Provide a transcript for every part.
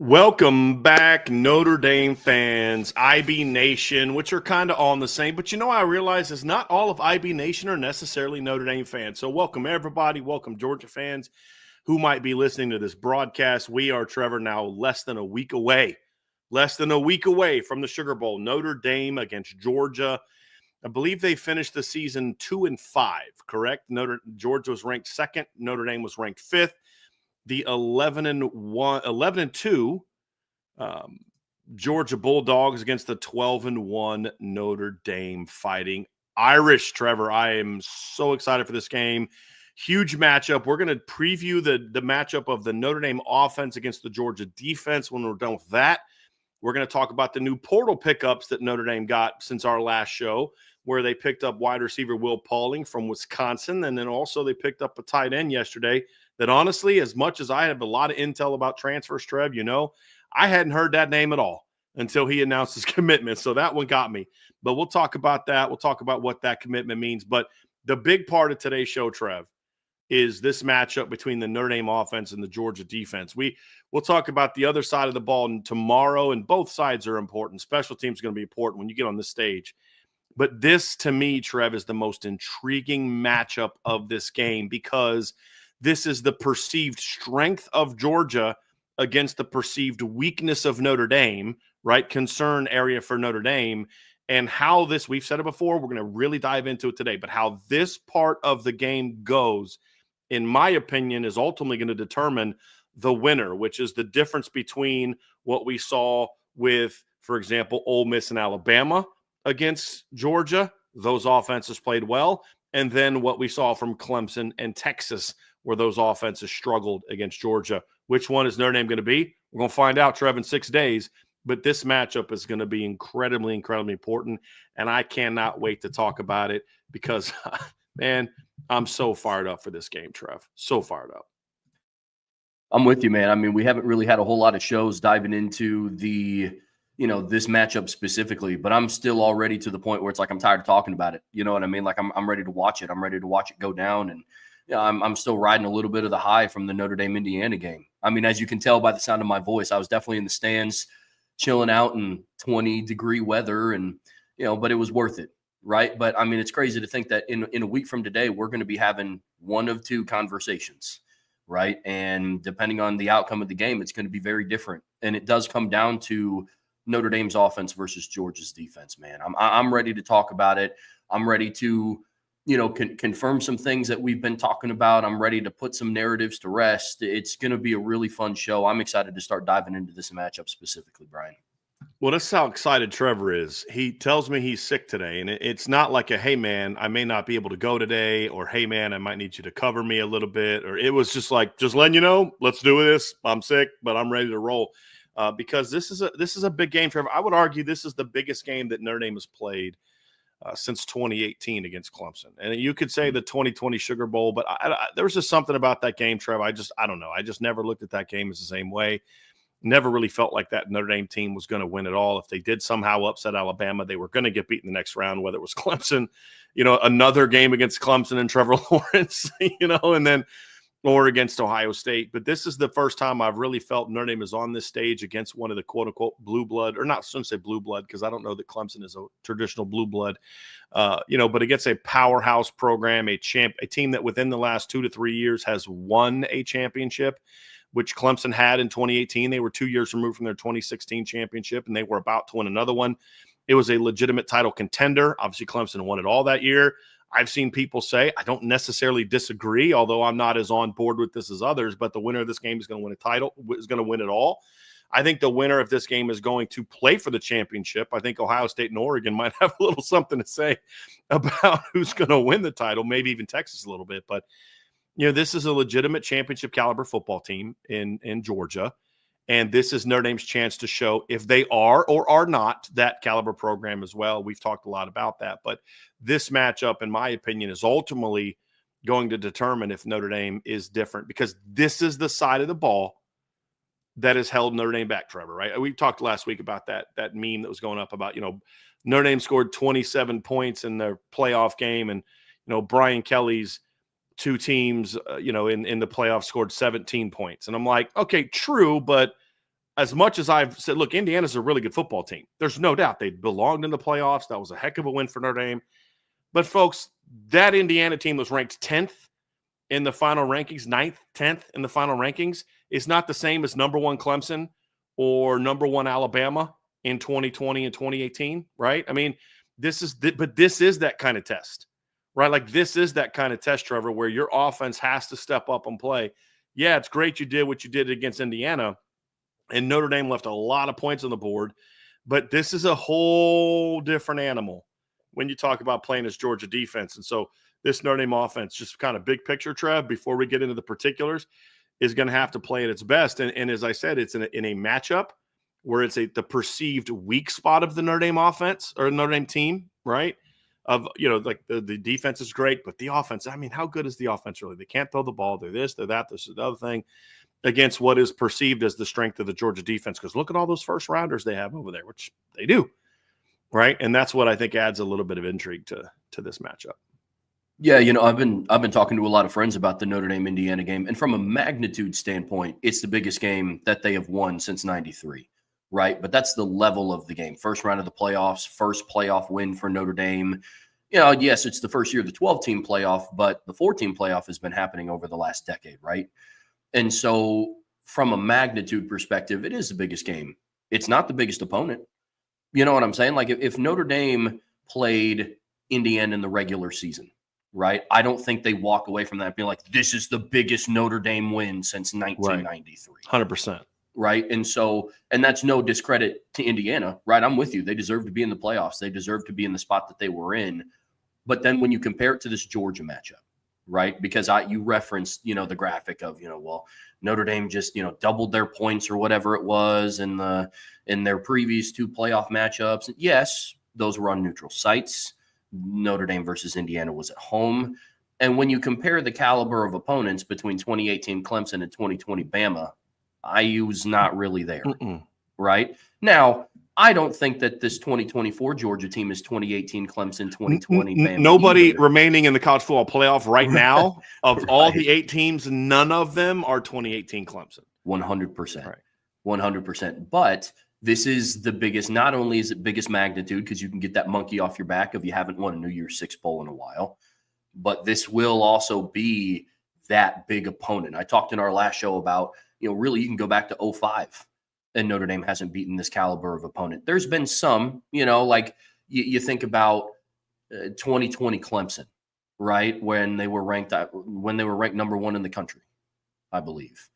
Welcome back, Notre Dame fans, IB Nation, which are kind of all the same. But I realize is not all of IB Nation are necessarily Notre Dame fans. So welcome, everybody. Welcome, Georgia fans who might be listening to this broadcast. We are, Trevor, now less than a week away from the Sugar Bowl. Notre Dame against Georgia. I believe they finished the season 2-5, correct? Georgia was ranked second. Notre Dame was ranked fifth. The 11-2 Georgia Bulldogs against the 12-1 Notre Dame Fighting Irish. Trevor, I am so excited for this game. Huge matchup. We're going to preview the matchup of the Notre Dame offense against the Georgia defense. When we're done with that, we're going to talk about the new portal pickups that Notre Dame got since our last show, where they picked up wide receiver Will Pauling from Wisconsin, and then also they picked up a tight end yesterday that honestly, as much as I have a lot of intel about transfers, Trev, I hadn't heard that name at all until he announced his commitment. So that one got me. But we'll talk about that. We'll talk about what that commitment means. But the big part of today's show, Trev, is this matchup between the Notre Dame offense and the Georgia defense. We'll talk about the other side of the ball tomorrow, and both sides are important. Special teams are going to be important when you get on this stage. But this, to me, Trev, is the most intriguing matchup of this game because this is the perceived strength of Georgia against the perceived weakness of Notre Dame, right? Concern area for Notre Dame. And how this, we've said it before, we're going to really dive into it today, but how this part of the game goes, in my opinion, is ultimately going to determine the winner, which is the difference between what we saw with, for example, Ole Miss and Alabama against Georgia. Those offenses played well. And then what we saw from Clemson and Texas, where those offenses struggled against Georgia. Which one is Notre Dame going to be? We're going to find out, Trev, in 6 days. But this matchup is going to be incredibly, incredibly important. And I cannot wait to talk about it because, man, I'm so fired up for this game, Trev. So fired up. I'm with you, man. I mean, we haven't really had a whole lot of shows diving into this matchup specifically, but I'm still already to the point where it's like I'm tired of talking about it. You know what I mean? Like I'm ready to watch it. I'm ready to watch it go down. And I'm still riding a little bit of the high from the Notre Dame Indiana game. I mean, as you can tell by the sound of my voice, I was definitely in the stands chilling out in 20-degree weather, and but it was worth it, right? But I mean, it's crazy to think that in a week from today, we're going to be having one of two conversations, right? And depending on the outcome of the game, it's going to be very different. And it does come down to Notre Dame's offense versus Georgia's defense, man. I'm ready to talk about it. I'm ready to confirm some things that we've been talking about. I'm ready to put some narratives to rest. It's going to be a really fun show. I'm excited to start diving into this matchup specifically, Brian. Well, that's how excited Trevor is. He tells me he's sick today, and it's not like a, hey, man, I may not be able to go today, or, hey, man, I might need you to cover me a little bit, or it was just like, just letting you know, let's do this. I'm sick, but I'm ready to roll because this is a big game, Trevor. I would argue this is the biggest game that Notre Dame has played since 2018 against Clemson. And you could say the 2020 Sugar Bowl, but there was just something about that game, Trev. I don't know. I just never looked at that game as the same way. Never really felt like that Notre Dame team was going to win it all. If they did somehow upset Alabama, they were going to get beaten the next round, whether it was Clemson, another game against Clemson and Trevor Lawrence, and then or against Ohio State. But this is the first time I've really felt Notre Dame is on this stage against one of the quote-unquote blue blood, or not, I shouldn't say blue blood, because I don't know that Clemson is a traditional blue blood, but against a powerhouse program, a team that within the last 2 to 3 years has won a championship, which Clemson had in 2018. They were 2 years removed from their 2016 championship, and they were about to win another one. It was a legitimate title contender. Obviously, Clemson won it all that year. I've seen people say, I don't necessarily disagree, although I'm not as on board with this as others, but the winner of this game is going to win a title, is going to win it all. I think the winner of this game is going to play for the championship. I think Ohio State and Oregon might have a little something to say about who's going to win the title, maybe even Texas a little bit. But, this is a legitimate championship caliber football team in Georgia. And this is Notre Dame's chance to show if they are or are not that caliber program as well. We've talked a lot about that. But this matchup, in my opinion, is ultimately going to determine if Notre Dame is different, because this is the side of the ball that has held Notre Dame back, Trevor, right? We talked last week about that meme that was going up about, Notre Dame scored 27 points in their playoff game, and, Brian Kelly's two teams, in the playoffs scored 17 points. And I'm like, okay, true, but as much as I've said, look, Indiana's a really good football team. There's no doubt they belonged in the playoffs. That was a heck of a win for Notre Dame. But, folks, that Indiana team was ranked 10th in the final rankings, 9th, 10th in the final rankings. Is not the same as number 1 Clemson or number 1 Alabama in 2020 and 2018, right? I mean, this is that kind of test, right? Like, this is that kind of test, Trevor, where your offense has to step up and play. Yeah, it's great you did what you did against Indiana, and Notre Dame left a lot of points on the board, but this is a whole different animal when you talk about playing as Georgia defense. And so this Notre Dame offense, just kind of big picture, Trev, before we get into the particulars, is going to have to play at its best. And as I said, it's in a matchup where it's the perceived weak spot of the Notre Dame offense or Notre Dame team, right? Of, like the defense is great, but the offense, I mean, how good is the offense really? They can't throw the ball. They're this, they're that, this is the other thing, against what is perceived as the strength of the Georgia defense. Because look at all those first rounders they have over there, which they do, right? And that's what I think adds a little bit of intrigue to this matchup. Yeah, I've been talking to a lot of friends about the Notre Dame Indiana game, and from a magnitude standpoint, it's the biggest game that they have won since '93, right? But that's the level of the game. First round of the playoffs, first playoff win for Notre Dame. Yes, it's the first year of the 12-team playoff, but the 14 playoff has been happening over the last decade, right? And so from a magnitude perspective, it is the biggest game. It's not the biggest opponent. You know what I'm saying? Like, if Notre Dame played Indiana in the regular season, right, I don't think they walk away from that being like, this is the biggest Notre Dame win since 1993. 100%. Right. And that's no discredit to Indiana, right? I'm with you. They deserve to be in the playoffs. They deserve to be in the spot that they were in. But then when you compare it to this Georgia matchup, right, because you referenced, the graphic of, well, Notre Dame just, doubled their points or whatever it was in their previous 2 playoff matchups. And yes, those were on neutral sites. Notre Dame versus Indiana was at home. And when you compare the caliber of opponents between 2018 Clemson and 2020 Bama, IU's not really there, right? Now, I don't think that this 2024 Georgia team is 2018 Clemson, 2020 Bama. Nobody remaining in the college football playoff right now, of all the 8 teams, none of them are 2018 Clemson. 100%. Right. 100%. But this is the biggest, not only is it biggest magnitude, because you can get that monkey off your back if you haven't won a New Year's Six bowl in a while, but this will also be that big opponent. I talked in our last show about, really you can go back to 2005 and Notre Dame hasn't beaten this caliber of opponent. There's been some, like you think about 2020 Clemson, right? When they were ranked number 1 in the country, I believe.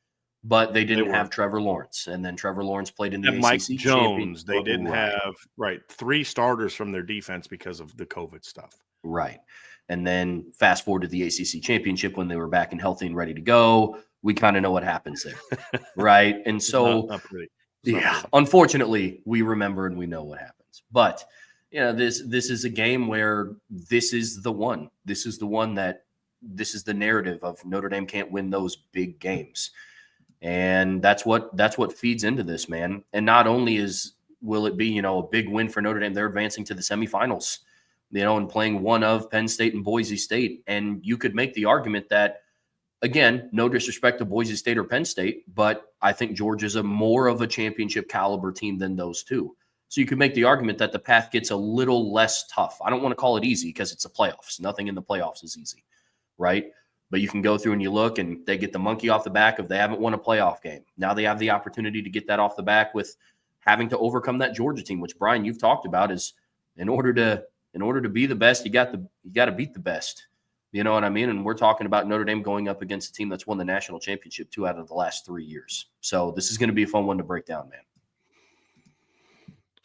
But they didn't have Trevor Lawrence, and then Trevor Lawrence played in the ACC Mike Jones. They didn't right. have 3 starters from their defense because of the COVID stuff. Right. And then fast forward to the ACC championship when they were back and healthy and ready to go. We kind of know what happens there, right? And so, unfortunately, we remember and we know what happens. But this is a game where this is the one. This is the one that this is the narrative of Notre Dame can't win those big games. And that's what feeds into this, man. And not only will it be, a big win for Notre Dame, they're advancing to the semifinals, and playing one of Penn State and Boise State. And you could make the argument that, again, no disrespect to Boise State or Penn State, but I think Georgia's more of a championship caliber team than those two. So you could make the argument that the path gets a little less tough. I don't want to call it easy because it's the playoffs. Nothing in the playoffs is easy, right? But you can go through and you look and they get the monkey off the back if they haven't won a playoff game. Now they have the opportunity to get that off the back with having to overcome that Georgia team, which, Brian, you've talked about, is in order to be the best, you got to beat the best. You know what I mean? And we're talking about Notre Dame going up against a team that's won the national championship 2 out of the last 3 years. So this is going to be a fun one to break down, man.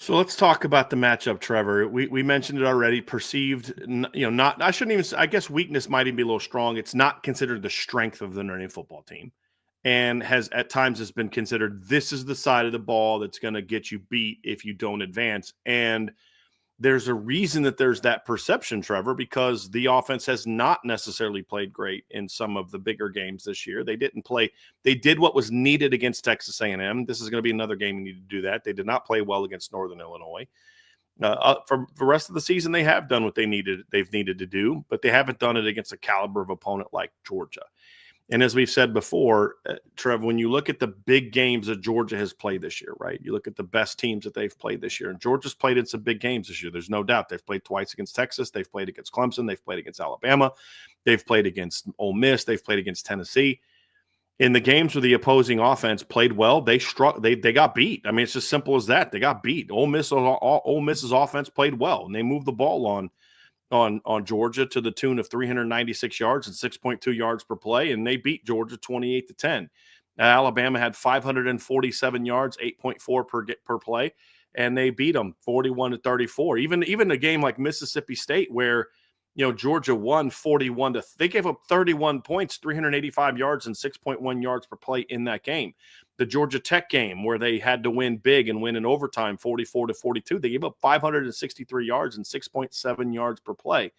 So let's talk about the matchup, Trevor. We mentioned it already. Perceived, not, I shouldn't even say, I guess weakness might even be a little strong. It's not considered the strength of the Notre Dame football team, and has been considered this is the side of the ball that's going to get you beat if you don't advance. And there's a reason that there's that perception, Trevor, because the offense has not necessarily played great in some of the bigger games this year. They did what was needed against Texas A&M. This is going to be another game you need to do that. They did not play well against Northern Illinois. For the rest of the season, they have done what they've needed to do, but they haven't done it against a caliber of opponent like Georgia. And as we've said before, Trev, when you look at the big games that Georgia has played this year, right? You look at the best teams that they've played this year, and Georgia's played in some big games this year. There's no doubt. They've played twice against Texas. They've played against Clemson. They've played against Alabama. They've played against Ole Miss. They've played against Tennessee. In the games where the opposing offense played well, they got beat. I mean, it's just simple as that. They got beat. Ole Miss's offense played well, and they moved the ball on Georgia to the tune of 396 yards and 6.2 yards per play, and they beat Georgia 28-10. Alabama had 547 yards, 8.4 per play, and they beat them 41-34. Even a game like Mississippi State, where Georgia won 41 they gave up 31 points, 385 yards and 6.1 yards per play in that game. The Georgia Tech game, where they had to win big and win in overtime 44-42, they gave up 563 yards and 6.7 yards per play.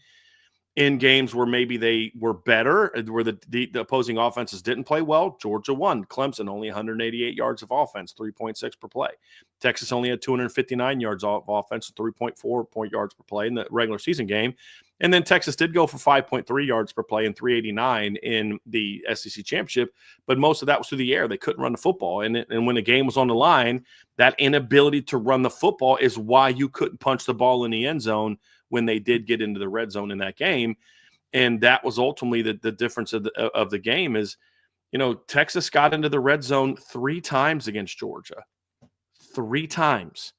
In games where maybe they were better, where the opposing offenses didn't play well, Georgia won. Clemson only 188 yards of offense, 3.6 per play. Texas only had 259 yards of offense, 3.4 point yards per play in the regular season game. And then Texas did go for 5.3 yards per play and 389 in the SEC championship, but most of that was through the air. They couldn't run the football. And when the game was on the line, that inability to run the football is why you couldn't punch the ball in the end zone when they did get into the red zone in that game. And that was ultimately the difference of the game is, Texas got into the red zone 3 times against Georgia. 3 times.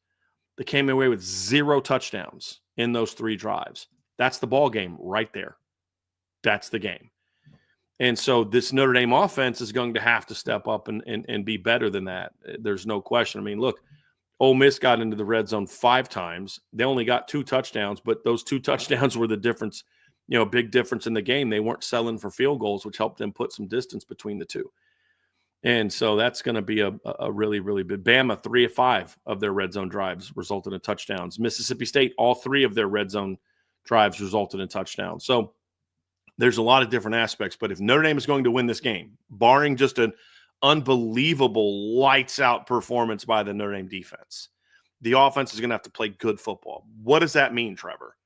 They came away with 0 touchdowns in those 3 drives. That's the ball game right there. That's the game. And so this Notre Dame offense is going to have to step up and be better than that. There's no question. I mean, look, Ole Miss got into the red zone 5 times. They only got 2 touchdowns, but those 2 touchdowns were the difference, big difference in the game. They weren't selling for field goals, which helped them put some distance between the 2. And so that's going to be a really, really big. Bama, 3 of 5 of their red zone drives resulted in touchdowns. Mississippi State, all 3 of their red zone drives resulted in touchdowns. So there's a lot of different aspects. But if Notre Dame is going to win this game, barring just an unbelievable lights-out performance by the Notre Dame defense, the offense is going to have to play good football. What does that mean, Trevor?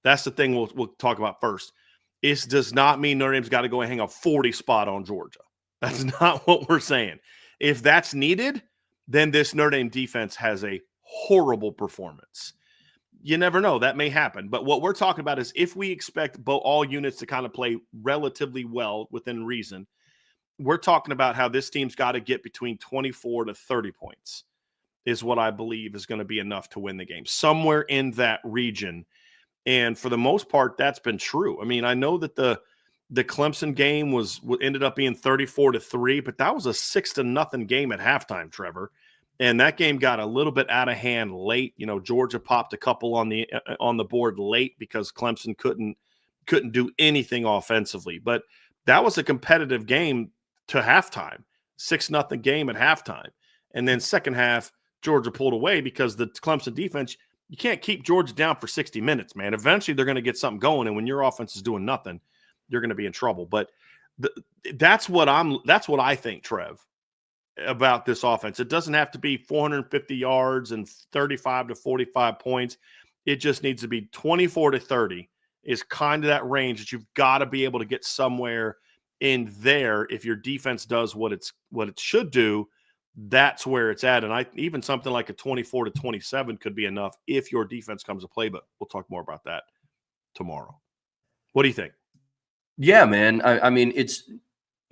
That's the thing we'll talk about first. It does not mean Notre Dame's got to go and hang a 40 spot on Georgia. That's not what we're saying. If that's needed, then this Notre Dame defense has a horrible performance. You never know. That may happen. But what we're talking about is if we expect all units to kind of play relatively well within reason, we're talking about how this team's got to get between 24 to 30 points is what I believe is going to be enough to win the game. Somewhere in that region. And for the most part, that's been true. I mean, I know that the Clemson game ended up being 34-3, but that was a 6-0 game at halftime, Trevor. And that game got a little bit out of hand late. Georgia popped a couple on the board late because Clemson couldn't do anything offensively. But that was a competitive game to halftime, 6-0 game at halftime. And then second half, Georgia pulled away because the Clemson defense, you can't keep Georgia down for 60 minutes, man. Eventually, they're going to get something going. And when your offense is doing nothing, you're going to be in trouble. But that's what I think, Trev, about this offense. It doesn't have to be 450 yards and 35 to 45 points. It just needs to be 24 to 30 is kind of that range that you've got to be able to get somewhere in there. If your defense does what it should do, that's where it's at. And even something like a 24 to 27 could be enough if your defense comes to play, but we'll talk more about that tomorrow. What do you think? Yeah, man. I mean, it's,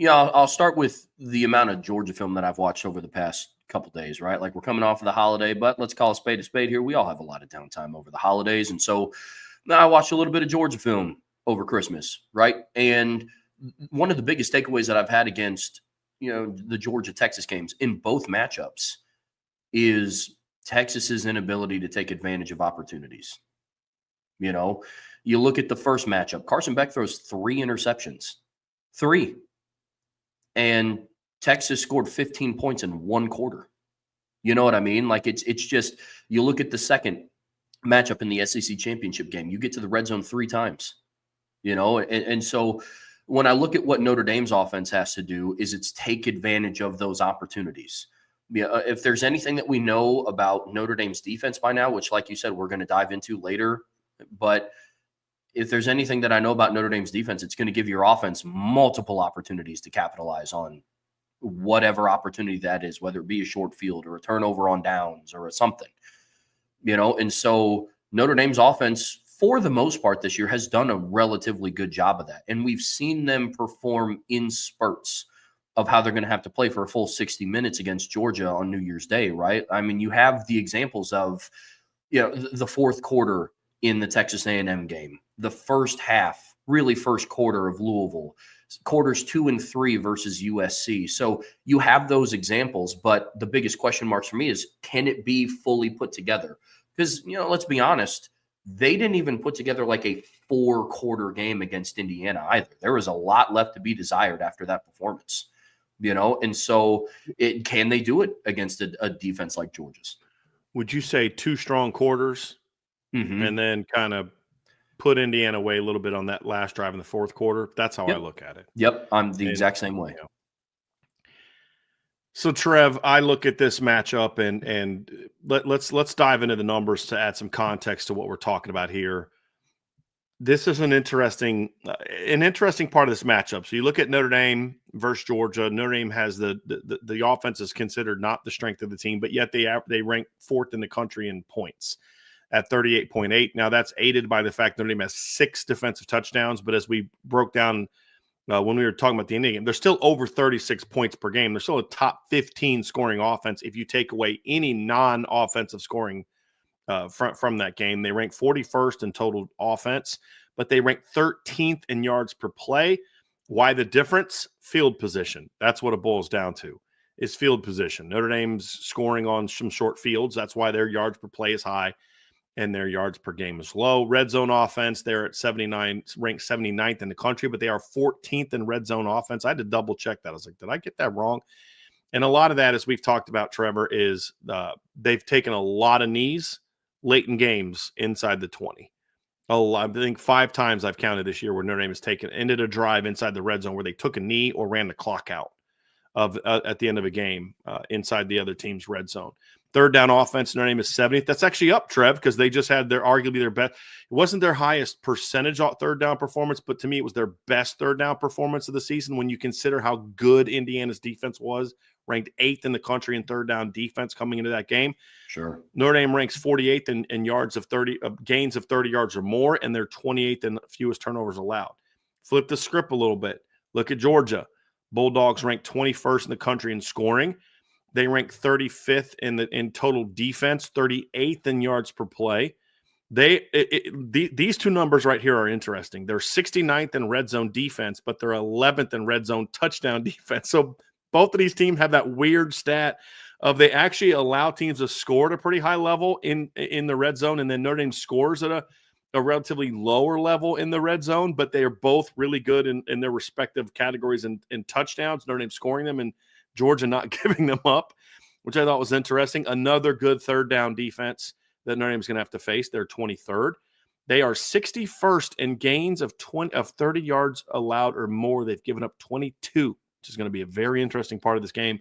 I'll start with the amount of Georgia film that I've watched over the past couple days, right? Like we're coming off of the holiday, but let's call a spade here. We all have a lot of downtime over the holidays. And so I watched a little bit of Georgia film over Christmas, right? And one of the biggest takeaways that I've had against, the Georgia-Texas games in both matchups is Texas's inability to take advantage of opportunities. You look at the first matchup, Carson Beck throws 3 interceptions. 3. And Texas scored 15 points in 1 quarter. You know what I mean? Like it's just, you look at the second matchup in the SEC championship game, you get to the red zone 3 times, and so when I look at what Notre Dame's offense has to do is it's take advantage of those opportunities. If there's anything that we know about Notre Dame's defense by now, which like you said, we're going to dive into later, but if there's anything that I know about Notre Dame's defense, it's going to give your offense multiple opportunities to capitalize on whatever opportunity that is, whether it be a short field or a turnover on downs or something, and so Notre Dame's offense, for the most part this year, has done a relatively good job of that. And we've seen them perform in spurts of how they're going to have to play for a full 60 minutes against Georgia on New Year's Day, right? I mean, you have the examples of, the fourth quarter in the Texas A&M game, the first half, really first quarter of Louisville, quarters 2 and 3 versus USC. So you have those examples, but the biggest question marks for me is, can it be fully put together? Because, let's be honest, they didn't even put together like a 4-quarter game against Indiana either. There was a lot left to be desired after that performance, and so can they do it against a defense like Georgia's? Would you say 2 strong quarters and then kind of put Indiana away a little bit on that last drive in the fourth quarter? That's how I look at it. Yep, I'm the exact same way. So, Trev, I look at this matchup and let's dive into the numbers to add some context to what we're talking about here. This is an interesting part of this matchup. So you look at Notre Dame versus Georgia. Notre Dame has the offense is considered not the strength of the team, but yet they rank 4th in the country in points at 38.8. Now that's aided by the fact Notre Dame has 6 defensive touchdowns. But as we broke down when we were talking about the Indiana game, they're still over 36 points per game. They're still a top 15 scoring offense if you take away any non-offensive scoring from that game. They rank 41st in total offense, but they rank 13th in yards per play. Why the difference? Field position. That's what it boils down to, is field position. Notre Dame's scoring on some short fields. That's why their yards per play is high and their yards per game is low. Red zone offense, they're at 79, ranked 79th in the country, but they are 14th in red zone offense. I had to double check that. I was like, did I get that wrong? And a lot of that, as we've talked about, Trevor, is they've taken a lot of knees late in games inside the 20. I think 5 times I've counted this year where Notre Dame has ended a drive inside the red zone where they took a knee or ran the clock out at the end of a game inside the other team's red zone. Third down offense, Notre Dame is 70th. That's actually up, Trev, because they just had arguably their best. It wasn't their highest percentage third down performance, but to me, it was their best third down performance of the season when you consider how good Indiana's defense was, ranked 8th in the country in third down defense coming into that game. Sure. Notre Dame ranks 48th in yards of 30, gains of 30 yards or more, and they're 28th in fewest turnovers allowed. Flip the script a little bit. Look at Georgia. Bulldogs ranked 21st in the country in scoring. They rank 35th in total defense, 38th in yards per play. These 2 numbers right here are interesting. They're 69th in red zone defense, but they're 11th in red zone touchdown defense. So both of these teams have that weird stat of they actually allow teams to score at a pretty high level in the red zone, and then Notre Dame scores at a relatively lower level in the red zone, but they are both really good in their respective categories in touchdowns. Notre Dame scoring them and Georgia not giving them up, which I thought was interesting. Another good third down defense that Notre Dame's going to have to face. They're 23rd. They are 61st in gains of 30 yards allowed or more. They've given up 22, which is going to be a very interesting part of this game.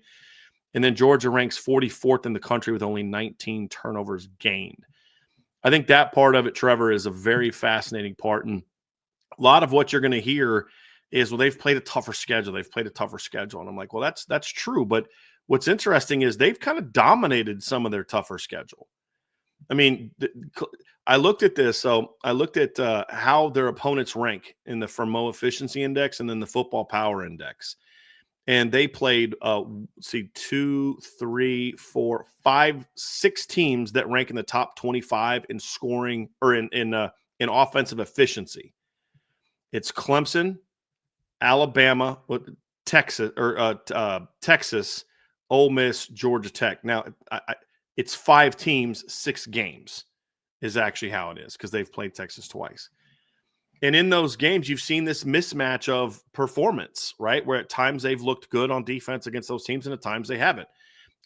And then Georgia ranks 44th in the country with only 19 turnovers gained. I think that part of it, Trevor, is a very fascinating part. And a lot of what you're going to hear is, well, they've played a tougher schedule. And I'm like, well, that's true. But what's interesting is they've kind of dominated some of their tougher schedule. I mean, I looked at this. So I looked at how their opponents rank in the Fermo Efficiency Index and then the Football Power Index. And they played, 2, 3, 4, 5, 6 teams that rank in the top 25 in scoring or in offensive efficiency. It's Clemson, Alabama, Texas, Ole Miss, Georgia Tech. Now, it's 5 teams, 6 games is actually how it is because they've played Texas twice. And in those games, you've seen this mismatch of performance, right? Where at times they've looked good on defense against those teams and at times they haven't.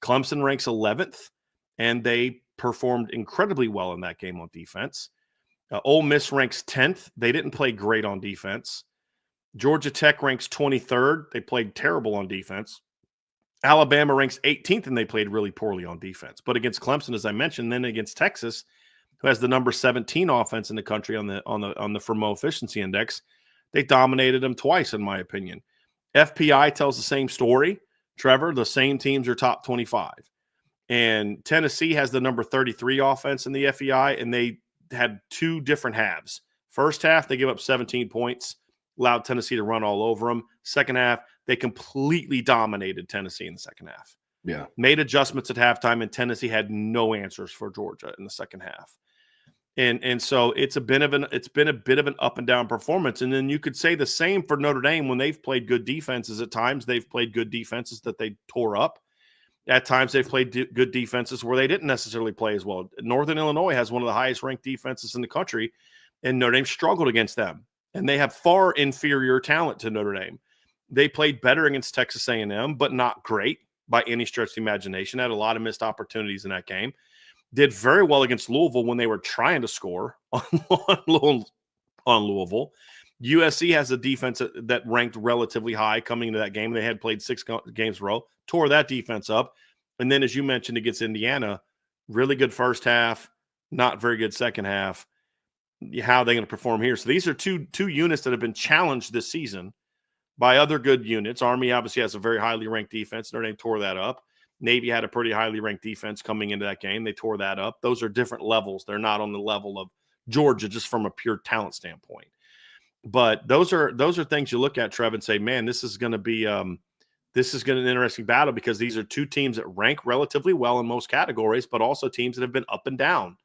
Clemson ranks 11th, and they performed incredibly well in that game on defense. Ole Miss ranks 10th. They didn't play great on defense. Georgia Tech ranks 23rd. They played terrible on defense. Alabama ranks 18th, and they played really poorly on defense. But against Clemson, as I mentioned, then against Texas, who has the number 17 offense in the country on the Fermo efficiency index. They dominated them twice, in my opinion. FPI tells the same story. Trevor, the same teams are top 25. And Tennessee has the number 33 offense in the FEI, and they had two different halves. First half, they give up 17 points, allowed Tennessee to run all over them. Second half, they completely dominated Tennessee in the second half. Yeah. Made adjustments at halftime, and Tennessee had no answers for Georgia in the second half. And so it's been a bit of an up and down performance. And then you could say the same for Notre Dame when they've played good defenses. At times they've played good defenses that they tore up. At times they've played good defenses where they didn't necessarily play as well. Northern Illinois has one of the highest ranked defenses in the country, and Notre Dame struggled against them. And they have far inferior talent to Notre Dame. They played better against Texas A&M, but not great by any stretch of the imagination. Had a lot of missed opportunities in that game. Did very well against Louisville when they were trying to score on Louisville. USC has a defense that ranked relatively high coming into that game. They had played 6 games in a row, tore that defense up. And then, as you mentioned, against Indiana, really good first half, not very good second half. How are they going to perform here? So these are two units that have been challenged this season by other good units. Army obviously has a very highly ranked defense. Notre Dame tore that up. Navy had a pretty highly ranked defense coming into that game. They tore that up. Those are different levels. They're not on the level of Georgia just from a pure talent standpoint. But those are things you look at, Trev, and say, man, this is going to be an interesting battle because these are two teams that rank relatively well in most categories, but also teams that have been up and down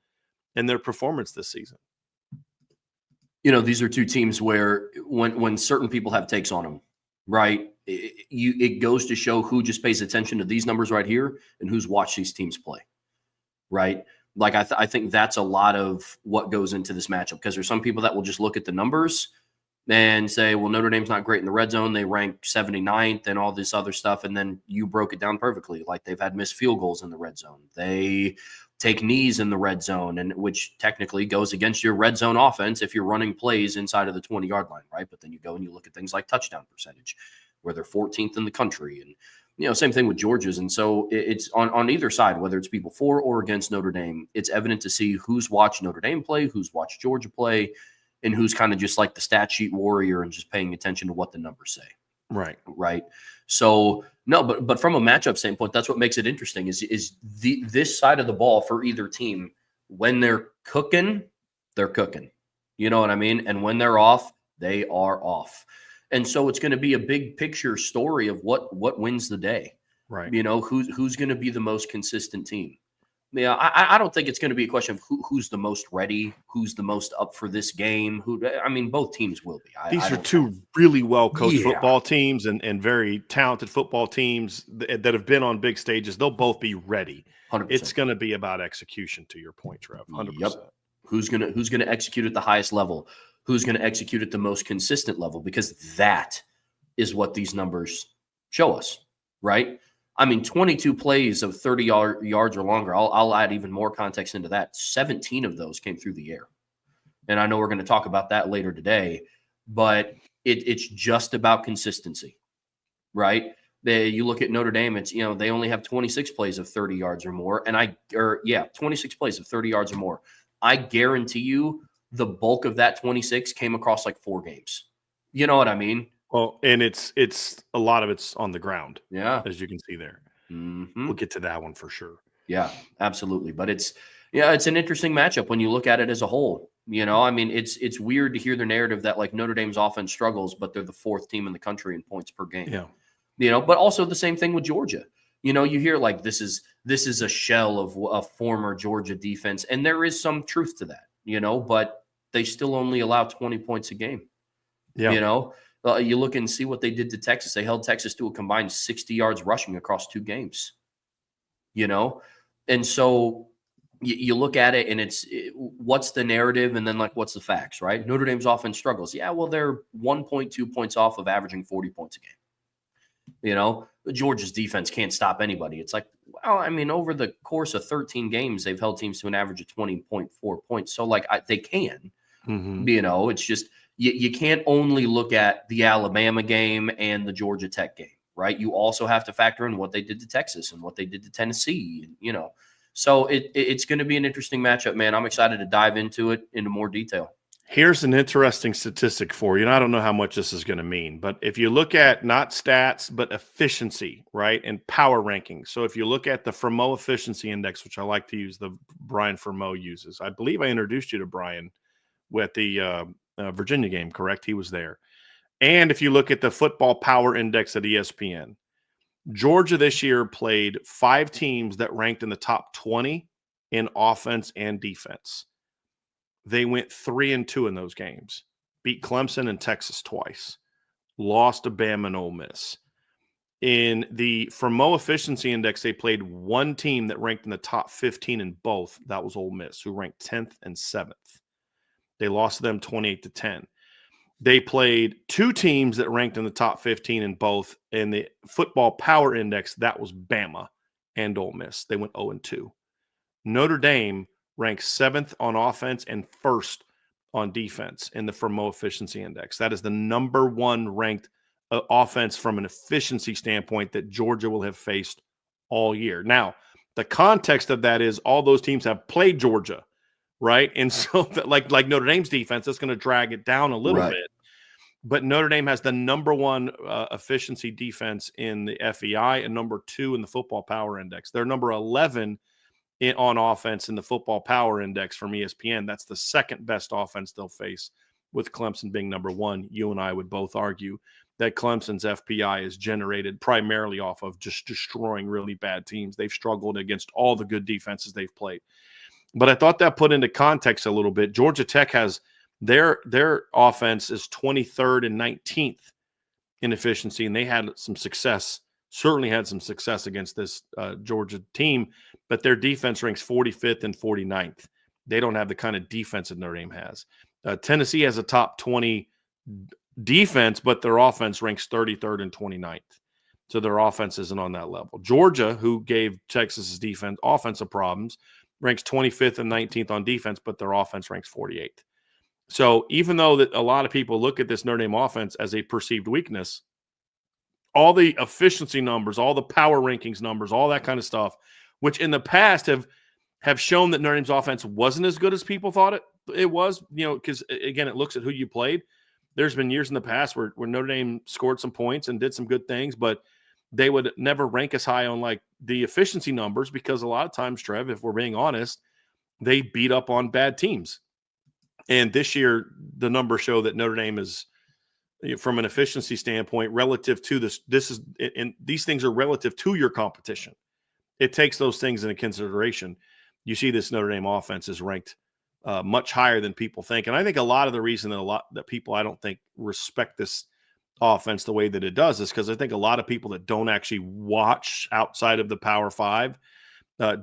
in their performance this season. You know, these are two teams where when certain people have takes on them, right, it goes to show who just pays attention to these numbers right here and who's watched these teams play, right? Like I think that's a lot of what goes into this matchup because there's some people that will just look at the numbers and say, well, Notre Dame's not great in the red zone. They rank 79th and all this other stuff. And then you broke it down perfectly. Like they've had missed field goals in the red zone. They take knees in the red zone, and which technically goes against your red zone offense if you're running plays inside of the 20-yard line, right? But then you go and you look at things like touchdown percentage, where they're 14th in the country. And, you know, same thing with Georgia's. And so it's on either side, whether it's people for or against Notre Dame, it's evident to see who's watched Notre Dame play, who's watched Georgia play, and who's kind of just like the stat sheet warrior and just paying attention to what the numbers say. Right. Right. So no, but from a matchup standpoint, that's what makes it interesting is this side of the ball for either team. When they're cooking, they're cooking. You know what I mean? And when they're off, they are off. And so it's going to be a big picture story of what wins the day. Right. You know, who's going to be the most consistent team. Yeah, I don't think it's going to be a question of who's the most ready, who's the most up for this game. Both teams will be. These are two really well-coached football teams and very talented football teams that have been on big stages. They'll both be ready. 100%. It's going to be about execution, to your point, Trev. 100%. Yep. Who's gonna execute at the highest level? Who's going to execute at the most consistent level? Because that is what these numbers show us, right? I mean, 22 plays of 30 yards or longer. I'll add even more context into that. 17 of those came through the air. And I know we're going to talk about that later today, but it's just about consistency, right? You look at Notre Dame, it's, you know, they only have 26 plays of 30 yards or more. 26 plays of 30 yards or more. I guarantee you the bulk of that 26 came across like 4 games. You know what I mean? Well, and it's a lot of it's on the ground. Yeah. As you can see there. Mm-hmm. We'll get to that one for sure. Yeah, absolutely. But it's an interesting matchup when you look at it as a whole. You know, I mean, it's weird to hear the narrative that like Notre Dame's offense struggles, but they're the 4th team in the country in points per game. Yeah. You know, but also the same thing with Georgia. You know, you hear like this is a shell of a former Georgia defense, and there is some truth to that, you know, but they still only allow 20 points a game. Yeah. You know, you look and see what they did to Texas. They held Texas to a combined 60 yards rushing across 2 games, you know? And so you look at it and what's the narrative and then like what's the facts, right? Notre Dame's offense struggles. Yeah, well, they're 1.2 points off of averaging 40 points a game. You know, Georgia's defense can't stop anybody. It's like, well, I mean, over the course of 13 games, they've held teams to an average of 20.4 points. So like they can, you know, it's just, you can't only look at the Alabama game and the Georgia Tech game, right? You also have to factor in what they did to Texas and what they did to Tennessee, you know. So it's going to be an interesting matchup, man. I'm excited to dive into it into more detail. Here's an interesting statistic for you. And I don't know how much this is going to mean, but if you look at not stats, but efficiency, right, and power rankings. So if you look at the Fremeau Efficiency Index, which I like to use, the Brian Fremeau uses. I believe I introduced you to Brian with the Virginia game, correct? He was there. And if you look at the Football Power Index at ESPN, Georgia this year played 5 teams that ranked in the top 20 in offense and defense. They went 3-2 in those games, beat Clemson and Texas twice, lost to Bama and Ole Miss. In the Fremeau Efficiency Index, they played 1 team that ranked in the top 15 in both. That was Ole Miss, who ranked 10th and 7th. They lost to them 28-10. They played 2 teams that ranked in the top 15 in both. In the Football Power Index, that was Bama and Ole Miss. They went 0-2. Notre Dame ranks 7th on offense and 1st on defense in the Fremeau Efficiency Index. That is the number 1 ranked offense from an efficiency standpoint that Georgia will have faced all year. Now, the context of that is all those teams have played Georgia, right? And so, like Notre Dame's defense, that's going to drag it down a little bit. But Notre Dame has the number 1 efficiency defense in the FEI and number 2 in the Football Power Index. They're number 11 on offense in the Football Power Index from ESPN. That's the second best offense they'll face, with Clemson being number 1. You and I would both argue that Clemson's FPI is generated primarily off of just destroying really bad teams. They've struggled against all the good defenses they've played. But I thought that put into context a little bit. Georgia Tech has their offense is 23rd and 19th in efficiency, and they had some success. Certainly had some success against this Georgia team, but their defense ranks 45th and 49th. They don't have the kind of defense that Notre Dame has. Tennessee has a top 20 defense, but their offense ranks 33rd and 29th. So their offense isn't on that level. Georgia, who gave Texas's defense offensive problems, ranks 25th and 19th on defense, but their offense ranks 48th. So even though that a lot of people look at this Notre Dame offense as a perceived weakness, all the efficiency numbers, all the power rankings numbers, all that kind of stuff, which in the past have shown that Notre Dame's offense wasn't as good as people thought it was, because, again, it looks at who you played. There's been years in the past where Notre Dame scored some points and did some good things, but they would never rank as high on, like, the efficiency numbers because a lot of times, Trev, if we're being honest, they beat up on bad teams. And this year, the numbers show that Notre Dame is, from an efficiency standpoint, relative to these things are relative to your competition. It takes those things into consideration. You see this Notre Dame offense is ranked much higher than people think. And I think a lot of the reason that people, I don't think, respect this offense the way that it does is because I think a lot of people that don't actually watch outside of the Power Five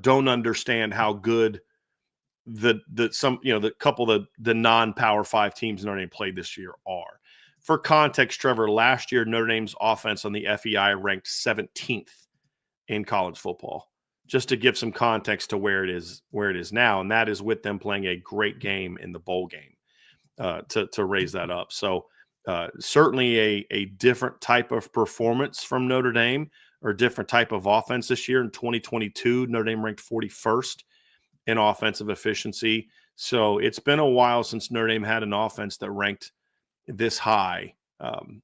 don't understand how good the non-Power Five teams Notre Dame played this year are. For context, Trevor, last year Notre Dame's offense on the FEI ranked 17th in college football, just to give some context to where it is now, and that is with them playing a great game in the bowl game to raise that up. So certainly a different type of performance from Notre Dame, or different type of offense this year. In 2022, Notre Dame ranked 41st in offensive efficiency. So it's been a while since Notre Dame had an offense that ranked this high,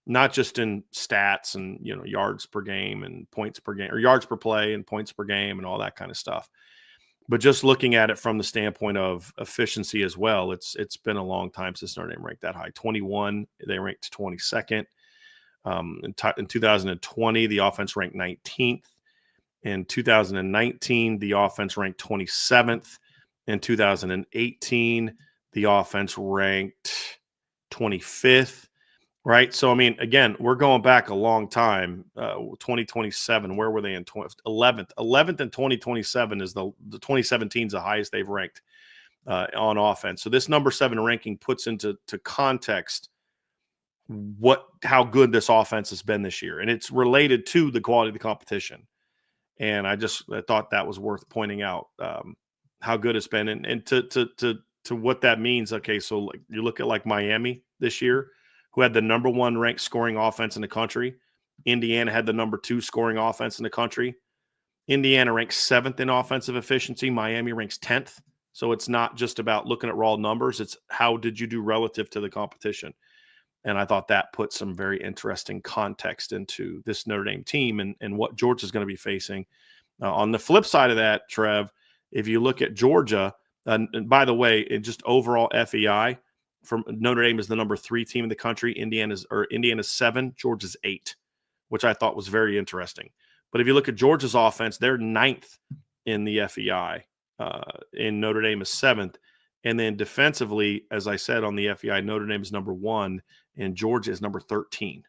not just in stats and yards per game and points per game, or yards per play and points per game and all that kind of stuff, but just looking at it from the standpoint of efficiency as well. It's been a long time since Notre Dame ranked that high. 21, they ranked 22nd. In 2020, the offense ranked 19th. In 2019, the offense ranked 27th. In 2018, the offense ranked 25th, right? So, I mean, again, we're going back a long time. 2027, where were they in 11th? 11th in 2027 is the 2017 is the highest they've ranked on offense. So this number 7 ranking puts into context how good this offense has been this year. And it's related to the quality of the competition. And I thought that was worth pointing out, how good it's been. And to what that means. Okay, so like you look at like Miami this year, who had the number 1 ranked scoring offense in the country. Indiana had the number 2 scoring offense in the country. Indiana ranks 7th in offensive efficiency. Miami ranks 10th. So it's not just about looking at raw numbers. It's how did you do relative to the competition? And I thought that put some very interesting context into this Notre Dame team and what Georgia's going to be facing. On the flip side of that, Trev, if you look at Georgia, and by the way, in just overall FEI, from Notre Dame is the number 3 team in the country. Indiana's 7, Georgia's 8, which I thought was very interesting. But if you look at Georgia's offense, they're 9th in the FEI. And Notre Dame is 7th. And then defensively, as I said on the FEI, Notre Dame is number 1 and Georgia is number 13.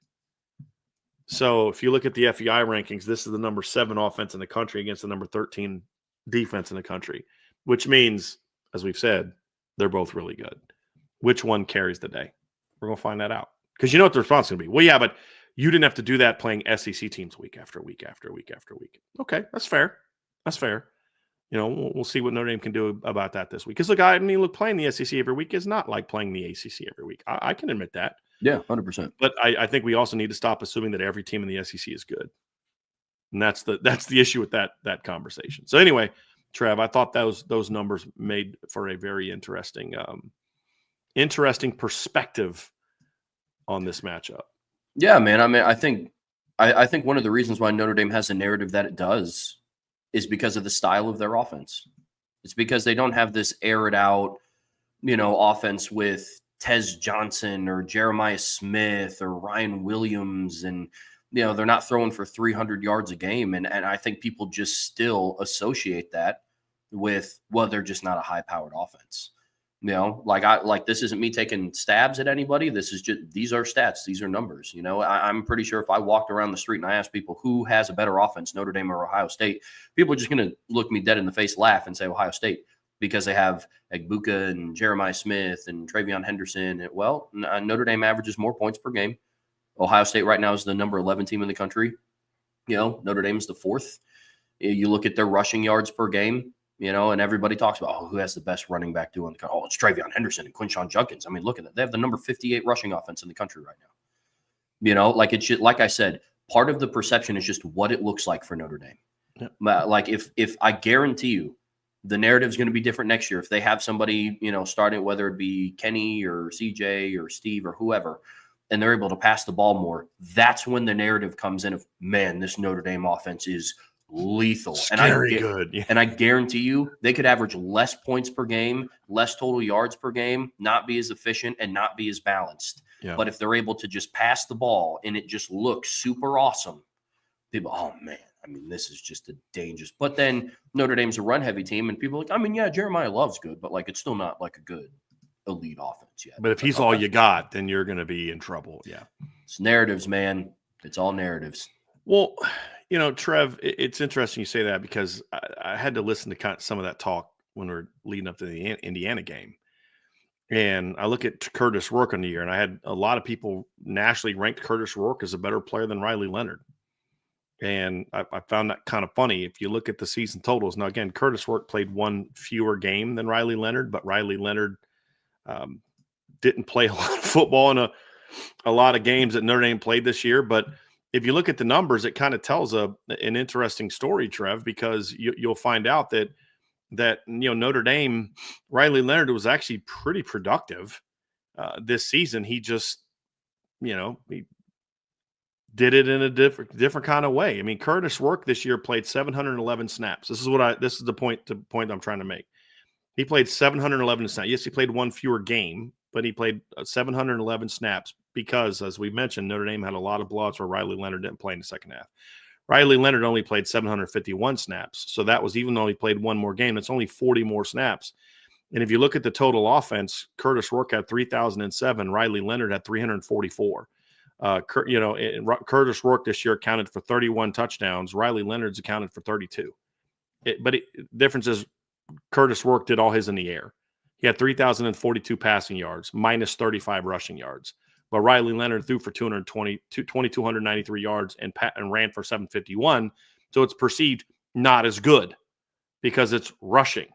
So if you look at the FEI rankings, this is the number 7 offense in the country against the number 13 defense in the country, which means, as we've said, they're both really good. Which one carries the day? We're going to find that out. Because you know what the response is going to be. Well, yeah, but you didn't have to do that playing SEC teams week after week after week after week. Okay, that's fair. That's fair. You know, we'll see what Notre Dame can do about that this week. Because, look, playing the SEC every week is not like playing the ACC every week. I can admit that. Yeah, 100%. But I think we also need to stop assuming that every team in the SEC is good. And that's the issue with that conversation. So anyway, Trev, I thought those numbers made for a very interesting perspective on this matchup. Yeah, man. I mean, I think one of the reasons why Notre Dame has a narrative that it does is because of the style of their offense. It's because they don't have this air it out, offense with Tez Johnson or Jeremiah Smith or Ryan Williams. And, they're not throwing for 300 yards a game. And I think people just still associate that with, well, they're just not a high-powered offense. This isn't me taking stabs at anybody. These are stats. These are numbers. I'm pretty sure if I walked around the street and I asked people who has a better offense, Notre Dame or Ohio State, people are just going to look me dead in the face, laugh, and say Ohio State because they have Egbuka and Jeremiah Smith and Travion Henderson. Well, Notre Dame averages more points per game. Ohio State right now is the number 11 team in the country. Notre Dame is the 4th. You look at their rushing yards per game. And everybody talks about, who has the best running back duo in the country? Oh, it's Travion Henderson and Quinshon Judkins. I mean, look at that. They have the number 58 rushing offense in the country right now. Like I said, part of the perception is just what it looks like for Notre Dame. Yeah. Like if I guarantee you the narrative is going to be different next year. If they have somebody, starting, whether it be Kenny or CJ or Steve or whoever, and they're able to pass the ball more, that's when the narrative comes in of, man, this Notre Dame offense is lethal. Scary good. Yeah. And I guarantee you they could average less points per game, less total yards per game, not be as efficient and not be as balanced. Yeah. But if they're able to just pass the ball and it just looks super awesome, people, oh man, I mean, this is just a dangerous. But then Notre Dame's a run heavy team and people are like, I mean, yeah, Jeremiah Love's good, but it's still not like a good elite offense yet. But if he's all you got, then you're going to be in trouble. Yeah. It's narratives, man. It's all narratives. Well, Trev, it's interesting you say that because I had to listen to some of that talk when we're leading up to the Indiana game. And I look at Curtis Rourke on the year, and I had a lot of people nationally ranked Curtis Rourke as a better player than Riley Leonard. And I found that kind of funny. If you look at the season totals, now again, Curtis Rourke played one fewer game than Riley Leonard, but Riley Leonard didn't play a lot of football in a lot of games that Notre Dame played this year. But if you look at the numbers, it kind of tells an interesting story, Trev, because you'll find out that Notre Dame, Riley Leonard was actually pretty productive this season. He just, he did it in a different kind of way. I mean, Curtis Rourke this year played 711 snaps. This is the point I'm trying to make. He played 711 snaps. Yes, he played one fewer game, but he played 711 snaps because, as we mentioned, Notre Dame had a lot of blowouts where Riley Leonard didn't play in the second half. Riley Leonard only played 751 snaps. So that was, even though he played one more game, it's only 40 more snaps. And if you look at the total offense, Curtis Rourke had 3,007. Riley Leonard had 344. Curtis Rourke this year accounted for 31 touchdowns. Riley Leonard's accounted for 32. The difference is Curtis Rourke did all his in the air. He had 3,042 passing yards, minus 35 rushing yards. But Riley Leonard threw for 2,293 yards and ran for 751. So it's perceived not as good because it's rushing.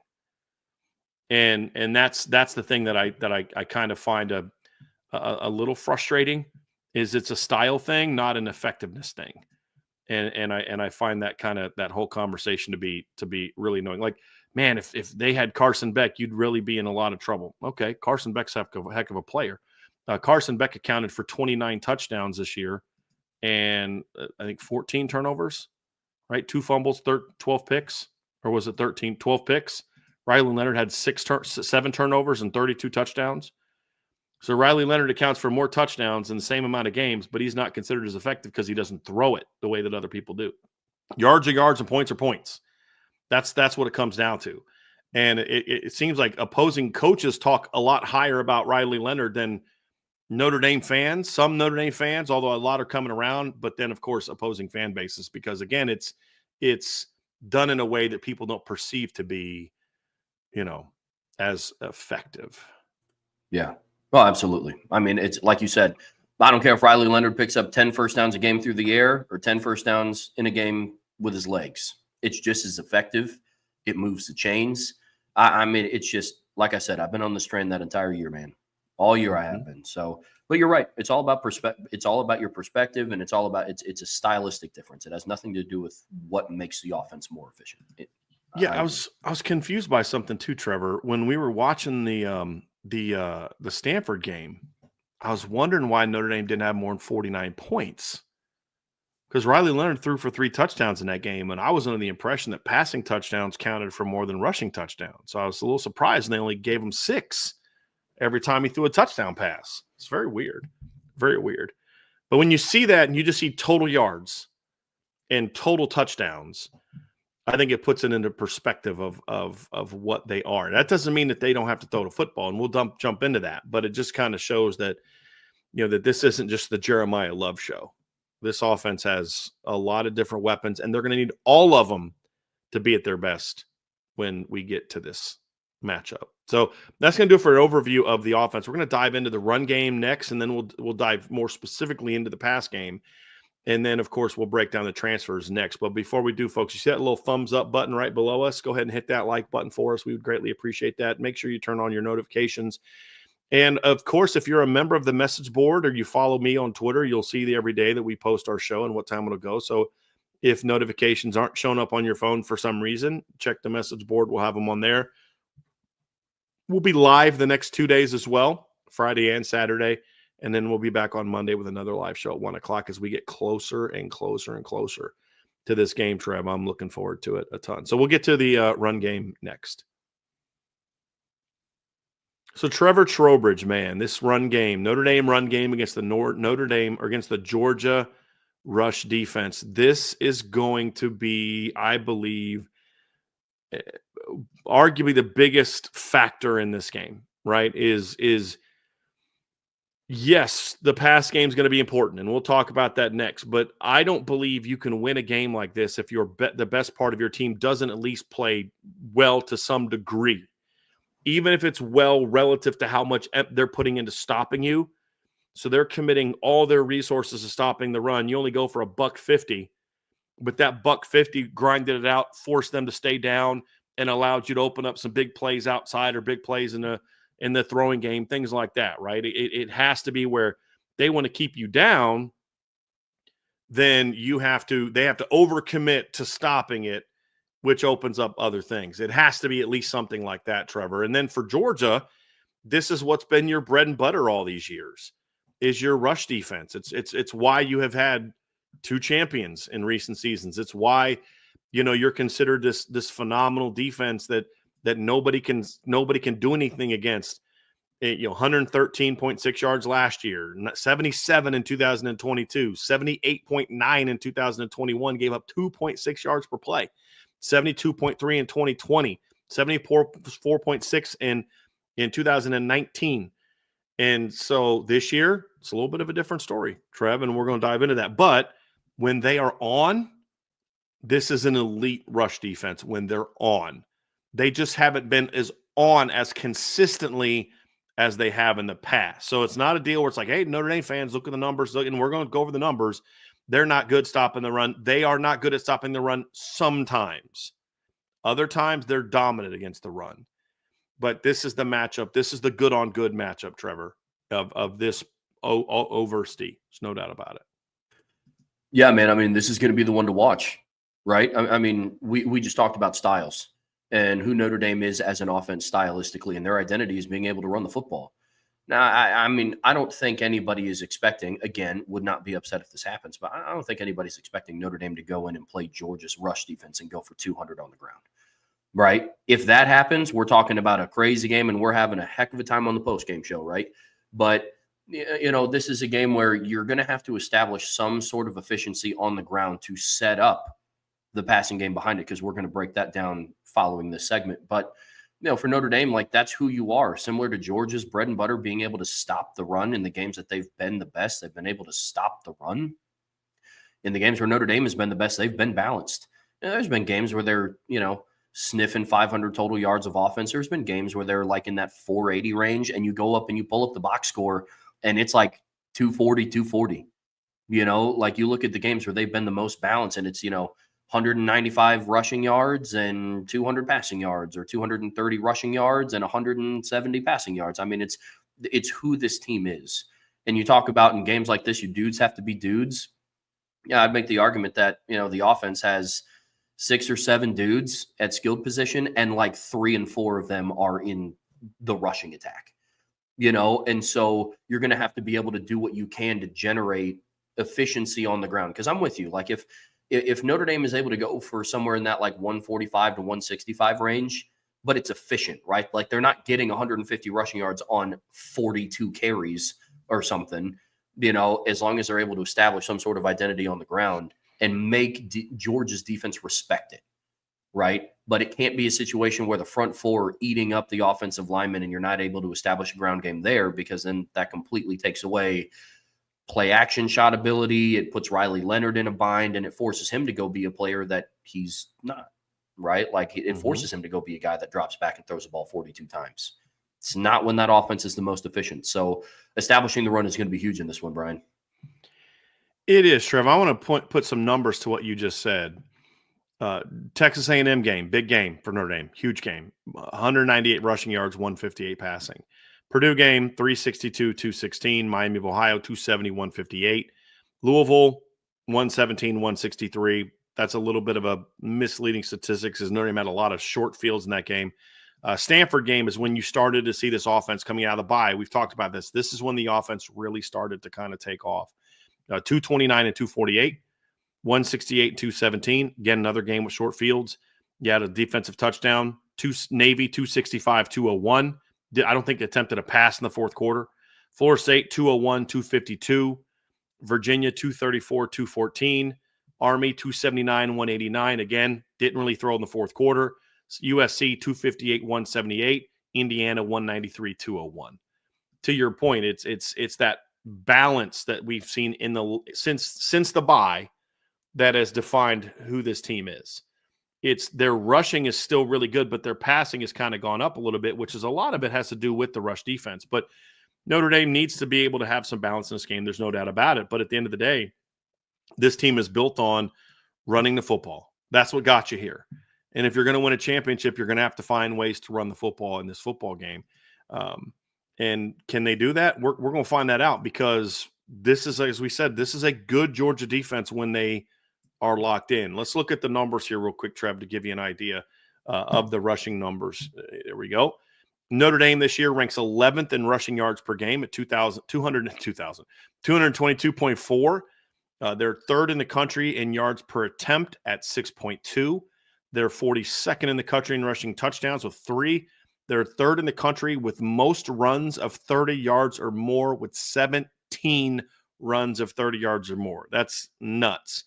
And that's the thing that I kind of find a little frustrating is it's a style thing, not an effectiveness thing. And I find that whole conversation to be really annoying. Like, man, if they had Carson Beck, you'd really be in a lot of trouble. Okay, Carson Beck's a heck of a player. Carson Beck accounted for 29 touchdowns this year, and I think 14 turnovers, right? 2 fumbles, 12 picks, or was it 13? 12 picks. Riley Leonard had 7 turnovers and 32 touchdowns. So Riley Leonard accounts for more touchdowns in the same amount of games, but he's not considered as effective because he doesn't throw it the way that other people do. Yards are yards and points are points. That's what it comes down to. And it seems like opposing coaches talk a lot higher about Riley Leonard than Notre Dame fans, some Notre Dame fans, although a lot are coming around, but then, of course, opposing fan bases, because, again, it's done in a way that people don't perceive to be, as effective. Yeah. Well, absolutely. I mean, it's like you said, I don't care if Riley Leonard picks up 10 first downs a game through the air or 10 first downs in a game with his legs. It's just as effective. It moves the chains. I mean, it's just, like I said, I've been on this train that entire year, man. All year I have been. So, but you're right. It's all about perspective. It's all about your perspective, and it's all about, it's a stylistic difference. It has nothing to do with what makes the offense more efficient. I was confused by something too, Trevor. When we were watching the Stanford game, I was wondering why Notre Dame didn't have more than 49 points, because Riley Leonard threw for 3 touchdowns in that game, and I was under the impression that passing touchdowns counted for more than rushing touchdowns. So I was a little surprised they only gave him 6 every time he threw a touchdown pass. It's very weird. Very weird. But when you see that and you just see total yards and total touchdowns, I think it puts it into perspective of what they are. That doesn't mean that they don't have to throw the football, and we'll jump into that. But it just kind of shows that, that this isn't just the Jeremiah Love show. This offense has a lot of different weapons, and they're going to need all of them to be at their best when we get to this matchup. So that's going to do it for an overview of the offense. We're going to dive into the run game next, and then we'll dive more specifically into the pass game. And then, of course, we'll break down the transfers next. But before we do, folks, you see that little thumbs up button right below us? Go ahead and hit that like button for us. We would greatly appreciate that. Make sure you turn on your notifications. And, of course, if you're a member of the message board or you follow me on Twitter, you'll see every day that we post our show and what time it'll go. So if notifications aren't showing up on your phone for some reason, check the message board. We'll have them on there. We'll be live the next 2 days as well, Friday and Saturday. And then we'll be back on Monday with another live show at 1 o'clock as we get closer and closer and closer to this game, Trev. I'm looking forward to it a ton. So we'll get to the run game next. So Trevor Trowbridge, man, this run game, Notre Dame run game against the Notre Dame or against the Georgia rush defense. This is going to be, I believe, arguably the biggest factor in this game, right? Is yes, the pass game is going to be important, and we'll talk about that next. But I don't believe you can win a game like this if the best part of your team doesn't at least play well to some degree, even if it's well relative to how much they're putting into stopping you. So they're committing all their resources to stopping the run. You only go for $150, but that $150 grinded it out, forced them to stay down, and allowed you to open up some big plays outside or big plays in the throwing game, things like that, right? It has to be where they want to keep you down, then they have to overcommit to stopping it, which opens up other things. It has to be at least something like that, Trevor. And then for Georgia, this is what's been your bread and butter all these years, is your rush defense. It's why you have had 2 champions in recent seasons. It's why, you're considered this phenomenal defense that nobody can do anything against. 113.6 yards last year, 77 in 2022, 78.9 in 2021, gave up 2.6 yards per play, 72.3 in 2020, 74.6 in 2019. And so this year, it's a little bit of a different story, Trev, and we're going to dive into that. But when they are on, this is an elite rush defense when they're on. They just haven't been as on as consistently as they have in the past. So it's not a deal where it's like, hey, Notre Dame fans, look at the numbers, and we're going to go over the numbers. They're not good stopping the run. They are not good at stopping the run sometimes. Other times, they're dominant against the run. But this is the matchup. This is the good-on-good matchup, Trevor, of this Oversty. There's no doubt about it. Yeah, man. I mean, this is going to be the one to watch, right? I mean, we just talked about styles and who Notre Dame is as an offense stylistically, and their identity is being able to run the football. Now, I mean, I don't think anybody is expecting, again, would not be upset if this happens, but I don't think anybody's expecting Notre Dame to go in and play Georgia's rush defense and go for 200 on the ground, right? If that happens, we're talking about a crazy game and we're having a heck of a time on the post-game show, right? But, this is a game where you're going to have to establish some sort of efficiency on the ground to set up the passing game behind it, because we're going to break that down following this segment. But for Notre Dame, like, that's who you are. Similar to Georgia's bread and butter, being able to stop the run in the games that they've been the best, they've been able to stop the run. In the games where Notre Dame has been the best, they've been balanced. There's been games where they're, sniffing 500 total yards of offense. There's been games where they're like in that 480 range, and you go up and you pull up the box score and it's like 240, 240. Like, you look at the games where they've been the most balanced and it's, 195 rushing yards and 200 passing yards, or 230 rushing yards and 170 passing yards. I mean, it's who this team is. And you talk about in games like this, you dudes have to be dudes. Yeah, I'd make the argument that, the offense has 6 or 7 dudes at skilled position, and like 3 and 4 of them are in the rushing attack, and so you're going to have to be able to do what you can to generate efficiency on the ground. Because I'm with you. Like, if Notre Dame is able to go for somewhere in that like 145 to 165 range, but it's efficient, right? Like, they're not getting 150 rushing yards on 42 carries or something, as long as they're able to establish some sort of identity on the ground and make Georgia's defense respect it, right? But it can't be a situation where the front four are eating up the offensive linemen and you're not able to establish a ground game there, because then that completely takes away play action shot ability. It puts Riley Leonard in a bind, and it forces him to go be a player that he's not, right? Like, it forces him to go be a guy that drops back and throws the ball 42 times. It's not when that offense is the most efficient. So establishing the run is going to be huge in this one, Brian. It is, Trev. I want to put some numbers to what you just said. Texas A&M game, big game for Notre Dame, huge game. 198 rushing yards, 158 passing. Purdue game, 362, 216. Miami of Ohio, 270, 158. Louisville, 117, 163. That's a little bit of a misleading statistics, as Notre Dame had a lot of short fields in that game. Stanford game is when you started to see this offense coming out of the bye. We've talked about this. This is when the offense really started to kind of take off. 229 and 248, 168 and 217. Again, another game with short fields. You had a defensive touchdown. Navy, 265, 201. I don't think they attempted a pass in the fourth quarter. Florida State, 201, 252. Virginia, 234, 214. Army, 279, 189. Again, didn't really throw in the fourth quarter. USC, 258, 178. Indiana, 193, 201. To your point, it's that balance that we've seen in the since the bye that has defined who this team is. It's their rushing is still really good, but their passing has kind of gone up a little bit, which is a lot of it has to do with the rush defense. But Notre Dame needs to be able to have some balance in this game. There's no doubt about it. But at the end of the day, this team is built on running the football. That's what got you here. And if you're going to win a championship, you're going to have to find ways to run the football in this football game. And can they do that? We're going to find that out, because this is, as we said, this is a good Georgia defense when they are locked in. Let's look at the numbers here real quick, Trev, to give you an idea of the rushing numbers. There we go. Notre Dame this year ranks 11th in rushing yards per game at 222.4. They're third in the country in yards per attempt at 6.2. They're 42nd in the country in rushing touchdowns with 3. They're third in the country with most runs of 30 yards or more, with 17 runs of 30 yards or more. That's nuts.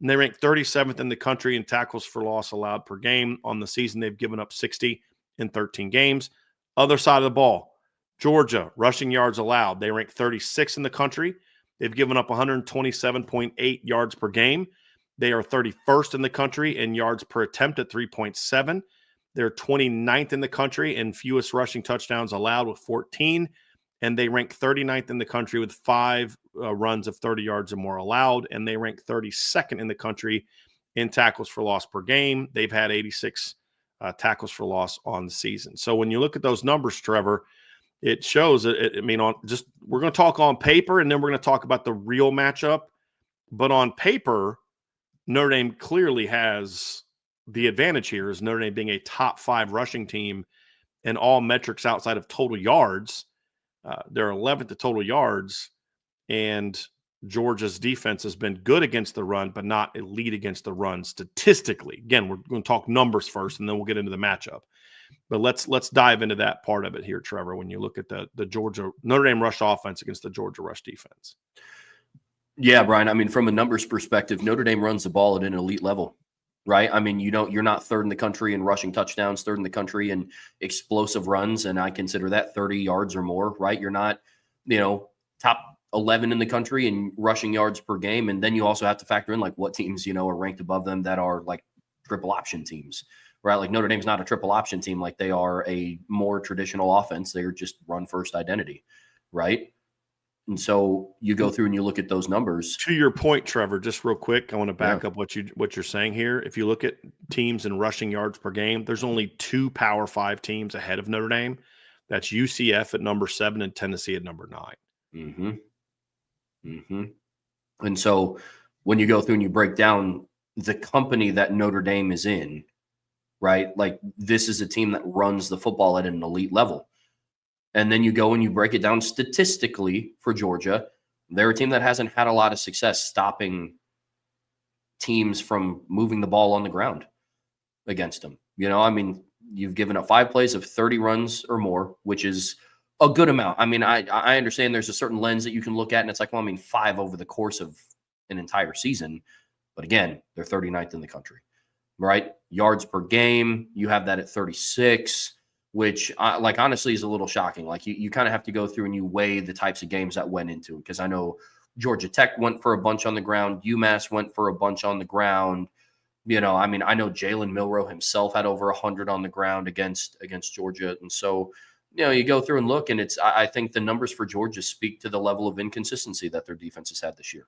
And they rank 37th in the country in tackles for loss allowed per game. On the season, they've given up 60 in 13 games. Other side of the ball, Georgia, rushing yards allowed. They rank 36th in the country. They've given up 127.8 yards per game. They are 31st in the country in yards per attempt at 3.7. They're 29th in the country in fewest rushing touchdowns allowed with 14. And they rank 39th in the country with 5 runs of 30 yards or more allowed. And they rank 32nd in the country in tackles for loss per game. They've had 86 tackles for loss on the season. So when you look at those numbers, Trevor, it shows that, we're going to talk on paper, and then we're going to talk about the real matchup But on paper, Notre Dame clearly has the advantage here, is Notre Dame being a top 5 rushing team in all metrics outside of total yards. They're 11th to total yards, and Georgia's defense has been good against the run, but not elite against the run statistically. Again, we're going to talk numbers first, and then we'll get into the matchup. But let's dive into that part of it here, Trevor, when you look at the Georgia Notre Dame rush offense against the Georgia rush defense. Yeah, Brian. I mean, from a numbers perspective, Notre Dame runs the ball at an elite level, right? I mean, you're not third in the country in rushing touchdowns, third in the country in explosive runs, and I consider that 30 yards or more, right? You're not, top 11 in the country in rushing yards per game, and then you also have to factor in like what teams are ranked above them that are like triple option teams, right? Like Notre Dame's not a triple option team, like they are a more traditional offense. They're just run first identity, right? And so you go through and you look at those numbers. To your point, Trevor, just real quick, I want to back up what you're saying here. If you look at teams in rushing yards per game, there's only 2 Power 5 teams ahead of Notre Dame. That's UCF at number 7 and Tennessee at number 9. Mm-hmm. Mm-hmm. And so when you go through and you break down the company that Notre Dame is in, right? Like this is a team that runs the football at an elite level. And then you go and you break it down statistically for Georgia. They're a team that hasn't had a lot of success stopping teams from moving the ball on the ground against them. I mean, you've given up 5 plays of 30 runs or more, which is a good amount. I mean, I understand there's a certain lens that you can look at, and it's like, well, I mean, 5 over the course of an entire season. But again, they're 39th in the country, right? Yards per game, you have that at 36, which honestly is a little shocking. Like you kind of have to go through and you weigh the types of games that went into it. Because I know Georgia Tech went for a bunch on the ground. UMass went for a bunch on the ground. I mean, I know Jalen Milroe himself had over 100 on the ground against Georgia. And so, you go through and look, and I think the numbers for Georgia speak to the level of inconsistency that their defense has had this year.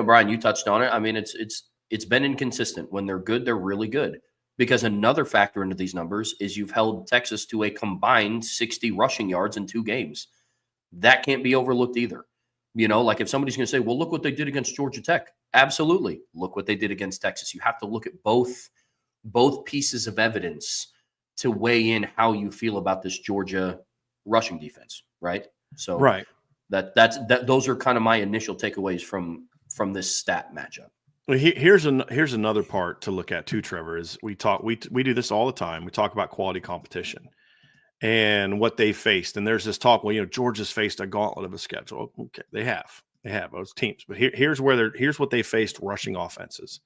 Brian, you touched on it. I mean, it's been inconsistent. When they're good, they're really good. Because another factor into these numbers is you've held Texas to a combined 60 rushing yards in 2 games. That can't be overlooked either. Like if somebody's going to say, well, look what they did against Georgia Tech. Absolutely. Look what they did against Texas. You have to look at both pieces of evidence to weigh in how you feel about this Georgia rushing defense, right? So right. Those are kind of my initial takeaways from this stat matchup. Well, here's another part to look at too, Trevor, is we do this all the time. We talk about quality competition and what they faced. And there's this talk, well, Georgia's faced a gauntlet of a schedule. Okay, they have those teams. But here's what they faced rushing offenses.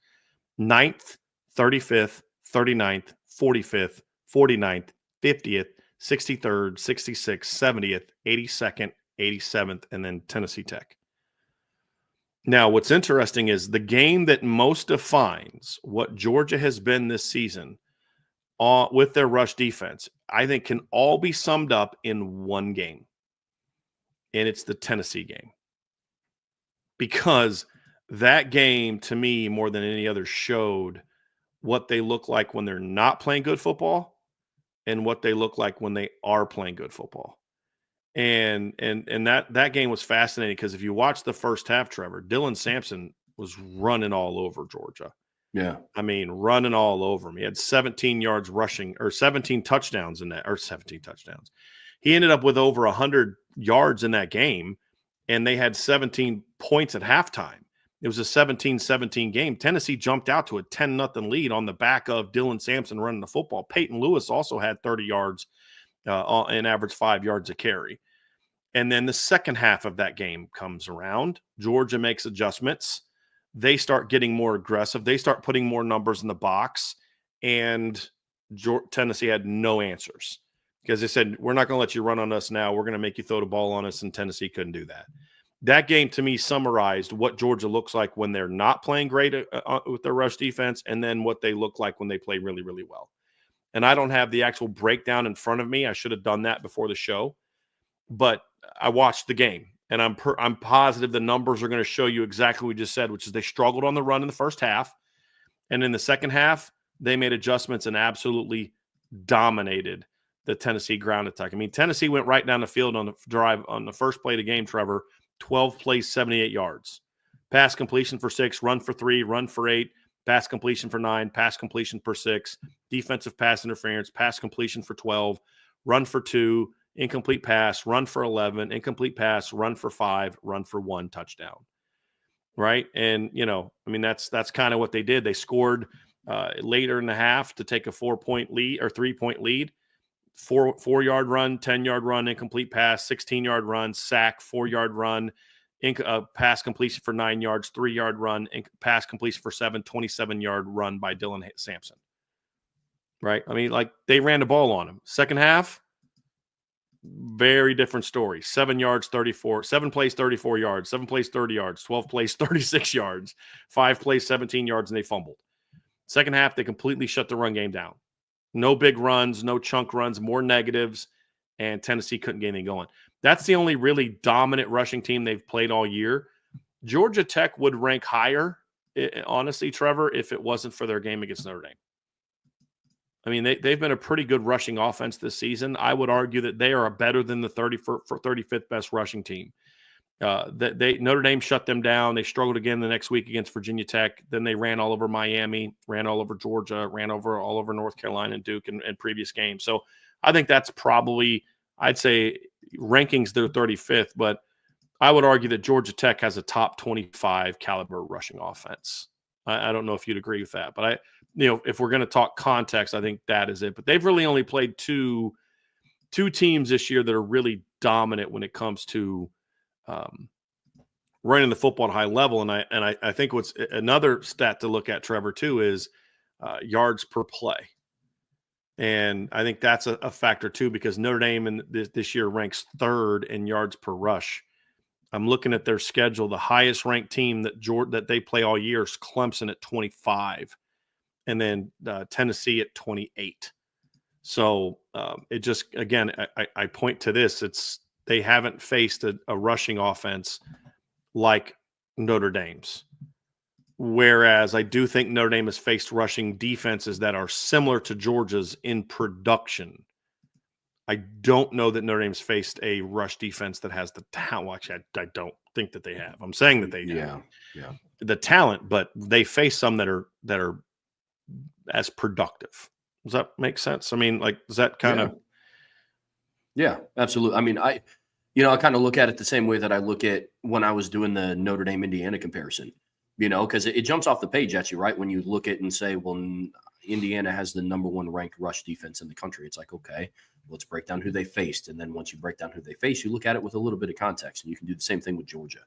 9th, 35th, 39th, 45th, 49th, 50th, 63rd, 66th, 70th, 82nd, 87th, and then Tennessee Tech. Now, what's interesting is the game that most defines what Georgia has been this season with their rush defense, I think can all be summed up in one game, and it's the Tennessee game. Because that game, to me, more than any other, showed what they look like when they're not playing good football and what they look like when they are playing good football. And that game was fascinating because if you watch the first half, Trevor, Dylan Sampson was running all over Georgia. Yeah. I mean, running all over him. He had 17 yards rushing or 17 touchdowns in that, or 17 touchdowns. He ended up with over 100 yards in that game, and they had 17 points at halftime. It was a 17-17 game. Tennessee jumped out to a 10-0 lead on the back of Dylan Sampson running the football. Peyton Lewis also had 30 yards and average 5 yards a carry. And then the second half of that game comes around. Georgia makes adjustments. They start getting more aggressive. They start putting more numbers in the box. And Tennessee had no answers because they said, we're not going to let you run on us now. We're going to make you throw the ball on us. And Tennessee couldn't do that. That game, to me, summarized what Georgia looks like when they're not playing great with their rush defense, and then what they look like when they play really, really well. And I don't have the actual breakdown in front of me. I should have done that before the show. But I watched the game, and I'm positive the numbers are going to show you exactly what we just said, which is they struggled on the run in the first half. And in the second half, they made adjustments and absolutely dominated the Tennessee ground attack. I mean, Tennessee went right down the field on the drive on the first play of the game, Trevor, 12 plays, 78 yards. pass completion for 6, run for 3, run for 8, pass completion for 9, pass completion for 6, defensive pass interference, pass completion for 12, run for 2, incomplete pass, run for 11, incomplete pass, run for 5, run for 1 touchdown. Right. And, that's kind of what they did. They scored later in the half to take a 4-point lead or 3-point lead, 4-yard run, 10-yard run, incomplete pass, 16-yard run, sack, 4-yard run, pass completion for 9 yards, 3-yard run, pass completion for 7, 27-yard run by Dylan Sampson. Right. They ran the ball on him. Second half, very different story. 7 yards, 34, 7 plays, 34 yards, 7 plays, 30 yards, 12 plays, 36 yards, 5 plays, 17 yards, and they fumbled. Second half, they completely shut the run game down. No big runs, no chunk runs, more negatives, and Tennessee couldn't get anything going. That's the only really dominant rushing team they've played all year. Georgia Tech would rank higher, honestly, Trevor, if it wasn't for their game against Notre Dame. They've been a pretty good rushing offense this season. I would argue that they are better than the 35th best rushing team. Notre Dame shut them down. They struggled again the next week against Virginia Tech. Then they ran all over Miami, ran all over Georgia, ran all over North Carolina and Duke in previous games. So I think that's probably, I'd say, rankings they're 35th, but I would argue that Georgia Tech has a top 25 caliber rushing offense. I don't know if you'd agree with that, but if we're going to talk context, I think that is it. But they've really only played two teams this year that are really dominant when it comes to running the football at a high level. And I think what's another stat to look at, Trevor, too, is yards per play. And I think that's a factor, too, because Notre Dame this year ranks 3rd in yards per rush. I'm looking at their schedule. The highest ranked team that they play all year is Clemson at 25. And then Tennessee at 28. So it just, again, I point to this. They haven't faced a rushing offense like Notre Dame's. Whereas I do think Notre Dame has faced rushing defenses that are similar to Georgia's in production. I don't know that Notre Dame's faced a rush defense that has the talent. Well, actually, I don't think that they have. I'm saying that they have the talent, but they face some that are as productive. Does that make sense? Does that kind of? Yeah, absolutely. I kind of look at it the same way that I look at when I was doing the Notre Dame Indiana comparison, because it jumps off the page at you, right? When you look at it and say, well, Indiana has the number 1 ranked rush defense in the country. It's like, okay, let's break down who they faced. And then once you break down who they face, you look at it with a little bit of context, and you can do the same thing with Georgia.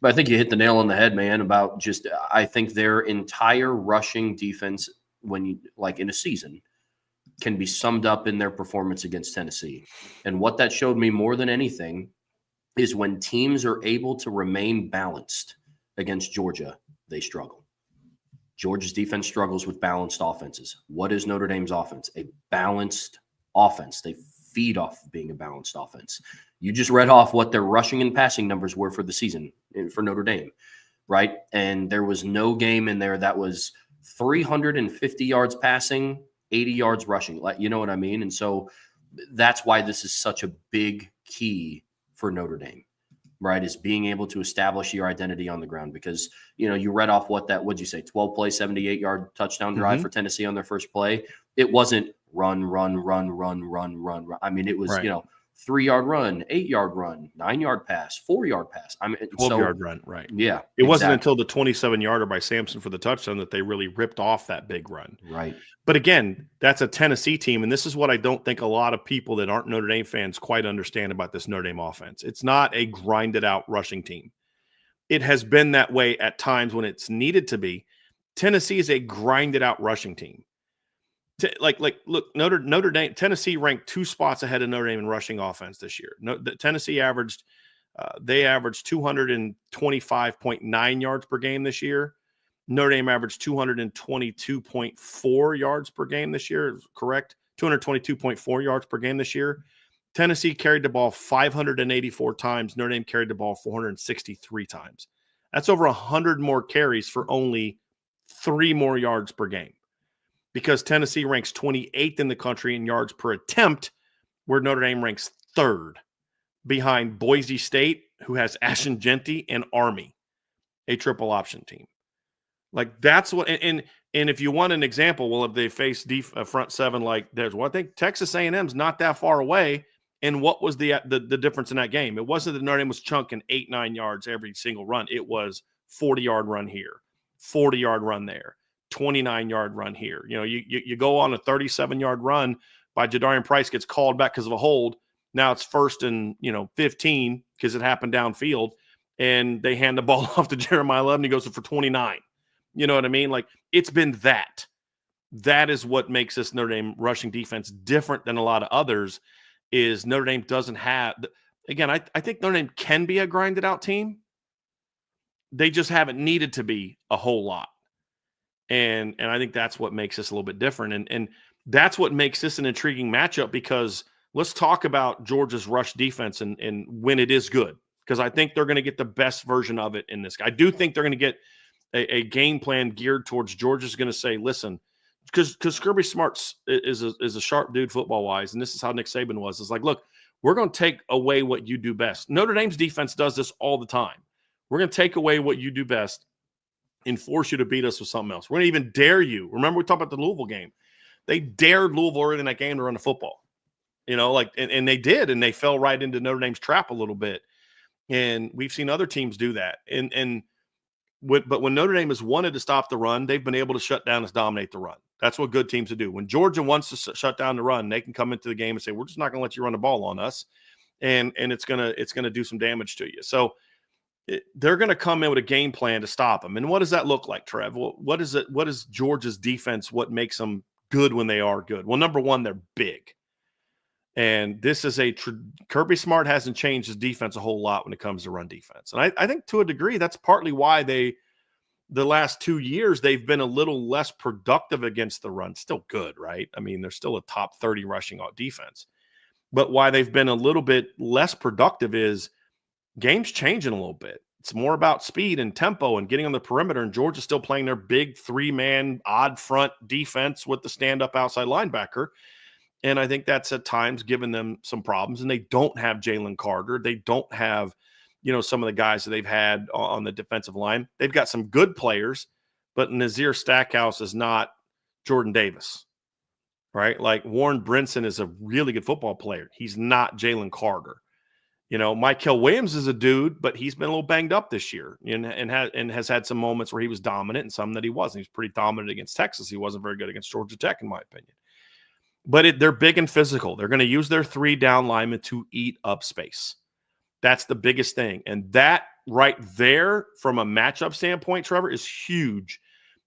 But I think you hit the nail on the head, man, about I think their entire rushing defense, when you in a season, can be summed up in their performance against Tennessee. And what that showed me more than anything is when teams are able to remain balanced against Georgia, they struggle. Georgia's defense struggles with balanced offenses. What is Notre Dame's offense? A balanced offense. They feed off of being a balanced offense. You just read off what their rushing and passing numbers were for the season for Notre Dame, right? And there was no game in there that was 350 yards passing, 80 yards rushing. You know what I mean? And so that's why this is such a big key for Notre Dame, right? Is being able to establish your identity on the ground, because, you read off what'd you say, 12 play, 78-yard touchdown drive for Tennessee on their first play. It wasn't run. It was, right. 3-yard run, 8-yard run, 9-yard pass, 4-yard pass. 12-yard run, right. Yeah. It wasn't until the 27-yarder by Sampson for the touchdown that they really ripped off that big run. Right. But again, that's a Tennessee team, and this is what I don't think a lot of people that aren't Notre Dame fans quite understand about this Notre Dame offense. It's not a grinded-out rushing team. It has been that way at times when it's needed to be. Tennessee is a grinded-out rushing team. Look, Notre Dame, Tennessee ranked 2 spots ahead of Notre Dame in rushing offense this year. Tennessee averaged 225.9 yards per game this year. Notre Dame averaged 222.4 yards per game this year. Correct? 222.4 yards per game this year. Tennessee carried the ball 584 times. Notre Dame carried the ball 463 times. That's over 100 more carries for only 3 more yards per game, because Tennessee ranks 28th in the country in yards per attempt, where Notre Dame ranks 3rd behind Boise State, who has Ashton Genty, and Army. a triple option team. Like that's what, and if you want an example, well, if they face front seven like there's one, I think Texas A&M's not that far away. And what was the difference in that game? It wasn't that Notre Dame was chunking 8-9 yards every single run. It was 40-yard run here, 40-yard run there, 29-yard run here. You know, you go on a 37-yard run by Jadarian Price, gets called back because of a hold. Now it's 1st and 15 because it happened downfield, and they hand the ball off to Jeremiah Love, and he goes for 29. You know what I mean? Like, it's been that. That is what makes this Notre Dame rushing defense different than a lot of others. Is Notre Dame doesn't have – again, I think Notre Dame can be a grinded-out team. They just haven't needed to be a whole lot. And I think that's what makes this a little bit different. And that's what makes this an intriguing matchup, because let's talk about Georgia's rush defense and when it is good, because I think they're going to get the best version of it in this. I do think they're going to get a game plan geared towards Georgia's going to say, listen – because Kirby Smart is a sharp dude football-wise, and this is how Nick Saban was. It's like, look, we're going to take away what you do best. Notre Dame's defense does this all the time. We're going to take away what you do best and force you to beat us with something else. We're going to even dare you. Remember, we talked about the Louisville game. They dared Louisville early in that game to run the football. And they did, and they fell right into Notre Dame's trap a little bit. And we've seen other teams do that. But when Notre Dame has wanted to stop the run, they've been able to shut down and dominate the run. That's what good teams do. When Georgia wants to shut down the run, they can come into the game and say, we're just not going to let you run the ball on us. And it's gonna do some damage to you. So they're going to come in with a game plan to stop them. And what does that look like, Trev? Well, what is Georgia's defense? What makes them good when they are good? Well, number one, they're big. And this is Kirby Smart hasn't changed his defense a whole lot when it comes to run defense. And I think to a degree, that's partly why the last 2 years, they've been a little less productive against the run. Still good, right? I mean, they're still a top 30 rushing defense. But why they've been a little bit less productive is game's changing a little bit. It's more about speed and tempo and getting on the perimeter. And Georgia's still playing their big 3-man odd front defense with the stand-up outside linebacker. And I think that's at times given them some problems. And they don't have Jalen Carter. They don't have, some of the guys that they've had on the defensive line. They've got some good players, but Nazir Stackhouse is not Jordan Davis, right? Like Warren Brinson is a really good football player. He's not Jalen Carter. Mykel Williams is a dude, but he's been a little banged up this year and has had some moments where he was dominant and some that he wasn't. He was pretty dominant against Texas. He wasn't very good against Georgia Tech, in my opinion. But they're big and physical. They're going to use their 3 down linemen to eat up space. That's the biggest thing. And that right there, from a matchup standpoint, Trevor, is huge,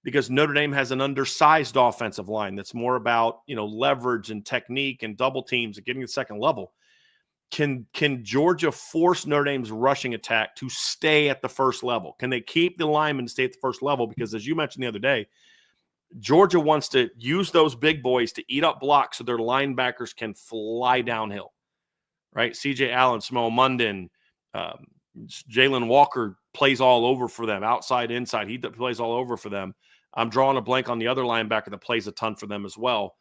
because Notre Dame has an undersized offensive line that's more about, leverage and technique and double teams and getting to the second level. Can Georgia force Notre Dame's rushing attack to stay at the first level? Can they keep the linemen to stay at the first level? Because as you mentioned the other day, Georgia wants to use those big boys to eat up blocks so their linebackers can fly downhill, right? C.J. Allen, Samoa Munden, Jalen Walker plays all over for them, outside, inside. He plays all over for them. I'm drawing a blank on the other linebacker that plays a ton for them as well.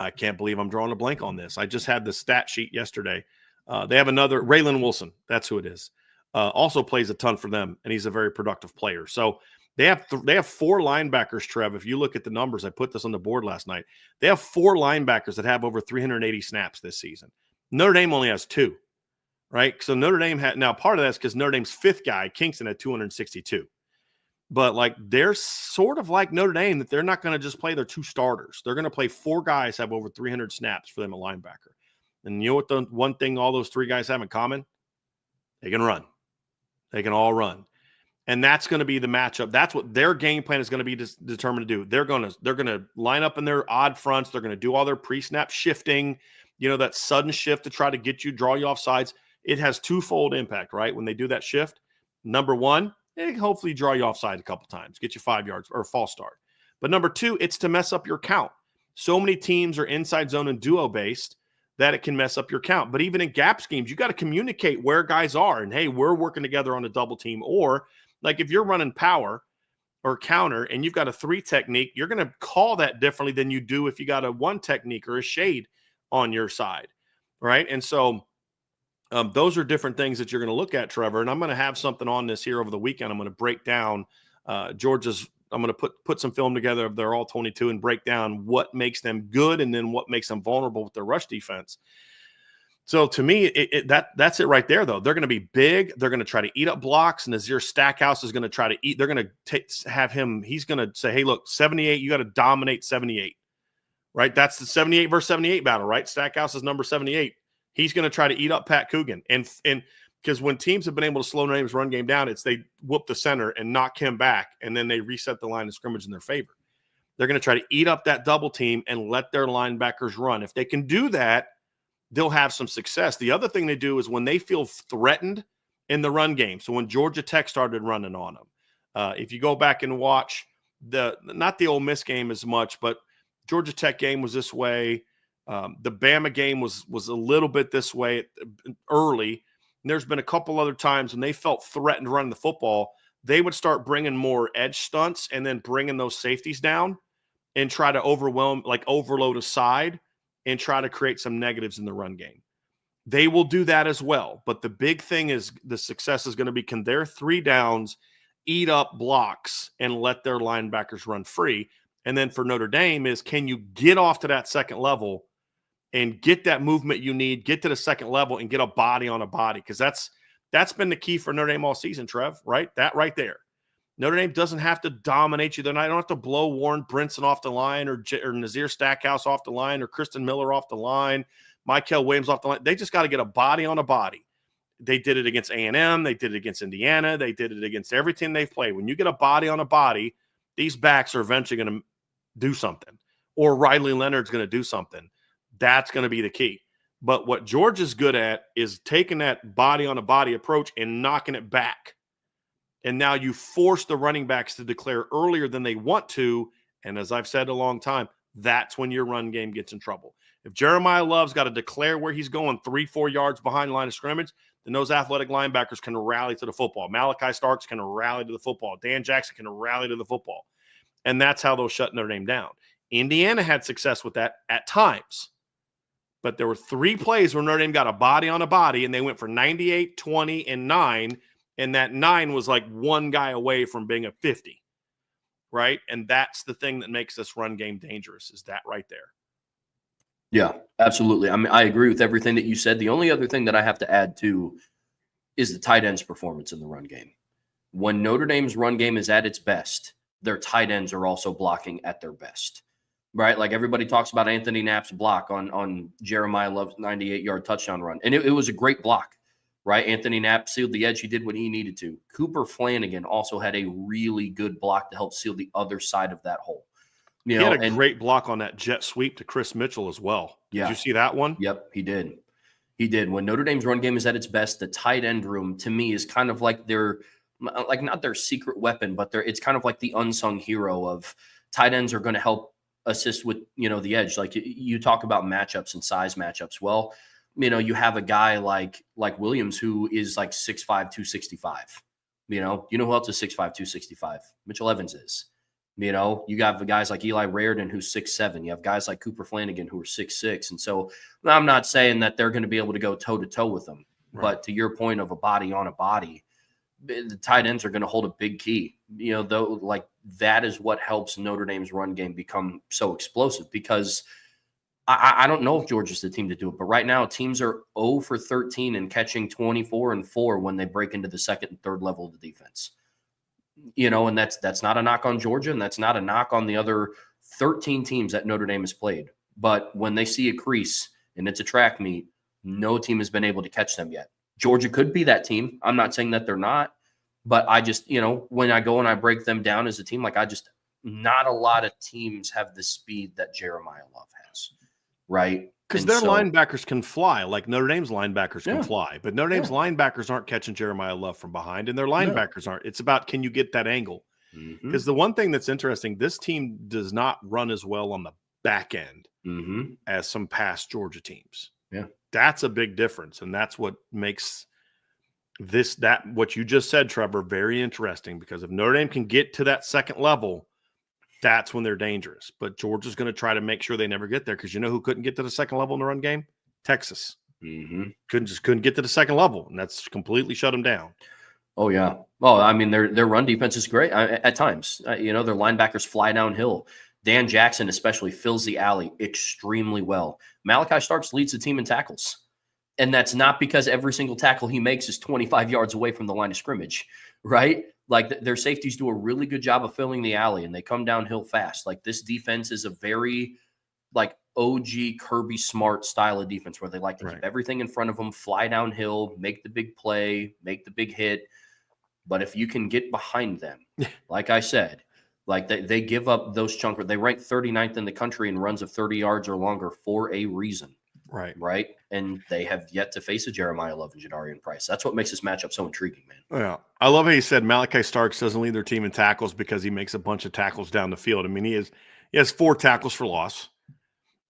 I can't believe I'm drawing a blank on this. I just had the stat sheet yesterday. They have another, Raylan Wilson. That's who it is. Also plays a ton for them, and he's a very productive player. So they have 4 linebackers, Trev. If you look at the numbers, I put this on the board last night. They have 4 linebackers that have over 380 snaps this season. Notre Dame only has 2, right? So Notre Dame now part of that's because Notre Dame's 5th guy, Kingston, had 262. But they're sort of like Notre Dame, that they're not going to just play their 2 starters. They're going to play 4 guys have over 300 snaps for them, a linebacker. And you know what the one thing all those 3 guys have in common? They can run. They can all run. And that's going to be the matchup. That's what their game plan is going to be determined to do. They're going to line up in their odd fronts. They're going to do all their pre-snap shifting, that sudden shift to try to get you, draw you off sides. It has twofold impact, right? When they do that shift, number one, it hopefully draw you offside a couple times, get you 5 yards or a false start. But number 2, it's to mess up your count. So many teams are inside zone and duo based that it can mess up your count. But even in gap schemes, you got to communicate where guys are. And hey, we're working together on a double team. Or like if you're running power or counter and you've got a 3 technique, you're going to call that differently than you do if you got a 1 technique or a shade on your side, right? And so Those are different things that you're going to look at, Trevor. And I'm going to have something on this here over the weekend. I'm going to break down Georgia's. I'm going to put some film together of their all 22 and break down what makes them good and then what makes them vulnerable with their rush defense. So to me, that's it right there, though. They're going to be big. They're going to try to eat up blocks. And Nazir Stackhouse is going to try to eat. They're going to have him. He's going to say, hey, look, 78, you got to dominate 78, right? That's the 78 versus 78 battle, right? Stackhouse is number 78. He's going to try to eat up Pat Coogan. And because when teams have been able to slow Notre Dame's run game down, it's they whoop the center and knock him back, and then they reset the line of scrimmage in their favor. They're going to try to eat up that double team and let their linebackers run. If they can do that, they'll have some success. The other thing they do is when they feel threatened in the run game. So when Georgia Tech started running on them, if you go back and watch not the Ole Miss game as much, but Georgia Tech game was this way. The Bama game was a little bit this way early. And there's been a couple other times when they felt threatened running the football, they would start bringing more edge stunts and then bringing those safeties down and try to overload a side and try to create some negatives in the run game. They will do that as well. But the big thing is the success is going to be, can their 3 downs eat up blocks and let their linebackers run free? And then for Notre Dame is, can you get off to that second level and get that movement you need, get to the second level and get a body on a body? Because that's been the key for Notre Dame all season, Trev, right? That right there. Notre Dame doesn't have to dominate you. They don't have to blow Warren Brinson off the line or Nazir Stackhouse off the line or Kristen Miller off the line, Michael Williams off the line. They just got to get a body on a body. They did it against A&M. They did it against Indiana. They did it against every team they've played. When you get a body on a body, these backs are eventually going to do something, or Riley Leonard's going to do something. That's going to be the key. But what Georgia's good at is taking that body on a body approach and knocking it back. And now you force the running backs to declare earlier than they want to. And as I've said a long time, that's when your run game gets in trouble. If Jeremiah Love's got to declare where he's going 3-4 yards behind line of scrimmage, then those athletic linebackers can rally to the football. Malachi Starks can rally to the football. Dan Jackson can rally to the football. And that's how they'll shut Notre Dame down. Indiana had success with that at times. But there were 3 plays where Notre Dame got a body on a body, and they went for 98, 20, and 9. And that 9 was like one guy away from being a 50, right? And that's the thing that makes this run game dangerous, is that right there. Yeah, absolutely. I mean, I agree with everything that you said. The only other thing that I have to add to is the tight ends' performance in the run game. When Notre Dame's run game is at its best, their tight ends are also blocking at their best, right? Like everybody talks about Anthony Knapp's block on Jeremiah Love's 98-yard touchdown run. And it was a great block, right? Anthony Knapp sealed the edge. He did what he needed to. Cooper Flanagan also had a really good block to help seal the other side of that hole. He had a great block on that jet sweep to Chris Mitchell as well. Yeah. Did you see that one? Yep, he did. He did. When Notre Dame's run game is at its best, the tight end room to me is kind of like not their secret weapon, but it's kind of like the unsung hero of tight ends are going to help assist with, the edge. Like you talk about matchups and size matchups. Well, you have a guy like Williams who is like 6'5", 265. You know who else is 6'5", 265? Mitchell Evans is. You have guys like Eli Raridan who's 6'7". You have guys like Cooper Flanagan who are 6'6". And so I'm not saying that they're going to be able to go toe-to-toe with them. Right. But to your point of a body on a body, the tight ends are going to hold a big key. Though, like that is what helps Notre Dame's run game become so explosive, because I don't know if Georgia's the team to do it, but right now teams are 0 for 13 and catching 24 and 4 when they break into the second and third level of the defense. And that's not a knock on Georgia, and that's not a knock on the other 13 teams that Notre Dame has played. But when they see a crease and it's a track meet, no team has been able to catch them yet. Georgia could be that team. I'm not saying that they're not, but I just, when I go and I break them down as a team, not a lot of teams have the speed that Jeremiah Love has, right? Because their linebackers can fly, like Notre Dame's linebackers can fly. But Notre Dame's linebackers aren't catching Jeremiah Love from behind, and their linebackers aren't. It's about, can you get that angle? Because the one thing that's interesting, this team does not run as well on the back end as some past Georgia teams. Yeah. That's a big difference, and that's what makes what you just said, Trevor, very interesting, because if Notre Dame can get to that second level, that's when they're dangerous. But Georgia's going to try to make sure they never get there, because you know who couldn't get to the second level in the run game? Texas. Couldn't get to the second level, and that's completely shut them down. Oh yeah. Well, I mean, their run defense is great at times. Their linebackers fly downhill. Dan Jackson especially fills the alley extremely well. Malachi Starks leads the team in tackles. And that's not because every single tackle he makes is 25 yards away from the line of scrimmage, right? Like their safeties do a really good job of filling the alley, and they come downhill fast. Like this defense is a very like OG Kirby Smart style of defense where they like to keep everything in front of them, fly downhill, make the big play, make the big hit. But if you can get behind them, like I said, like they give up those chunk. They rank 39th in the country in runs of 30 yards or longer for a reason. Right. And they have yet to face a Jeremiah Love and Jadarian Price. That's what makes this matchup so intriguing, man. Yeah. I love how you said Malachi Starks doesn't lead their team in tackles because he makes a bunch of tackles down the field. I mean, he has 4 tackles for loss,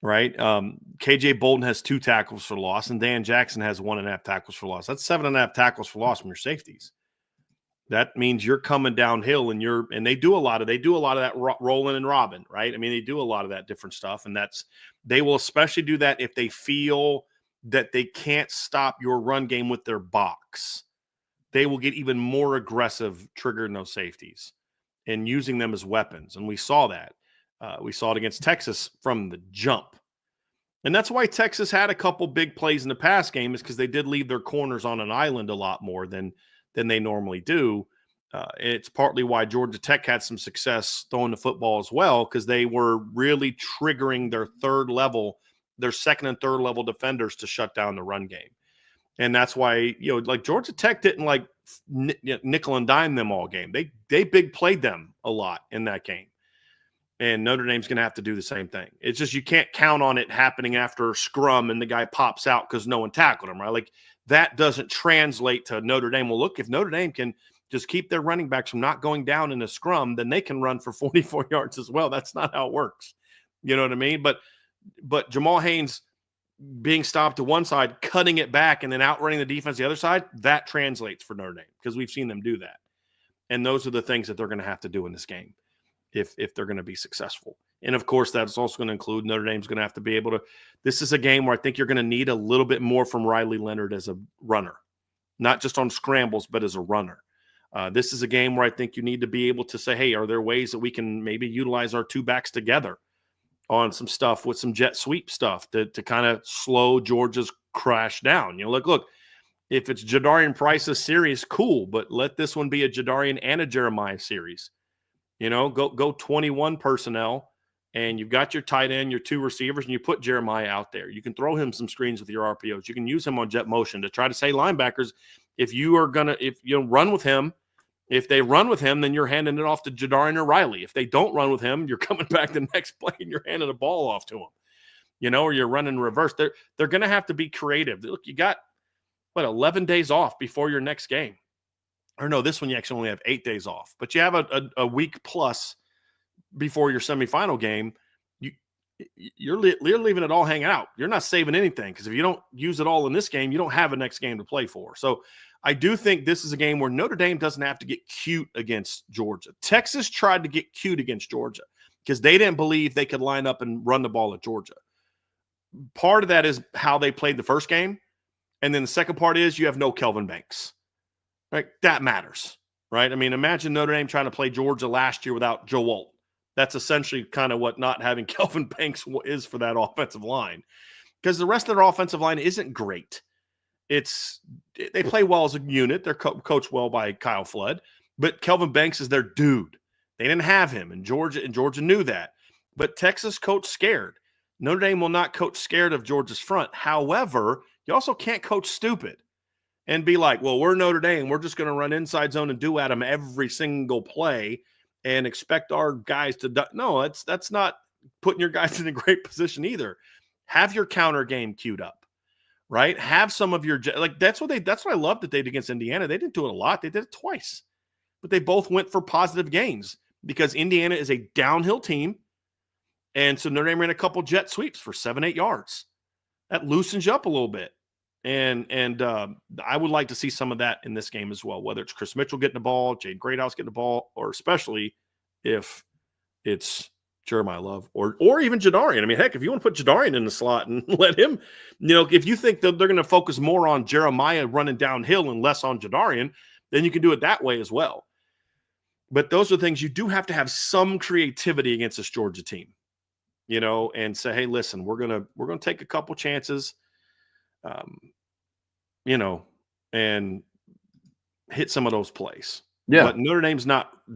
right? KJ Bolden has 2 tackles for loss, and Dan Jackson has 1.5 tackles for loss. That's 7.5 tackles for loss from your safeties. That means you're coming downhill, and they do a lot of that rolling and robbing, right? I mean, they do a lot of that different stuff, and they will especially do that if they feel that they can't stop your run game with their box. They will get even more aggressive triggering those safeties and using them as weapons, and we saw that. We saw it against Texas from the jump, and that's why Texas had a couple big plays in the pass game, is because they did leave their corners on an island a lot more than they normally do. It's partly why Georgia Tech had some success throwing the football as well, because they were really triggering their second and third level defenders to shut down the run game. And that's why, like Georgia Tech didn't like nickel and dime them all game. They big played them a lot in that game. And Notre Dame's going to have to do the same thing. It's just you can't count on it happening after a scrum and the guy pops out because no one tackled him, right? Like that doesn't translate to Notre Dame. Well, look, if Notre Dame can just keep their running backs from not going down in a scrum, then they can run for 44 yards as well. That's not how it works. You know what I mean? But Jamal Haynes being stopped to one side, cutting it back, and then outrunning the defense the other side, that translates for Notre Dame because we've seen them do that. And those are the things that they're going to have to do in this game if they're going to be successful. And, of course, that's also going to include Notre Dame's going to have to be able to – this is a game where I think you're going to need a little bit more from Riley Leonard as a runner, not just on scrambles, but as a runner. This is a game where I think you need to be able to say, hey, are there ways that we can maybe utilize our 2 backs together on some stuff with some jet sweep stuff to kind of slow Georgia's crash down? Look, if it's Jadarian Price's series, cool, but let this one be a Jadarian and a Jeremiah series. Go 21 personnel, and you've got your tight end, your 2 receivers, and you put Jeremiah out there. You can throw him some screens with your RPOs. You can use him on jet motion to try to say linebackers, if you run with him, if they run with him, then you're handing it off to Jadarian or Riley. If they don't run with him, you're coming back the next play and you're handing the ball off to him, or you're running reverse. They're going to have to be creative. Look, you got, 11 days off before your next game. Or no, this one you actually only have 8 days off. But you have a week plus before your semifinal game. You're leaving it all hanging out. You're not saving anything because if you don't use it all in this game, you don't have a next game to play for. So I do think this is a game where Notre Dame doesn't have to get cute against Georgia. Texas tried to get cute against Georgia because they didn't believe they could line up and run the ball at Georgia. Part of that is how they played the first game. And then the second part is you have no Kelvin Banks. Right? That matters, right? I mean, imagine Notre Dame trying to play Georgia last year without Joe Alt. That's essentially kind of what not having Kelvin Banks is for that offensive line, because the rest of their offensive line isn't great. They play well as a unit. They're coached well by Kyle Flood, but Kelvin Banks is their dude. They didn't have him, and Georgia knew that. But Texas coached scared. Notre Dame will not coach scared of Georgia's front. However, you also can't coach stupid and be like, well, we're Notre Dame. We're just going to run inside zone and do at them every single play and expect our guys to – no, that's not putting your guys in a great position either. Have your counter game queued up, right? Have some of your – like that's what I loved that they did against Indiana. They didn't do it a lot. They did it twice. But they both went for positive gains because Indiana is a downhill team. And so Notre Dame ran a couple jet sweeps for 7-8 yards. That loosens you up a little bit. And I would like to see some of that in this game as well, whether it's Chris Mitchell getting the ball, Jade Greathouse getting the ball, or especially if it's Jeremiah Love, or even Jadarian. I mean, heck, if you want to put Jadarian in the slot and let him, if you think that they're going to focus more on Jeremiah running downhill and less on Jadarian, then you can do it that way as well. But those are things you do have to have some creativity against this Georgia team, and say, hey, listen, we're gonna take a couple chances, and hit some of those plays. Yeah. But Notre Dame's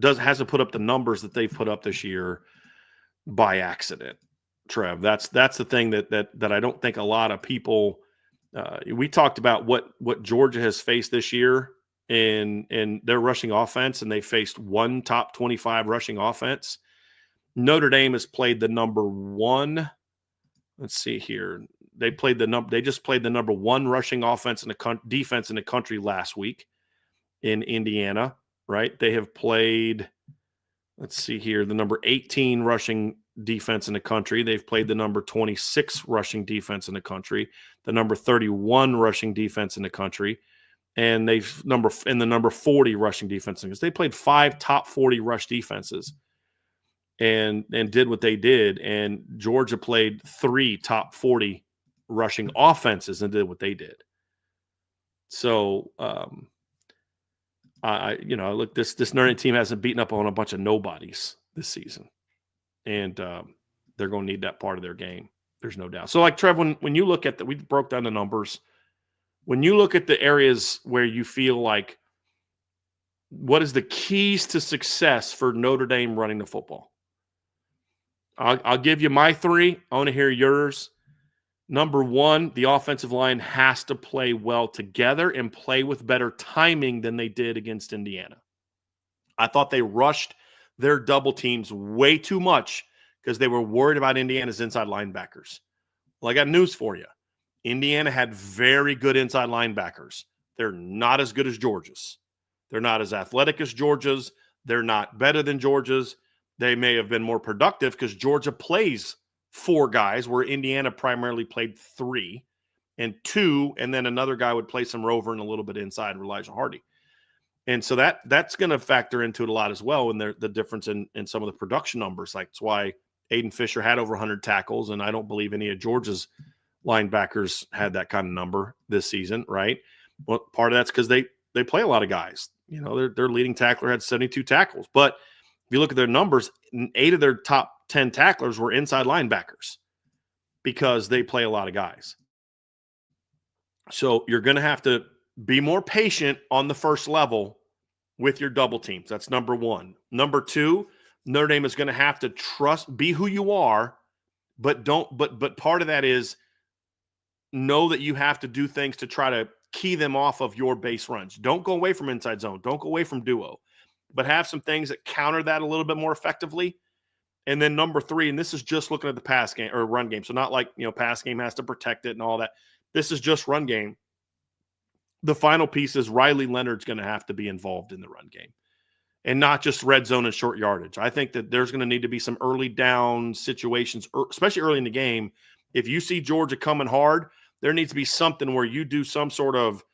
hasn't put up the numbers that they've put up this year by accident, Trev. That's the thing that I don't think a lot of people we talked about what Georgia has faced this year in their rushing offense, and they faced one top 25 rushing offense. Notre Dame has played the number one. Let's see here. They just played the number one rushing offense in the defense in the country last week in Indiana, right? They have played, let's see here, the number 18 rushing defense in the country. They've played the number 26 rushing defense in the country, the number 31 rushing defense in the country, and the number 40 rushing defense. They played 5 top 40 rush defenses and did what they did. And Georgia played 3 top 40 rushing offenses and did what they did. So, look, this Notre Dame team hasn't beaten up on a bunch of nobodies this season, and they're going to need that part of their game. There's no doubt. So, like Trev, when you look at we broke down the numbers. When you look at the areas where you feel like, what is the keys to success for Notre Dame running the football? I'll give you my 3. I want to hear yours. Number 1, the offensive line has to play well together and play with better timing than they did against Indiana. I thought they rushed their double teams way too much because they were worried about Indiana's inside linebackers. Well, I got news for you. Indiana had very good inside linebackers. They're not as good as Georgia's. They're not as athletic as Georgia's. They're not better than Georgia's. They may have been more productive because Georgia plays 4 guys where Indiana primarily played 3 and 2, and then another guy would play some rover and a little bit inside Elijah Hardy. And so that's going to factor into it a lot as well, and the difference in some of the production numbers. Like, it's why Aiden Fisher had over 100 tackles, and I don't believe any of Georgia's linebackers had that kind of number this season, right? Well, part of that's because they play a lot of guys. Their leading tackler had 72 tackles. But if you look at their numbers, 8 of their top 10 tacklers were inside linebackers because they play a lot of guys. So you're going to have to be more patient on the first level with your double teams. That's number 1. Number 2, Notre Dame is going to have to be who you are, but part of that is know that you have to do things to try to key them off of your base runs. Don't go away from inside zone. Don't go away from duo, but have some things that counter that a little bit more effectively. And then number 3, and this is just looking at the pass game or run game. So not like, pass game has to protect it and all that. This is just run game. The final piece is Riley Leonard's going to have to be involved in the run game and not just red zone and short yardage. I think that there's going to need to be some early down situations, especially early in the game. If you see Georgia coming hard, there needs to be something where you do some sort of,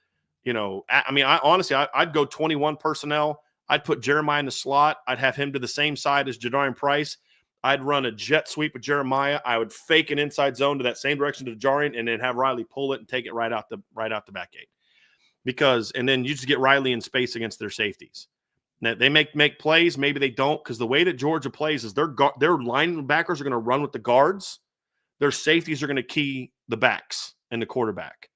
I'd go 21 personnel. I'd put Jeremiah in the slot. I'd have him to the same side as Jadarian Price. I'd run a jet sweep with Jeremiah. I would fake an inside zone to that same direction to Jadarian, and then have Riley pull it and take it right out the back gate. And then you just get Riley in space against their safeties. Now, they make plays. Maybe they don't, because the way that Georgia plays is their linebackers are going to run with the guards. Their safeties are going to key the backs and the quarterback.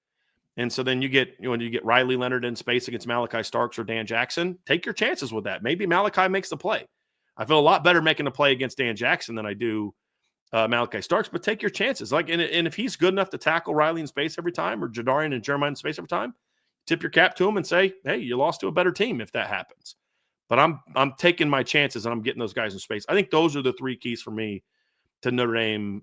And so then you get Riley Leonard in space against Malachi Starks or Dan Jackson. Take your chances with that. Maybe Malachi makes the play. I feel a lot better making a play against Dan Jackson than I do Malachi Starks, but take your chances. And if he's good enough to tackle Riley in space every time, or Jadarian and Jeremiah in space every time, tip your cap to him and say, hey, you lost to a better team if that happens. But I'm taking my chances and I'm getting those guys in space. I think those are the 3 keys for me to Notre Dame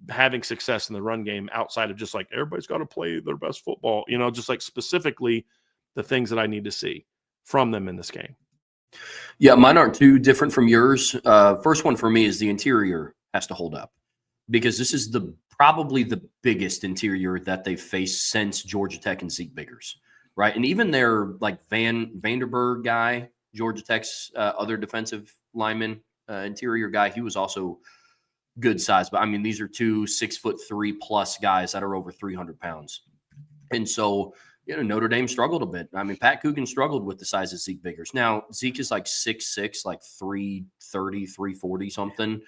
having success in the run game, outside of just like everybody's got to play their best football, just like specifically the things that I need to see from them in this game. Yeah, mine aren't too different from yours. First one for me is the interior has to hold up, because this is probably the biggest interior that they've faced since Georgia Tech and Zeke Biggers, right? And even their like Vanderberg guy, Georgia Tech's other defensive lineman, interior guy, he was also good size. But I mean, these are 2 6'3+ guys that are over 300 pounds. And so, Notre Dame struggled a bit. I mean, Pat Coogan struggled with the size of Zeke Biggers. Now, Zeke is like 6'6", like 330, 340 something,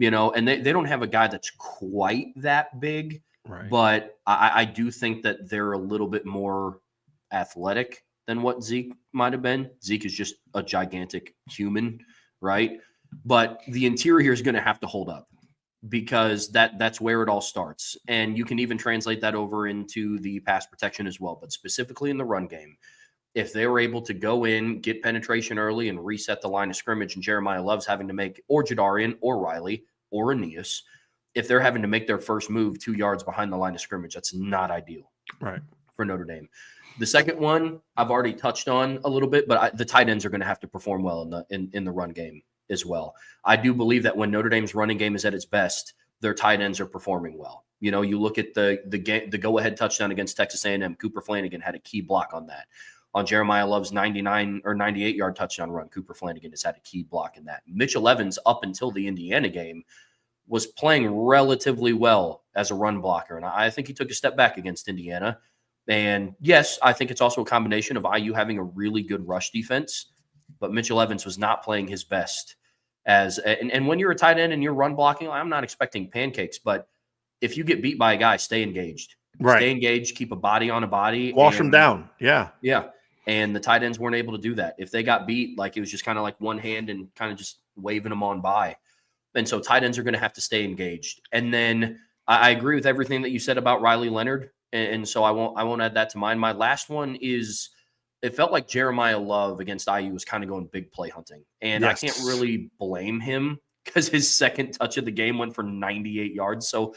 and they don't have a guy that's quite that big. Right. But I do think that they're a little bit more athletic than what Zeke might have been. Zeke is just a gigantic human, right? But the interior is going to have to hold up, because that's where it all starts. And you can even translate that over into the pass protection as well. But specifically in the run game, if they were able to go in, get penetration early, and reset the line of scrimmage, and Jeremiah Love's having to make, or Jadarian, or Riley, or Aeneas, if they're having to make their first move 2 yards behind the line of scrimmage, that's not ideal for Notre Dame. The second one I've already touched on a little bit, but the tight ends are going to have to perform well in the run game as well. I do believe that when Notre Dame's running game is at its best, their tight ends are performing well. You look at the go-ahead touchdown against Texas A&M. Cooper Flanagan had a key block on that. On Jeremiah Love's 99 or 98-yard touchdown run, Cooper Flanagan has had a key block in that. Mitchell Evans, up until the Indiana game, was playing relatively well as a run blocker, and I think he took a step back against Indiana. And yes, I think it's also a combination of IU having a really good rush defense, but Mitchell Evans was not playing his best. And when you're a tight end and you're run blocking, I'm not expecting pancakes, but if you get beat by a guy, stay engaged. Right. Stay engaged, keep a body on a body. Wash them down. Yeah. Yeah. And the tight ends weren't able to do that. If they got beat, like, it was just kind of like one hand and kind of just waving them on by. And so tight ends are going to have to stay engaged. And then I agree with everything that you said about Riley Leonard. And so I won't add that to mine. My last one is, it felt like Jeremiah Love against IU was kind of going big play hunting. And yes. I can't really blame him, because his second touch of the game went for 98 yards. So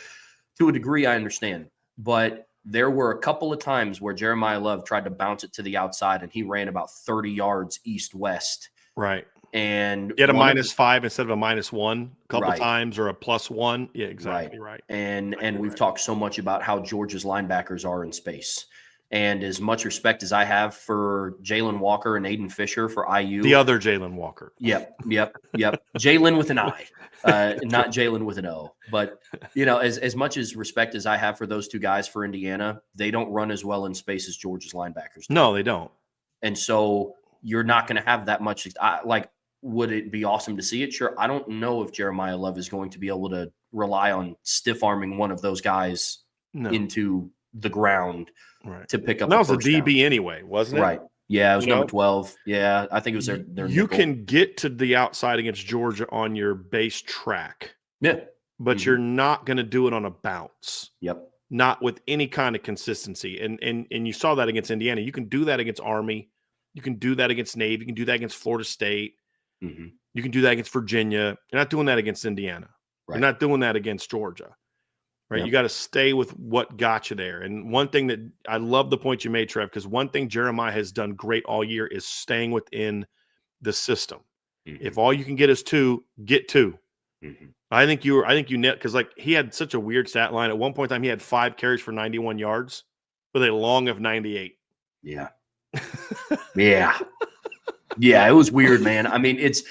to a degree, I understand. But there were a couple of times where Jeremiah Love tried to bounce it to the outside, and he ran about 30 yards east-west. Right. And get a -5 instead of a -1 a couple times, or a +1. Yeah, exactly right. And we've talked so much about how Georgia's linebackers are in space. And as much respect as I have for Jalen Walker and Aiden Fisher for IU. The other Jalen Walker. Yep. Jalen with an I, not Jalen with an O. But, as much as respect as I have for those two guys for Indiana, they don't run as well in space as Georgia's linebackers do. No, they don't. And so you're not going to have that much. Would it be awesome to see it? Sure. I don't know if Jeremiah Love is going to be able to rely on stiff arming one of those guys into the ground to pick up. That was a DB down. Anyway, wasn't it? Right. Yeah, it was number 12. Yeah, I think it was their You nickel. can get to the outside against Georgia on your base track. Yeah. But you're not going to do it on a bounce. Yep. Not with any kind of consistency. And you saw that against Indiana. You can do that against Army. You can do that against Navy. You can do that against Florida State. Mm-hmm. You can do that against Virginia. You're not doing that against Indiana. Right. You're not doing that against Georgia. Right? Yep. You got to stay with what got you there. And one thing that I love the point you made, Trev, because one thing Jeremiah has done great all year is staying within the system. Mm-hmm. If all you can get is 2, get 2. Mm-hmm. I think you net, because he had such a weird stat line. At one point in time, he had 5 carries for 91 yards with a long of 98. Yeah. Yeah, it was weird, man. I mean, it's,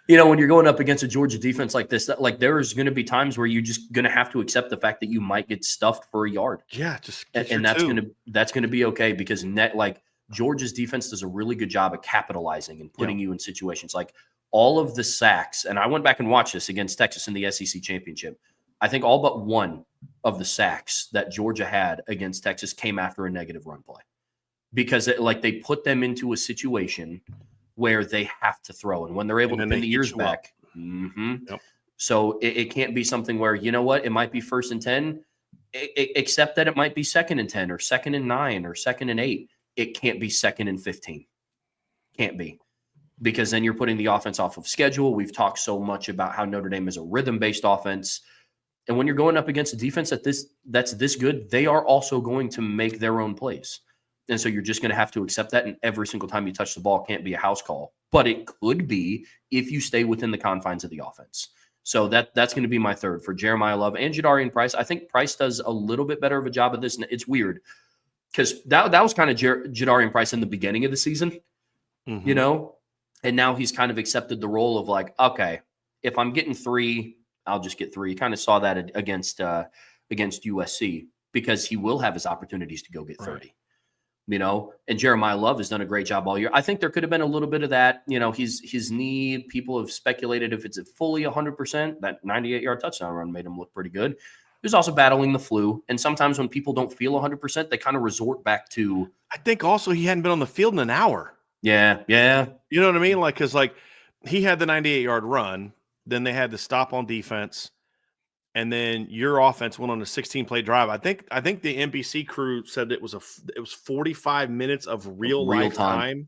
when you're going up against a Georgia defense like this, there's going to be times where you're just going to have to accept the fact that you might get stuffed for a yard. Yeah, just and that's going to be okay, because Georgia's defense does a really good job of capitalizing and putting you in situations. Like all of the sacks, and I went back and watched this against Texas in the SEC championship. I think all but one of the sacks that Georgia had against Texas came after a negative run play, because they put them into a situation where they have to throw. And when they're able to pin the ears back, so it can't be something where, it might be 1st and 10, except that it might be 2nd and 10 or 2nd and 9 or 2nd and 8. It can't be 2nd and 15. Can't be. Because then you're putting the offense off of schedule. We've talked so much about how Notre Dame is a rhythm-based offense. And when you're going up against a defense that's this good, they are also going to make their own plays. And so you're just going to have to accept that. And every single time you touch the ball can't be a house call, but it could be if you stay within the confines of the offense. So that's going to be my third for Jeremiah Love and Jadarian Price. I think Price does a little bit better of a job of this. And it's weird because that was kind of Jadarian Price in the beginning of the season, and now he's kind of accepted the role of okay, if I'm getting 3, I'll just get 3. You kind of saw that against USC, because he will have his opportunities to go get 30. Right. And Jeremiah Love has done a great job all year. I think there could have been a little bit of that. His knee, people have speculated if it's fully 100%, that 98-yard touchdown run made him look pretty good. He was also battling the flu. And sometimes when people don't feel 100%, they kind of resort back to. I think also he hadn't been on the field in an hour. Yeah. You know what I mean? Because he had the 98-yard run, then they had to stop on defense, and then your offense went on a 16-play drive. I think the NBC crew said it was 45 minutes of real time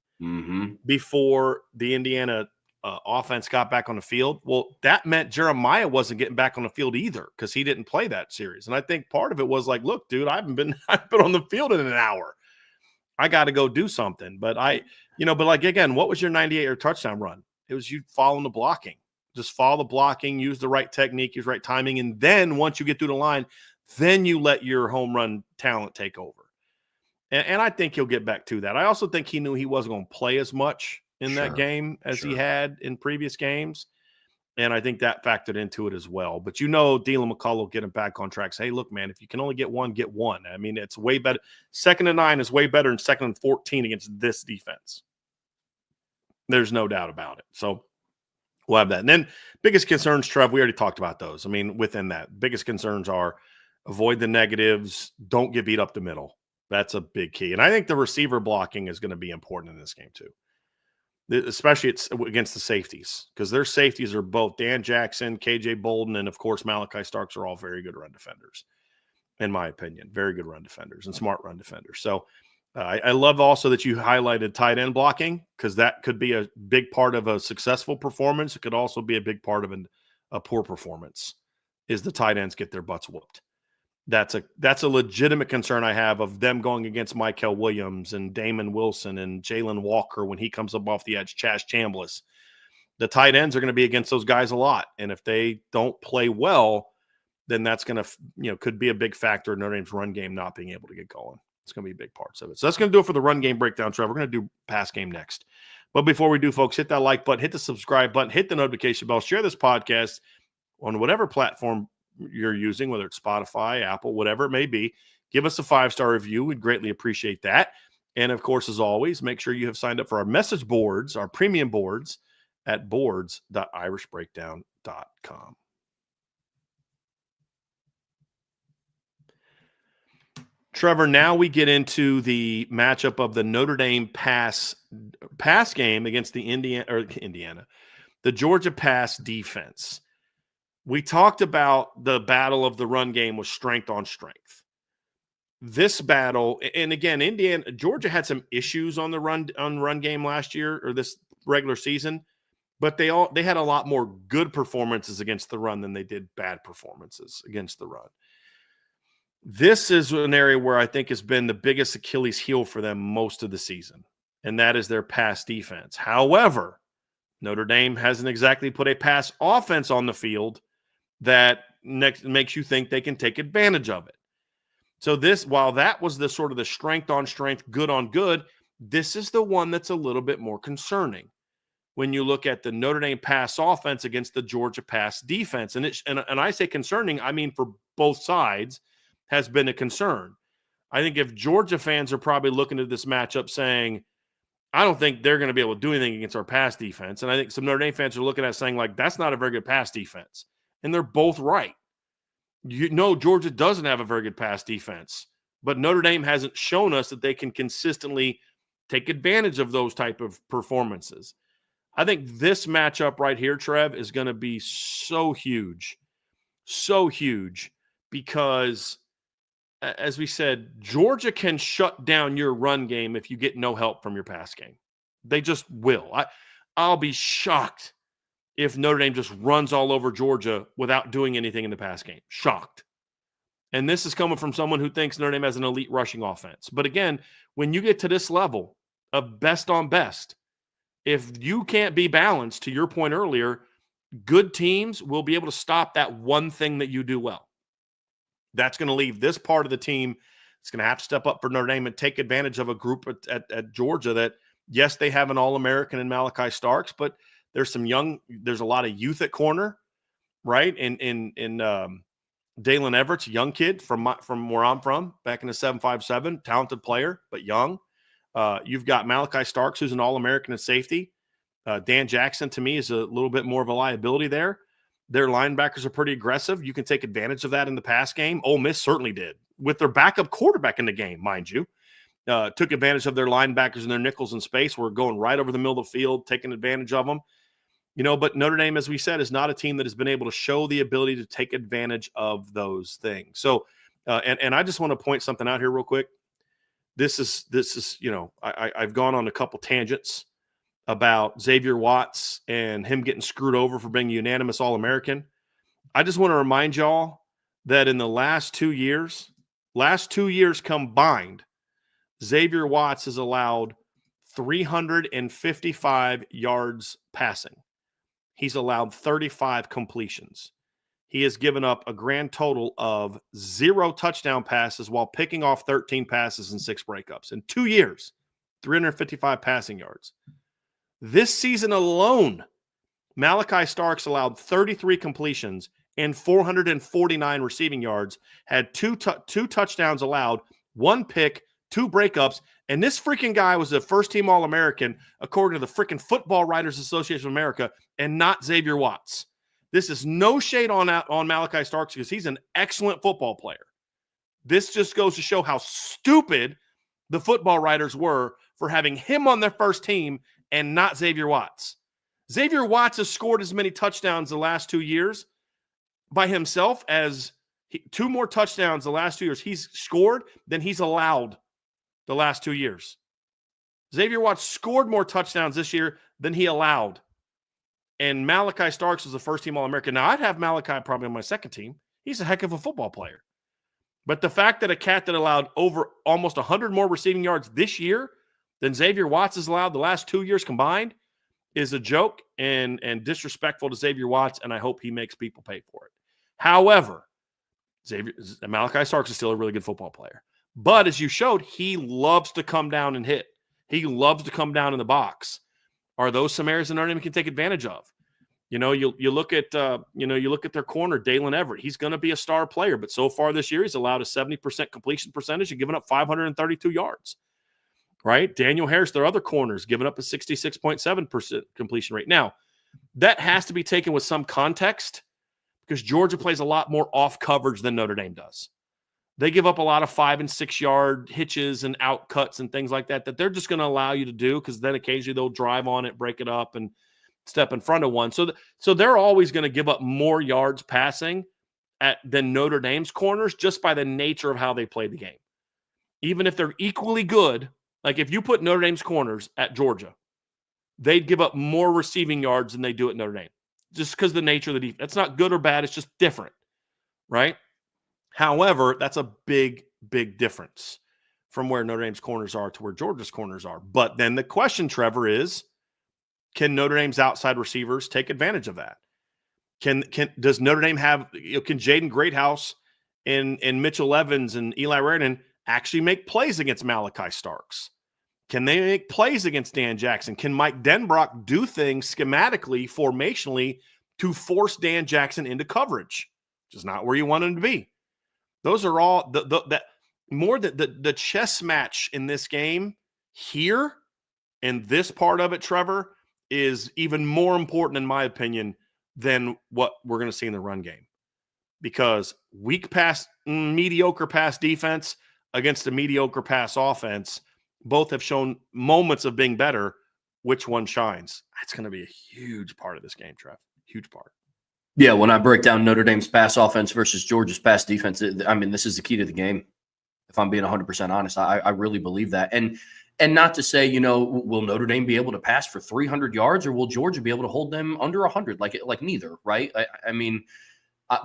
before the Indiana offense got back on the field. Well, that meant Jeremiah wasn't getting back on the field either, because he didn't play that series. And I think part of it was like, look, dude, I've been on the field in an hour. I got to go do something. But again, what was your 98-yard touchdown run? It was you following the blocking. Just follow the blocking, use the right technique, use the right timing. And then once you get through the line, then you let your home run talent take over. And I think he'll get back to that. I also think he knew he wasn't going to play as much in that game as he had in previous games. And I think that factored into it as well. But Dylan McCullough will get him back on track. Say, hey, look, man, if you can only get one, get one. I mean, it's way better. 2nd and 9 is way better than 2nd and 14 against this defense. There's no doubt about it. So we'll have that. And then biggest concerns, Trev, we already talked about those. I mean, within that, biggest concerns are avoid the negatives, don't get beat up the middle. That's a big key. And I think the receiver blocking is going to be important in this game too, especially against the safeties, because their safeties are both Dan Jackson, KJ Bolden, and of course Malachi Starks are all very good run defenders, in my opinion. Very good run defenders and smart run defenders. So I love also that you highlighted tight end blocking, because that could be a big part of a successful performance. It could also be a big part of a poor performance, is the tight ends get their butts whooped. That's a legitimate concern I have of them going against Michael Williams and Damon Wilson and Jalen Walker when he comes up off the edge, Chaz Chambliss. The tight ends are going to be against those guys a lot. And if they don't play well, then that's going to, could be a big factor in Notre Dame's run game not being able to get going. It's going to be big parts of it. So that's going to do it for the run game breakdown, Trevor. We're going to do pass game next. But before we do, folks, hit that like button, hit the subscribe button, hit the notification bell, share this podcast on whatever platform you're using, whether it's Spotify, Apple, whatever it may be. Give us a 5-star review. We'd greatly appreciate that. And of course, as always, make sure you have signed up for our message boards, our premium boards at boards.irishbreakdown.com. Trevor, now we get into the matchup of the Notre Dame pass game against the Georgia pass defense. We talked about the battle of the run game with strength on strength. This battle, and again, Georgia had some issues on the run game last year, or this regular season, but they had a lot more good performances against the run than they did bad performances against the run. This is an area where I think has been the biggest Achilles heel for them most of the season, and that is their pass defense. However, Notre Dame hasn't exactly put a pass offense on the field that makes you think they can take advantage of it. So while that was the sort of the strength on strength, good on good, this is the one that's a little bit more concerning when you look at the Notre Dame pass offense against the Georgia pass defense. And I say concerning, I mean for both sides, has been a concern. I think if Georgia fans are probably looking at this matchup saying, I don't think they're going to be able to do anything against our pass defense. And I think some Notre Dame fans are looking at it saying, like, that's not a very good pass defense. And they're both right. Georgia doesn't have a very good pass defense, but Notre Dame hasn't shown us that they can consistently take advantage of those type of performances. I think this matchup right here, Trev, is going to be so huge because, as we said, Georgia can shut down your run game if you get no help from your pass game. They just will. I'll be shocked if Notre Dame just runs all over Georgia without doing anything in the pass game. Shocked. And this is coming from someone who thinks Notre Dame has an elite rushing offense. But again, when you get to this level of best on best, if you can't be balanced, to your point earlier, good teams will be able to stop that one thing that you do well. That's going to leave this part of the team. It's going to have to step up for Notre Dame and take advantage of a group at Georgia that, yes, they have an All-American in Malachi Starks, but there's a lot of youth at corner. right? In Dalen Everett's a young kid from where I'm from, back in the 7.57, talented player, but young. You've got Malachi Starks, who's an All-American at safety. Dan Jackson, to me, is a little bit more of a liability there. Their linebackers are pretty aggressive. You can take advantage of that in the pass game. Ole Miss certainly did. With their backup quarterback in the game, mind you. Took advantage of their linebackers and their nickels in space. We're going right over the middle of the field, taking advantage of them. But Notre Dame, as we said, is not a team that has been able to show the ability to take advantage of those things. So, and I just want to point something out here real quick. This is I've gone on a couple tangents about Xavier Watts and him getting screwed over for being a unanimous All-American. I just want to remind y'all that in the last 2 years combined, Xavier Watts has allowed 355 yards passing. He's allowed 35 completions. He has given up a grand total of 0 touchdown passes while picking off 13 passes and 6 breakups. In 2 years, 355 passing yards. This season alone, Malachi Starks allowed 33 completions and 449 receiving yards, had two touchdowns allowed, 1 pick, 2 breakups, and this freaking guy was a first-team All-American according to the freaking Football Writers Association of America, and not Xavier Watts. This is no shade on Malachi Starks because he's an excellent football player. This just goes to show how stupid the football writers were for having him on their first team and not Xavier Watts. Xavier Watts has scored as many touchdowns the last 2 years by himself as 2 more touchdowns the last 2 years he's scored than he's allowed the last 2 years. Xavier Watts scored more touchdowns this year than he allowed. And Malachi Starks was the first-team All-American. Now, I'd have Malachi probably on my second team. He's a heck of a football player. But the fact that a cat that allowed over almost 100 more receiving yards this year than Xavier Watts has allowed the last 2 years combined is a joke and disrespectful to Xavier Watts, and I hope he makes people pay for it. However, Malachi Starks is still a really good football player. But as you showed, he loves to come down and hit. He loves to come down in the box. Are those some areas that Notre Dame can take advantage of? You look at their corner, Dalen Everett. He's going to be a star player, but so far this year he's allowed a 70% completion percentage and given up 532 yards. Right? Daniel Harris, their other corners, giving up a 66.7% completion rate. Now, that has to be taken with some context because Georgia plays a lot more off coverage than Notre Dame does. They give up a lot of 5 and 6 yard hitches and out cuts and things like that they're just going to allow you to do because then occasionally they'll drive on it, break it up, and step in front of one. So they're always going to give up more yards passing than Notre Dame's corners just by the nature of how they play the game. Even if they're equally good, like if you put Notre Dame's corners at Georgia, they'd give up more receiving yards than they do at Notre Dame just because of the nature of the defense. That's not good or bad. It's just different, right? However, that's a big, big difference from where Notre Dame's corners are to where Georgia's corners are. But then the question, Trevor, is can Notre Dame's outside receivers take advantage of that? Does Notre Dame have can Jaden Greathouse and Mitchell Evans and Eli Raridon actually make plays against Malachi Starks? Can they make plays against Dan Jackson? Can Mike Denbrock do things schematically, formationally to force Dan Jackson into coverage, which is not where you want him to be? Those are all the chess match in this game here and this part of it, Trevor, is even more important, in my opinion, than what we're going to see in the run game. Because mediocre pass defense against a mediocre pass offense, both have shown moments of being better. Which one shines? That's going to be a huge part of this game, Trev. Huge part. Yeah, when I break down Notre Dame's pass offense versus Georgia's pass defense, this is the key to the game. If I'm being 100% honest, I really believe that. And not to say, will Notre Dame be able to pass for 300 yards or will Georgia be able to hold them under 100? Like neither, right?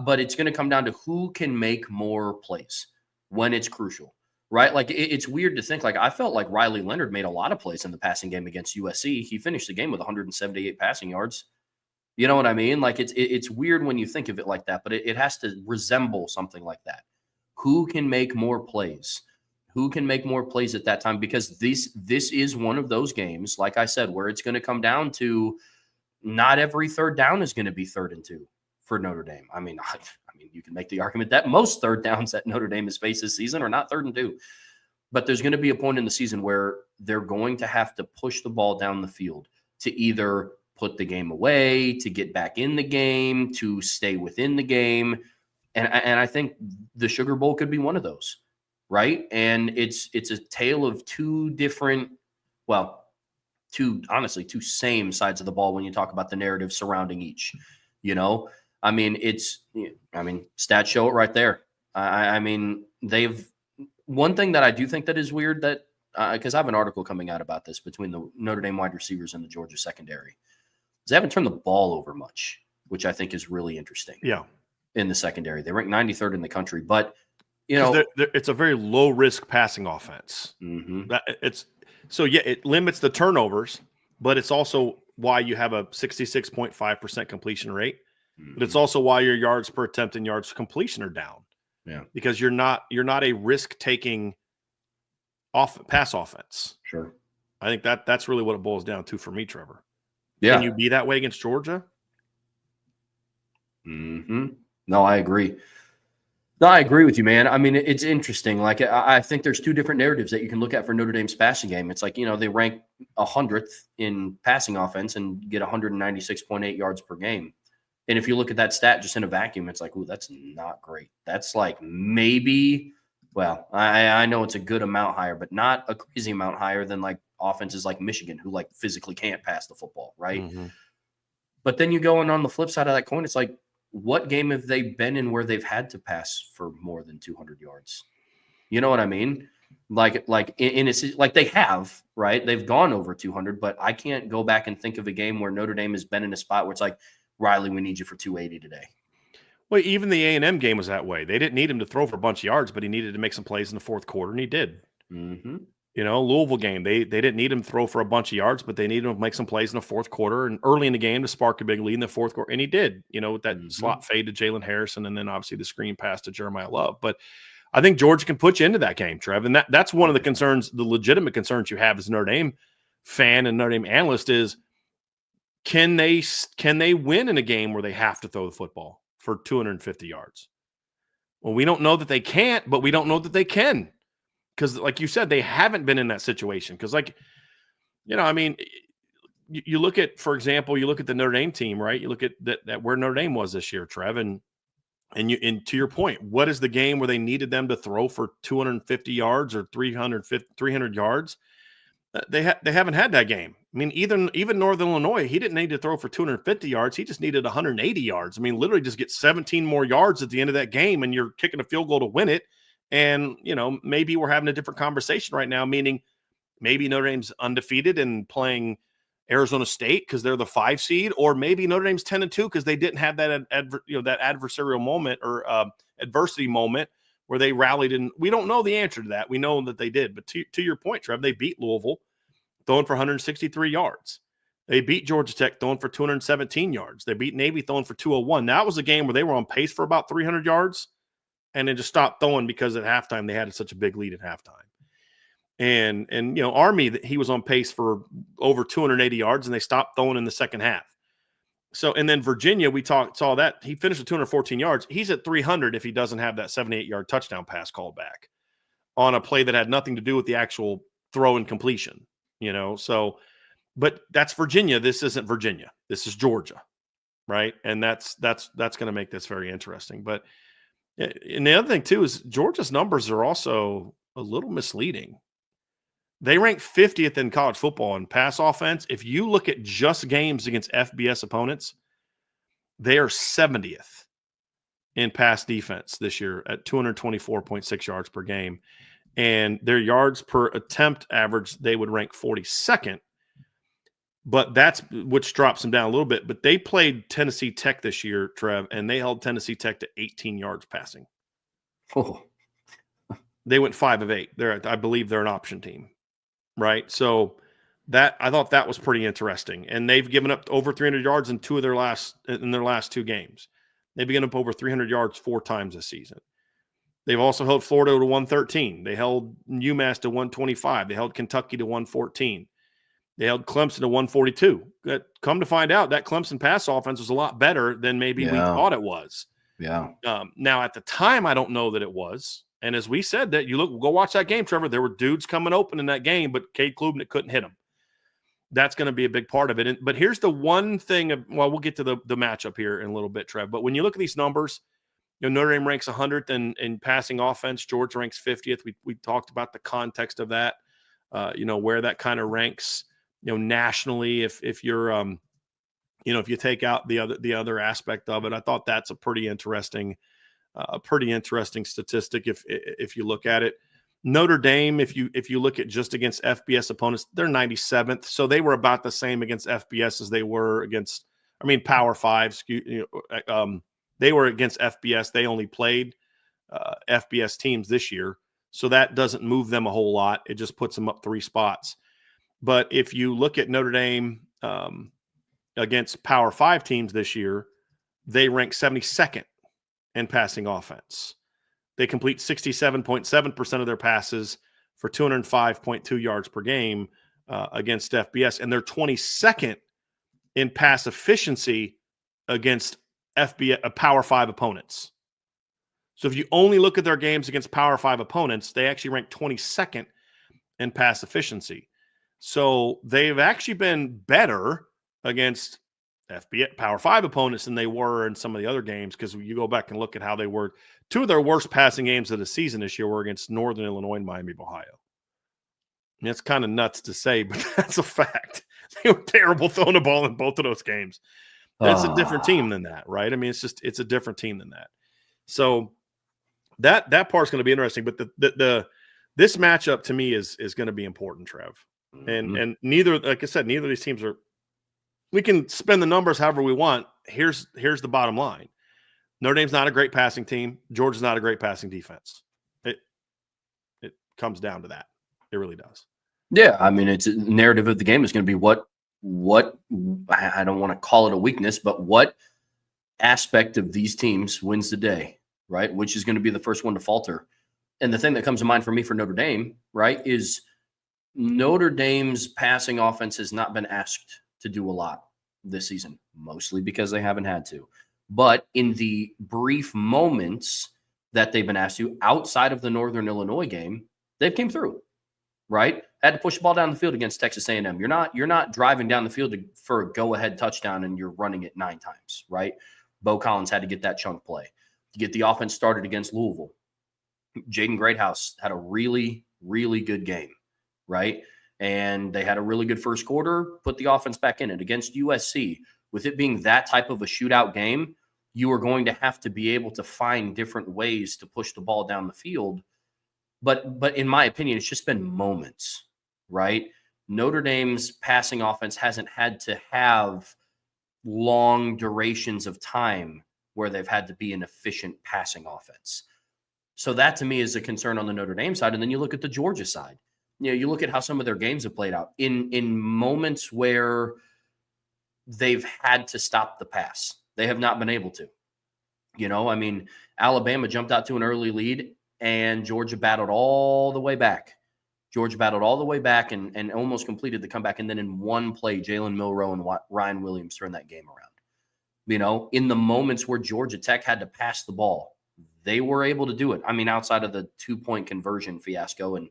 But it's going to come down to who can make more plays when it's crucial, right? Like it's weird to think. Like I felt like Riley Leonard made a lot of plays in the passing game against USC. He finished the game with 178 passing yards. You know what I mean? Like it's weird when you think of it like that, but it has to resemble something like that. Who can make more plays? Who can make more plays at that time? Because this is one of those games, like I said, where it's going to come down to not every third down is going to be 3rd and 2 for Notre Dame. I mean, you can make the argument that most third downs that Notre Dame has faced this season are not 3rd and 2. But there's going to be a point in the season where they're going to have to push the ball down the field to either put the game away, to get back in the game, to stay within the game. And I think the Sugar Bowl could be one of those, right? And it's a tale of two same sides of the ball when you talk about the narrative surrounding each. Stats show it right there. One thing that I do think that is weird that because I have an article coming out about this between the Notre Dame wide receivers and the Georgia secondary, is they haven't turned the ball over much, which I think is really interesting. Yeah. In the secondary, they rank 93rd in the country, but it's a very low risk passing offense. Mm-hmm. It limits the turnovers, but it's also why you have a 66.5% completion rate. Mm-hmm. But it's also why your yards per attempt and yards completion are down. Yeah, because you're not a risk taking pass offense. Sure, I think that's really what it boils down to for me, Trevor. Yeah, can you be that way against Georgia? Mm-hmm. No, I agree. No, I agree with you, man. I mean, it's interesting. Like, I think there's two different narratives that you can look at for Notre Dame's passing game. It's like, they rank 100th in passing offense and get 196.8 yards per game. And if you look at that stat just in a vacuum, it's like, ooh, that's not great. That's like maybe, I know it's a good amount higher, but not a crazy amount higher than like offenses like Michigan, who like physically can't pass the football, right? Mm-hmm. But then you go on the flip side of that coin, it's like, what game have they been in where they've had to pass for more than 200 yards? You know what I mean? Like they have, right? They've gone over 200, but I can't go back and think of a game where Notre Dame has been in a spot where it's like, Riley, we need you for 280 today. Well, even the A&M game was that way. They didn't need him to throw for a bunch of yards, but he needed to make some plays in the fourth quarter, and he did. Mm-hmm. Louisville game, they didn't need him to throw for a bunch of yards, but they needed him to make some plays in the fourth quarter and early in the game to spark a big lead in the fourth quarter, and he did. With that slot fade to Jalen Harrison, and then obviously the screen pass to Jeremiah Love. But I think Georgia can put you into that game, Trev, and that's one of the concerns, the legitimate concerns you have as a Notre Dame fan and Notre Dame analyst is, can they win in a game where they have to throw the football for 250 yards? Well, we don't know that they can't, but we don't know that they can. Because like you said, they haven't been in that situation. Because you look at, for example, the Notre Dame team, right? You look at that where Notre Dame was this year, Trev, and to your point, what is the game where they needed them to throw for 250 yards or 300 yards? They haven't had that game. I mean, even Northern Illinois, he didn't need to throw for 250 yards. He just needed 180 yards. I mean, literally just get 17 more yards at the end of that game, and you're kicking a field goal to win it. And, maybe we're having a different conversation right now, meaning maybe Notre Dame's undefeated and playing Arizona State because they're the 5 seed, or maybe Notre Dame's 10-2 because they didn't have that that adversarial moment or adversity moment where they rallied. And we don't know the answer to that. We know that they did. But to your point, Trev, they beat Louisville throwing for 163 yards. They beat Georgia Tech throwing for 217 yards. They beat Navy throwing for 201. That was a game where they were on pace for about 300 yards and then just stopped throwing because at halftime they had such a big lead at halftime. And Army, he was on pace for over 280 yards, and they stopped throwing in the second half. So, and then Virginia, we saw that he finished with 214 yards. He's at 300 if he doesn't have that 78-yard touchdown pass called back on a play that had nothing to do with the actual throw and completion. So, but that's Virginia. This isn't Virginia. This is Georgia, right? And that's going to make this very interesting. But and the other thing too is Georgia's numbers are also a little misleading. They rank 50th in college football in pass offense. If you look at just games against FBS opponents, they are 70th in pass defense this year at 224.6 yards per game. And their yards per attempt average, they would rank 42nd. But that's which drops them down a little bit. But they played Tennessee Tech this year, Trev, and they held Tennessee Tech to 18 yards passing. Oh. They went 5 of 8. I believe they're an option team, right? So I thought that was pretty interesting. And they've given up over 300 yards in their last 2 games. They've given up over 300 yards 4 times this season. They've also held Florida to 113. They held UMass to 125. They held Kentucky to 114. They held Clemson to 142. Come to find out, that Clemson pass offense was a lot better than maybe we thought it was. Yeah. Now, at the time, I don't know that it was. And as we said, that go watch that game, Trevor. There were dudes coming open in that game, but Cade Klubnik couldn't hit them. That's going to be a big part of it. But here's the one thing. We'll get to the matchup here in a little bit, Trev. But when you look at these numbers, Notre Dame ranks 100th in passing offense. Georgia ranks 50th. We talked about the context of that. Where that kind of ranks. Nationally, if you're, if you take out the other aspect of it, I thought that's a pretty interesting statistic. If you look at it, Notre Dame, if you look at just against FBS opponents, they're 97th. So they were about the same against FBS as they were against, Power Five. They were against FBS. They only played FBS teams this year. So that doesn't move them a whole lot. It just puts them up 3 spots. But if you look at Notre Dame against Power 5 teams this year, they rank 72nd in passing offense. They complete 67.7% of their passes for 205.2 yards per game against FBS, and they're 22nd in pass efficiency against FBS Power 5 opponents. So if you only look at their games against Power 5 opponents, they actually rank 22nd in pass efficiency. So they've actually been better against FBS Power 5 opponents than they were in some of the other games, because you go back and look at how they were. 2 of their worst passing games of the season this year were against Northern Illinois and Miami of Ohio. And that's kind of nuts to say, but that's a fact. They were terrible throwing the ball in both of those games. That's a different team than that, right? It's a different team than that. So that part's going to be interesting. But this matchup to me is going to be important, Trev. And neither, like I said, neither of these teams are. We can spend the numbers however we want. Here's the bottom line: Notre Dame's not a great passing team. Georgia's not a great passing defense. It comes down to that. It really does. Yeah, it's a narrative of the game is going to be what I don't want to call it a weakness, but what aspect of these teams wins the day, right? Which is going to be the first one to falter. And the thing that comes to mind for me for Notre Dame, right, is Notre Dame's passing offense has not been asked to do a lot this season, mostly because they haven't had to. But in the brief moments that they've been asked to, outside of the Northern Illinois game, they've came through, right? Had to push the ball down the field against Texas A&M. You're not driving down the field for a go-ahead touchdown and you're running it 9 times, right? Bo Collins had to get that chunk play to get the offense started against Louisville. Jaden Greathouse had a really, really good game, right? And they had a really good first quarter, put the offense back in it against USC. With it being that type of a shootout game, you are going to have to be able to find different ways to push the ball down the field. But in my opinion, it's just been moments, right? Notre Dame's passing offense hasn't had to have long durations of time where they've had to be an efficient passing offense. So that to me is a concern on the Notre Dame side. And then you look at the Georgia side. You look at how some of their games have played out in moments where they've had to stop the pass. They have not been able to. Alabama jumped out to an early lead and Georgia battled all the way back. And almost completed the comeback. And then in one play, Jalen Milroe and Ryan Williams turned that game around. In the moments where Georgia Tech had to pass the ball, they were able to do it. Outside of the 2-point conversion fiasco, and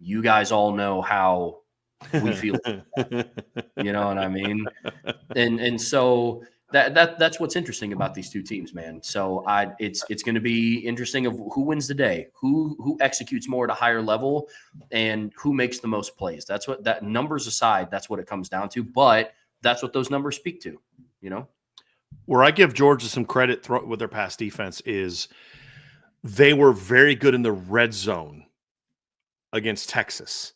you guys all know how we feel. You know what I mean? And so that's what's interesting about these two teams, man. So it's going to be interesting of who wins the day, who executes more at a higher level, and who makes the most plays. That's what that numbers aside, that's what it comes down to. But that's what those numbers speak to. Where I give Georgia some credit with their pass defense is they were very good in the red zone against Texas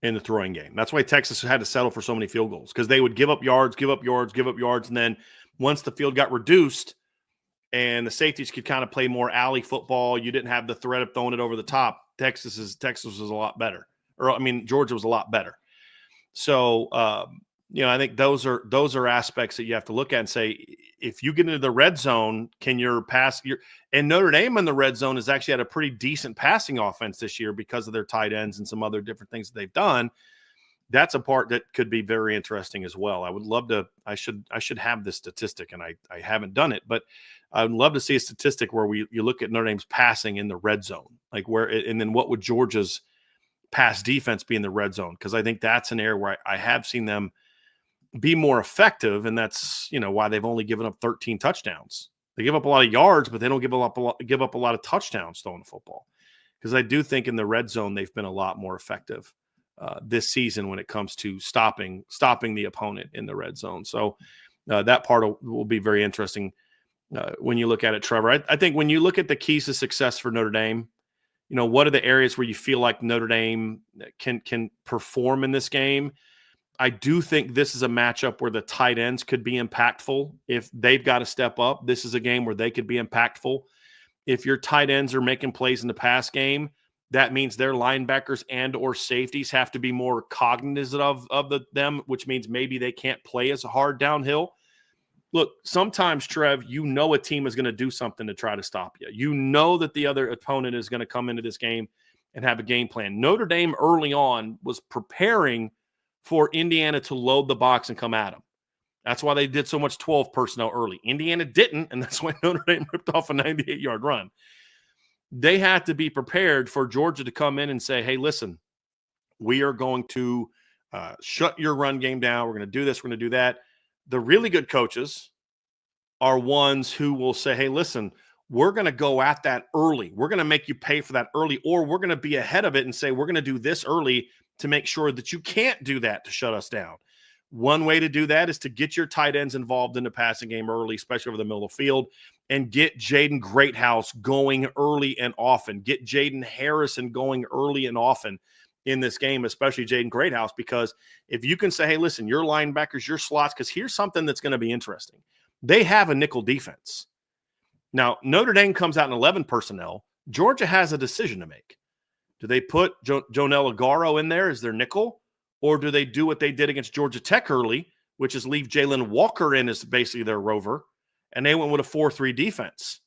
in the throwing game. That's why Texas had to settle for so many field goals, because they would give up yards. And then once the field got reduced and the safeties could kind of play more alley football, you didn't have the threat of throwing it over the top. Texas was a lot better. Georgia was a lot better. So, I think those are aspects that you have to look at and say, if you get into the red zone, can your pass and Notre Dame in the red zone has actually had a pretty decent passing offense this year because of their tight ends and some other different things that they've done. that's a part that could be very interesting as well. I would love to. I should have this statistic, and I haven't done it, but I would love to see a statistic where you look at Notre Dame's passing in the red zone, like and then what would Georgia's pass defense be in the red zone? Because I think that's an area where I have seen them be more effective, and that's why they've only given up 13 touchdowns. They give up a lot of yards, but they don't give up a lot of touchdowns throwing the football. Because I do think in the red zone they've been a lot more effective this season when it comes to stopping the opponent in the red zone. So that part will be very interesting when you look at it, Trevor. I think when you look at the keys to success for Notre Dame, what are the areas where you feel like Notre Dame can perform in this game? I do think this is a matchup where the tight ends could be impactful. If they've got to step up, this is a game where they could be impactful. If your tight ends are making plays in the pass game, that means their linebackers and or safeties have to be more cognizant of them, which means maybe they can't play as hard downhill. Look, sometimes, Trev, a team is going to do something to try to stop you. You know that the other opponent is going to come into this game and have a game plan. Notre Dame early on was preparing for Indiana to load the box and come at them. That's why they did so much 12 personnel early. Indiana didn't, and that's why Notre Dame ripped off a 98-yard run. They had to be prepared for Georgia to come in and say, hey, listen, we are going to shut your run game down. We're going to do this. We're going to do that. The really good coaches are ones who will say, hey, listen, we're going to go at that early. We're going to make you pay for that early, or we're going to be ahead of it and say, we're going to do this early to make sure that you can't do that to shut us down. One way to do that is to get your tight ends involved in the passing game early, especially over the middle of the field, and get Jaden Greathouse going early and often. Get Jaden Harrison going early and often in this game, especially Jaden Greathouse, because if you can say, hey, listen, your linebackers, your slots, because here's something that's going to be interesting. They have a nickel defense. Now, Notre Dame comes out in 11 personnel. Georgia has a decision to make. Do they put Jonel Agaro in there as their nickel? Or do they do what they did against Georgia Tech early, which is leave Jalen Walker in as basically their rover, and they went with a 4-3 defense?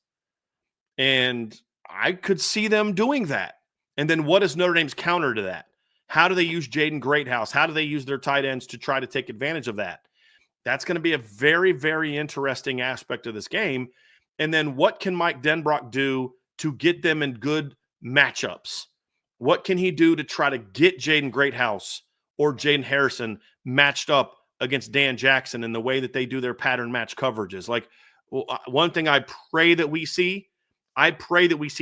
And I could see them doing that. And then what is Notre Dame's counter to that? How do they use Jaden Greathouse? How do they use their tight ends to try to take advantage of that? That's going to be a very, very interesting aspect of this game. And then what can Mike Denbrock do to get them in good matchups? What can he do to try to get Jaden Greathouse or Jaden Harrison matched up against Dan Jackson in the way that they do their pattern match coverages? Like, one thing I pray that we see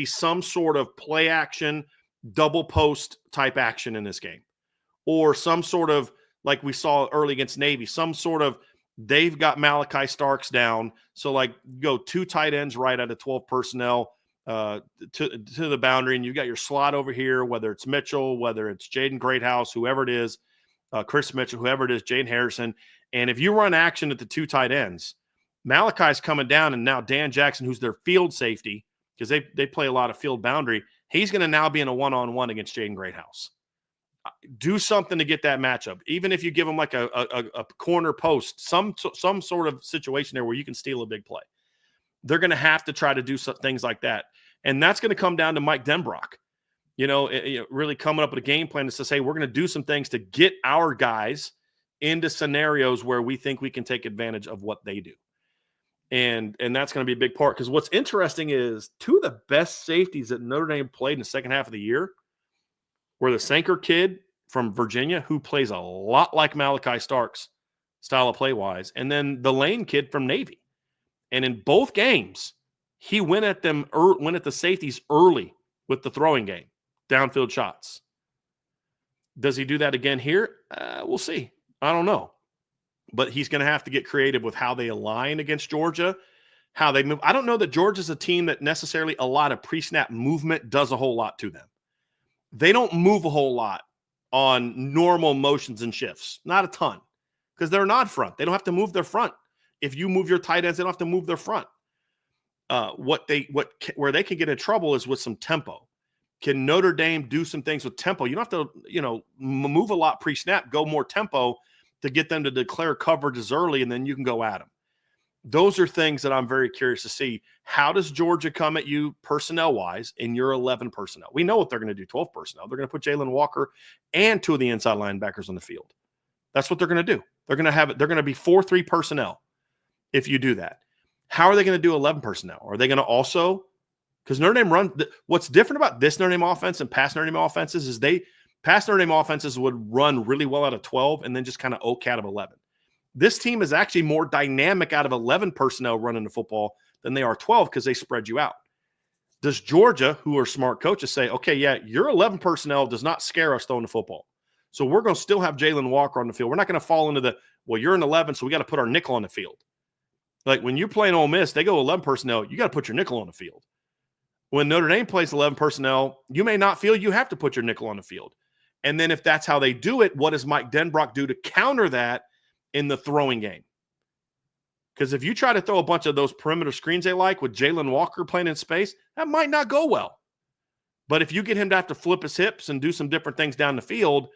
some sort of play action, double post type action in this game, or some sort of, like we saw early against Navy, some sort of, they've got Malachi Starks down. So like go 2 tight ends right out of 12 personnel to the boundary. And you got your slot over here, whether it's Mitchell, whether it's Jaden Greathouse, whoever it is, Chris Mitchell, whoever it is, Jaden Harrison. And if you run action at the 2 tight ends, Malachi's coming down, and now Dan Jackson, who's their field safety, because they play a lot of field boundary, he's going to now be in a one-on-one against Jaden Greathouse. Do something to get that matchup. Even if you give him like a corner post, some sort of situation there where you can steal a big play. They're going to have to try to do some things like that. And that's going to come down to Mike Denbrock. Really coming up with a game plan that says, hey, we're going to do some things to get our guys into scenarios where we think we can take advantage of what they do. And that's going to be a big part, because what's interesting is 2 of the best safeties that Notre Dame played in the second half of the year were the Sanker kid from Virginia, who plays a lot like Malachi Starks style of play-wise, and then the Lane kid from Navy. And in both games, he went at the safeties early with the throwing game, downfield shots. Does he do that again here? We'll see. I don't know. But he's going to have to get creative with how they align against Georgia, how they move. I don't know that Georgia's a team that necessarily a lot of pre-snap movement does a whole lot to them. They don't move a whole lot on normal motions and shifts. Not a ton, because they're not front. They don't have to move their front. If you move your tight ends, they don't have to move their front. Where they can get in trouble is with some tempo. Can Notre Dame do some things with tempo? You don't have to, move a lot pre-snap, go more tempo to get them to declare coverages early, and then you can go at them. those are things that I'm very curious to see. How does Georgia come at you personnel-wise in your 11 personnel? We know what they're going to do, 12 personnel. They're going to put Jalen Walker and 2 of the inside linebackers on the field. That's what they're going to do. They're going to be 4-3 personnel if you do that. How are they going to do 11 personnel? Are they going to also – because Notre Dame what's different about this Notre Dame offense and past Notre Dame offenses is past Notre Dame offenses would run really well out of 12 and then just kind of oak out of 11. This team is actually more dynamic out of 11 personnel running the football than they are 12 because they spread you out. Does Georgia, who are smart coaches, say, okay, yeah, your 11 personnel does not scare us throwing the football. So we're going to still have Jalen Walker on the field. We're not going to fall into you're an 11, so we got to put our nickel on the field. Like when you're playing Ole Miss, they go 11 personnel, you got to put your nickel on the field. When Notre Dame plays 11 personnel, you may not feel you have to put your nickel on the field. And then if that's how they do it, what does Mike Denbrock do to counter that in the throwing game? Because if you try to throw a bunch of those perimeter screens they like with Jalen Walker playing in space, that might not go well. But if you get him to have to flip his hips and do some different things down the field,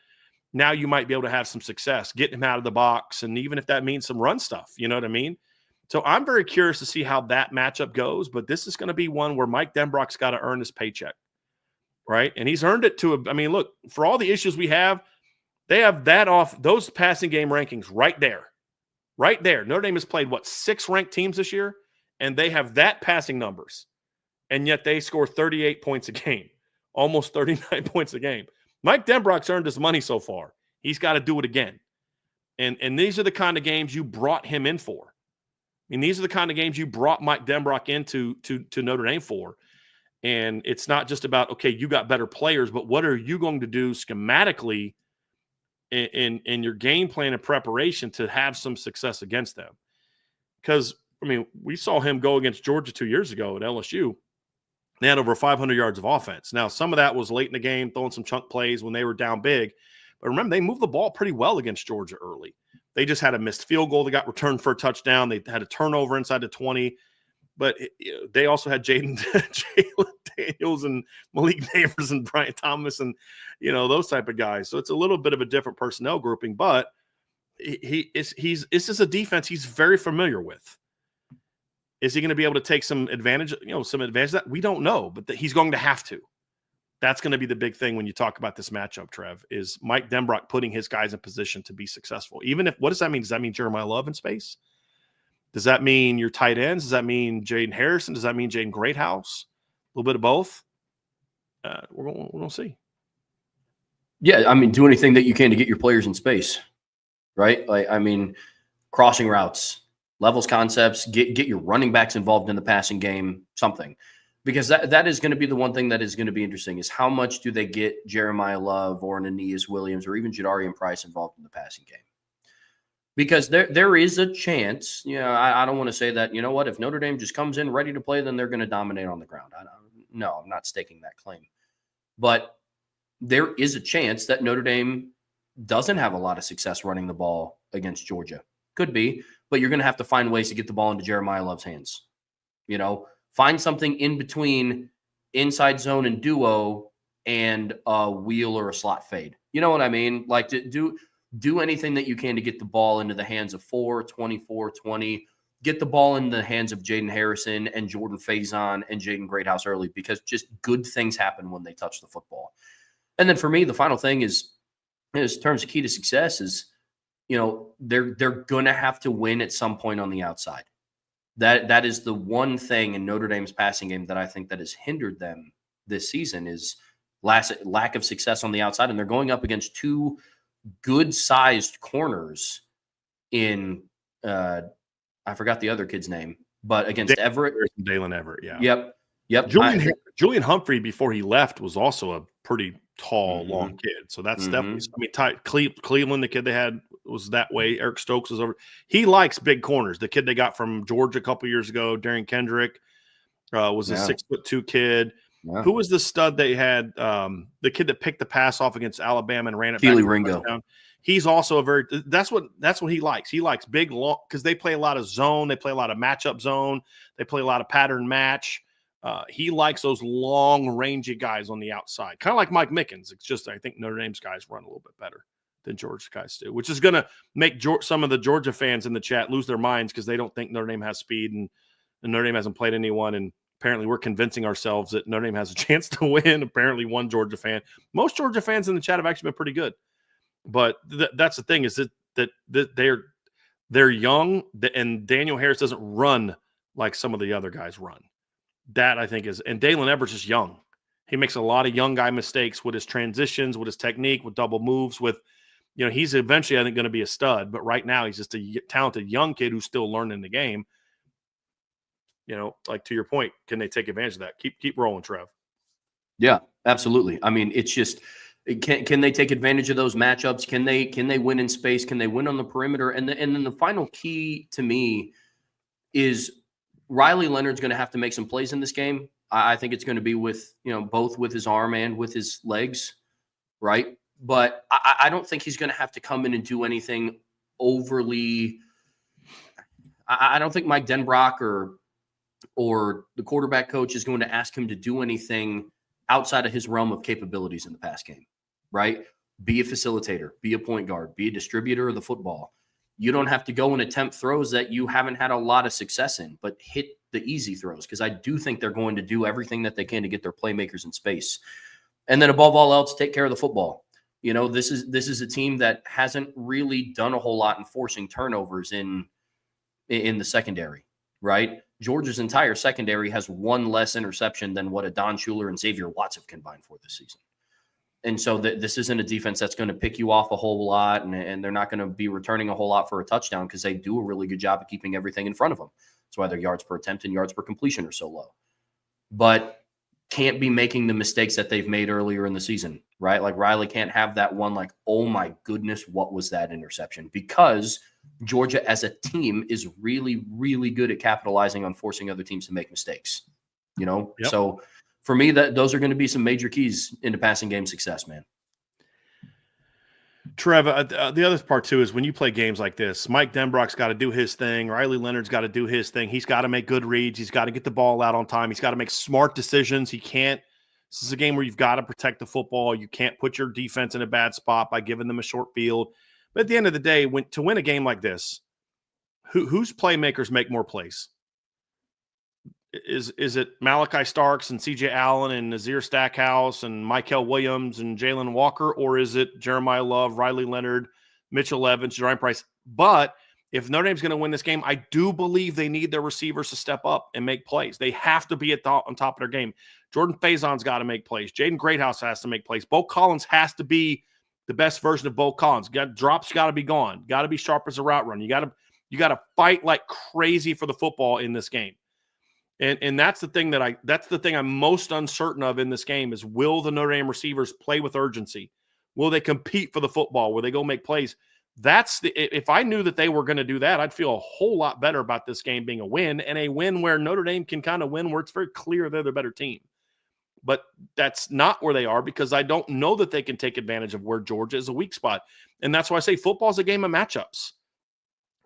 now you might be able to have some success, getting him out of the box, and even if that means some run stuff, you know what I mean? So I'm very curious to see how that matchup goes, but this is going to be one where Mike Denbrock's got to earn his paycheck, right? And he's earned it look, for all the issues we have, they have that off those passing game rankings right there. Right there. Notre Dame has played, 6 ranked teams this year, and they have that passing numbers, and yet they score 38 points a game, almost 39 points a game. Mike Denbrock's earned his money so far. He's got to do it again. And these are the kind of games you brought him in for. I mean, these are the kind of games you brought Mike Denbrock into to Notre Dame for. And it's not just about, okay, you got better players, but what are you going to do schematically in your game plan and preparation to have some success against them? Because, I mean, we saw him go against Georgia 2 years ago at LSU. They had over 500 yards of offense. Now, some of that was late in the game, throwing some chunk plays when they were down big. But remember, they moved the ball pretty well against Georgia early. They just had a missed field goal that got returned for a touchdown. They had a turnover inside the 20. But they also had Jalen Daniels and Malik Neighbors and Brian Thomas and, those type of guys. So it's a little bit of a different personnel grouping. But this is a defense he's very familiar with. Is he going to be able to take some advantage, some advantage of that? We don't know, but he's going to have to. That's going to be the big thing when you talk about this matchup, Trev, is Mike Denbrock putting his guys in position to be succeful. What does that mean? Does that mean Jeremiah Love in space? Does that mean your tight ends? Does that mean Jaden Harrison? Does that mean Jaden Greathouse? A little bit of both? We're going to see. Yeah, I mean, do anything that you can to get your players in space, right? Crossing routes, levels concepts, get your running backs involved in the passing game, something. Because that is going to be the one thing that is going to be interesting is how much do they get Jeremiah Love or an Aeneas Williams or even Jadarian Price involved in the passing game? Because there is a chance, I don't want to say that, if Notre Dame just comes in ready to play, then they're going to dominate on the ground. No, I'm not staking that claim. But there is a chance that Notre Dame doesn't have a lot of success running the ball against Georgia. Could be, but you're going to have to find ways to get the ball into Jeremiah Love's hands. Find something in between inside zone and duo and a wheel or a slot fade. You know what I mean? Like to do anything that you can to get the ball into the hands of 24-20, get the ball in the hands of Jaden Harrison and Jordan Faison and Jaden Greathouse early, because just good things happen when they touch the football. And then for me, the final thing is in terms of key to success is, they're going to have to win at some point on the outside. That is the one thing in Notre Dame's passing game that I think that has hindered them this season is lack of success on the outside. And they're going up against 2 good-sized corners in I forgot the other kid's name, but against Everett. Dalen Everett, yeah. Yep. Julian Humphrey, before he left, was also a pretty tall, long kid. So that's definitely Cleveland, the kid they had was that way. Eric Stokes was over. He likes big corners. The kid they got from Georgia a couple years ago, Darian Kendrick, was a 6'2" kid. Yeah. Who was the stud they had? The kid that picked the pass off against Alabama and ran it Keely back. Ringo. He's also that's what he likes. He likes big, long, because they play a lot of zone. They play a lot of matchup zone. They play a lot of pattern match. He likes those long, rangy guys on the outside, kind of like Mike Mickens. It's just I think Notre Dame's guys run a little bit better. than Georgia guys do, which is going to make some of the Georgia fans in the chat lose their minds because they don't think Notre Dame has speed and Notre Dame hasn't played anyone. And apparently we're convincing ourselves that Notre Dame has a chance to win. Apparently one Georgia fan. Most Georgia fans in the chat have actually been pretty good. But that's the thing is that they're young, and Daniel Harris doesn't run like some of the other guys run. That I think is – and Dalen Everett's just young. He makes a lot of young guy mistakes with his transitions, with his technique, with double moves, with – he's eventually, I think, going to be a stud. But right now he's just a talented young kid who's still learning the game. Like to your point, can they take advantage of that? Keep rolling, Trev. Yeah, absolutely. I mean, it's just – can they take advantage of those matchups? Can they win in space? Can they win on the perimeter? And then the final key to me is Riley Leonard's going to have to make some plays in this game. I think it's going to be with, both with his arm and with his legs, right? But I don't think he's going to have to come in and do anything overly. I don't think Mike Denbrock or the quarterback coach is going to ask him to do anything outside of his realm of capabilities in the pass game, right? Be a facilitator, be a point guard, be a distributor of the football. You don't have to go and attempt throws that you haven't had a lot of success in, but hit the easy throws, because I do think they're going to do everything that they can to get their playmakers in space. And then above all else, take care of the football. This is a team that hasn't really done a whole lot in forcing turnovers in the secondary, right? Georgia's entire secondary has one less interception than what a Don Schuler and Xavier Watts have combined for this season. And so this isn't a defense that's going to pick you off a whole lot, and they're not going to be returning a whole lot for a touchdown because they do a really good job of keeping everything in front of them. That's why their yards per attempt and yards per completion are so low. But can't be making the mistakes that they've made earlier in the season, right? Like Riley can't have that one like, oh my goodness, what was that interception? Because Georgia as a team is really, really good at capitalizing on forcing other teams to make mistakes, Yep. So for me, those are going to be some major keys into passing game success, man. Trev, the other part too is when you play games like this, Mike Denbrock's got to do his thing. Riley Leonard's got to do his thing. He's got to make good reads. He's got to get the ball out on time. He's got to make smart decisions. This is a game where you've got to protect the football. You can't put your defense in a bad spot by giving them a short field. But at the end of the day, to win a game like this, whose playmakers make more plays? Is it Malachi Starks and C.J. Allen and Nazir Stackhouse and Michael Williams and Jalen Walker, or is it Jeremiah Love, Riley Leonard, Mitchell Evans, Jerome Price? But if Notre Dame's going to win this game, I do believe they need their receivers to step up and make plays. They have to be on top of their game. Jordan Faison's got to make plays. Jaden Greathouse has to make plays. Bo Collins has to be the best version of Bo Collins. Drops got to be gone. Got to be sharp as a route run. You got to fight like crazy for the football in this game. And that's the thing I'm most uncertain of in this game is, will the Notre Dame receivers play with urgency? Will they compete for the football? Will they go make plays? If I knew that they were going to do that, I'd feel a whole lot better about this game being a win, and a win where Notre Dame can kind of win where it's very clear they're the better team. But that's not where they are, because I don't know that they can take advantage of where Georgia is a weak spot. And that's why I say football is a game of matchups,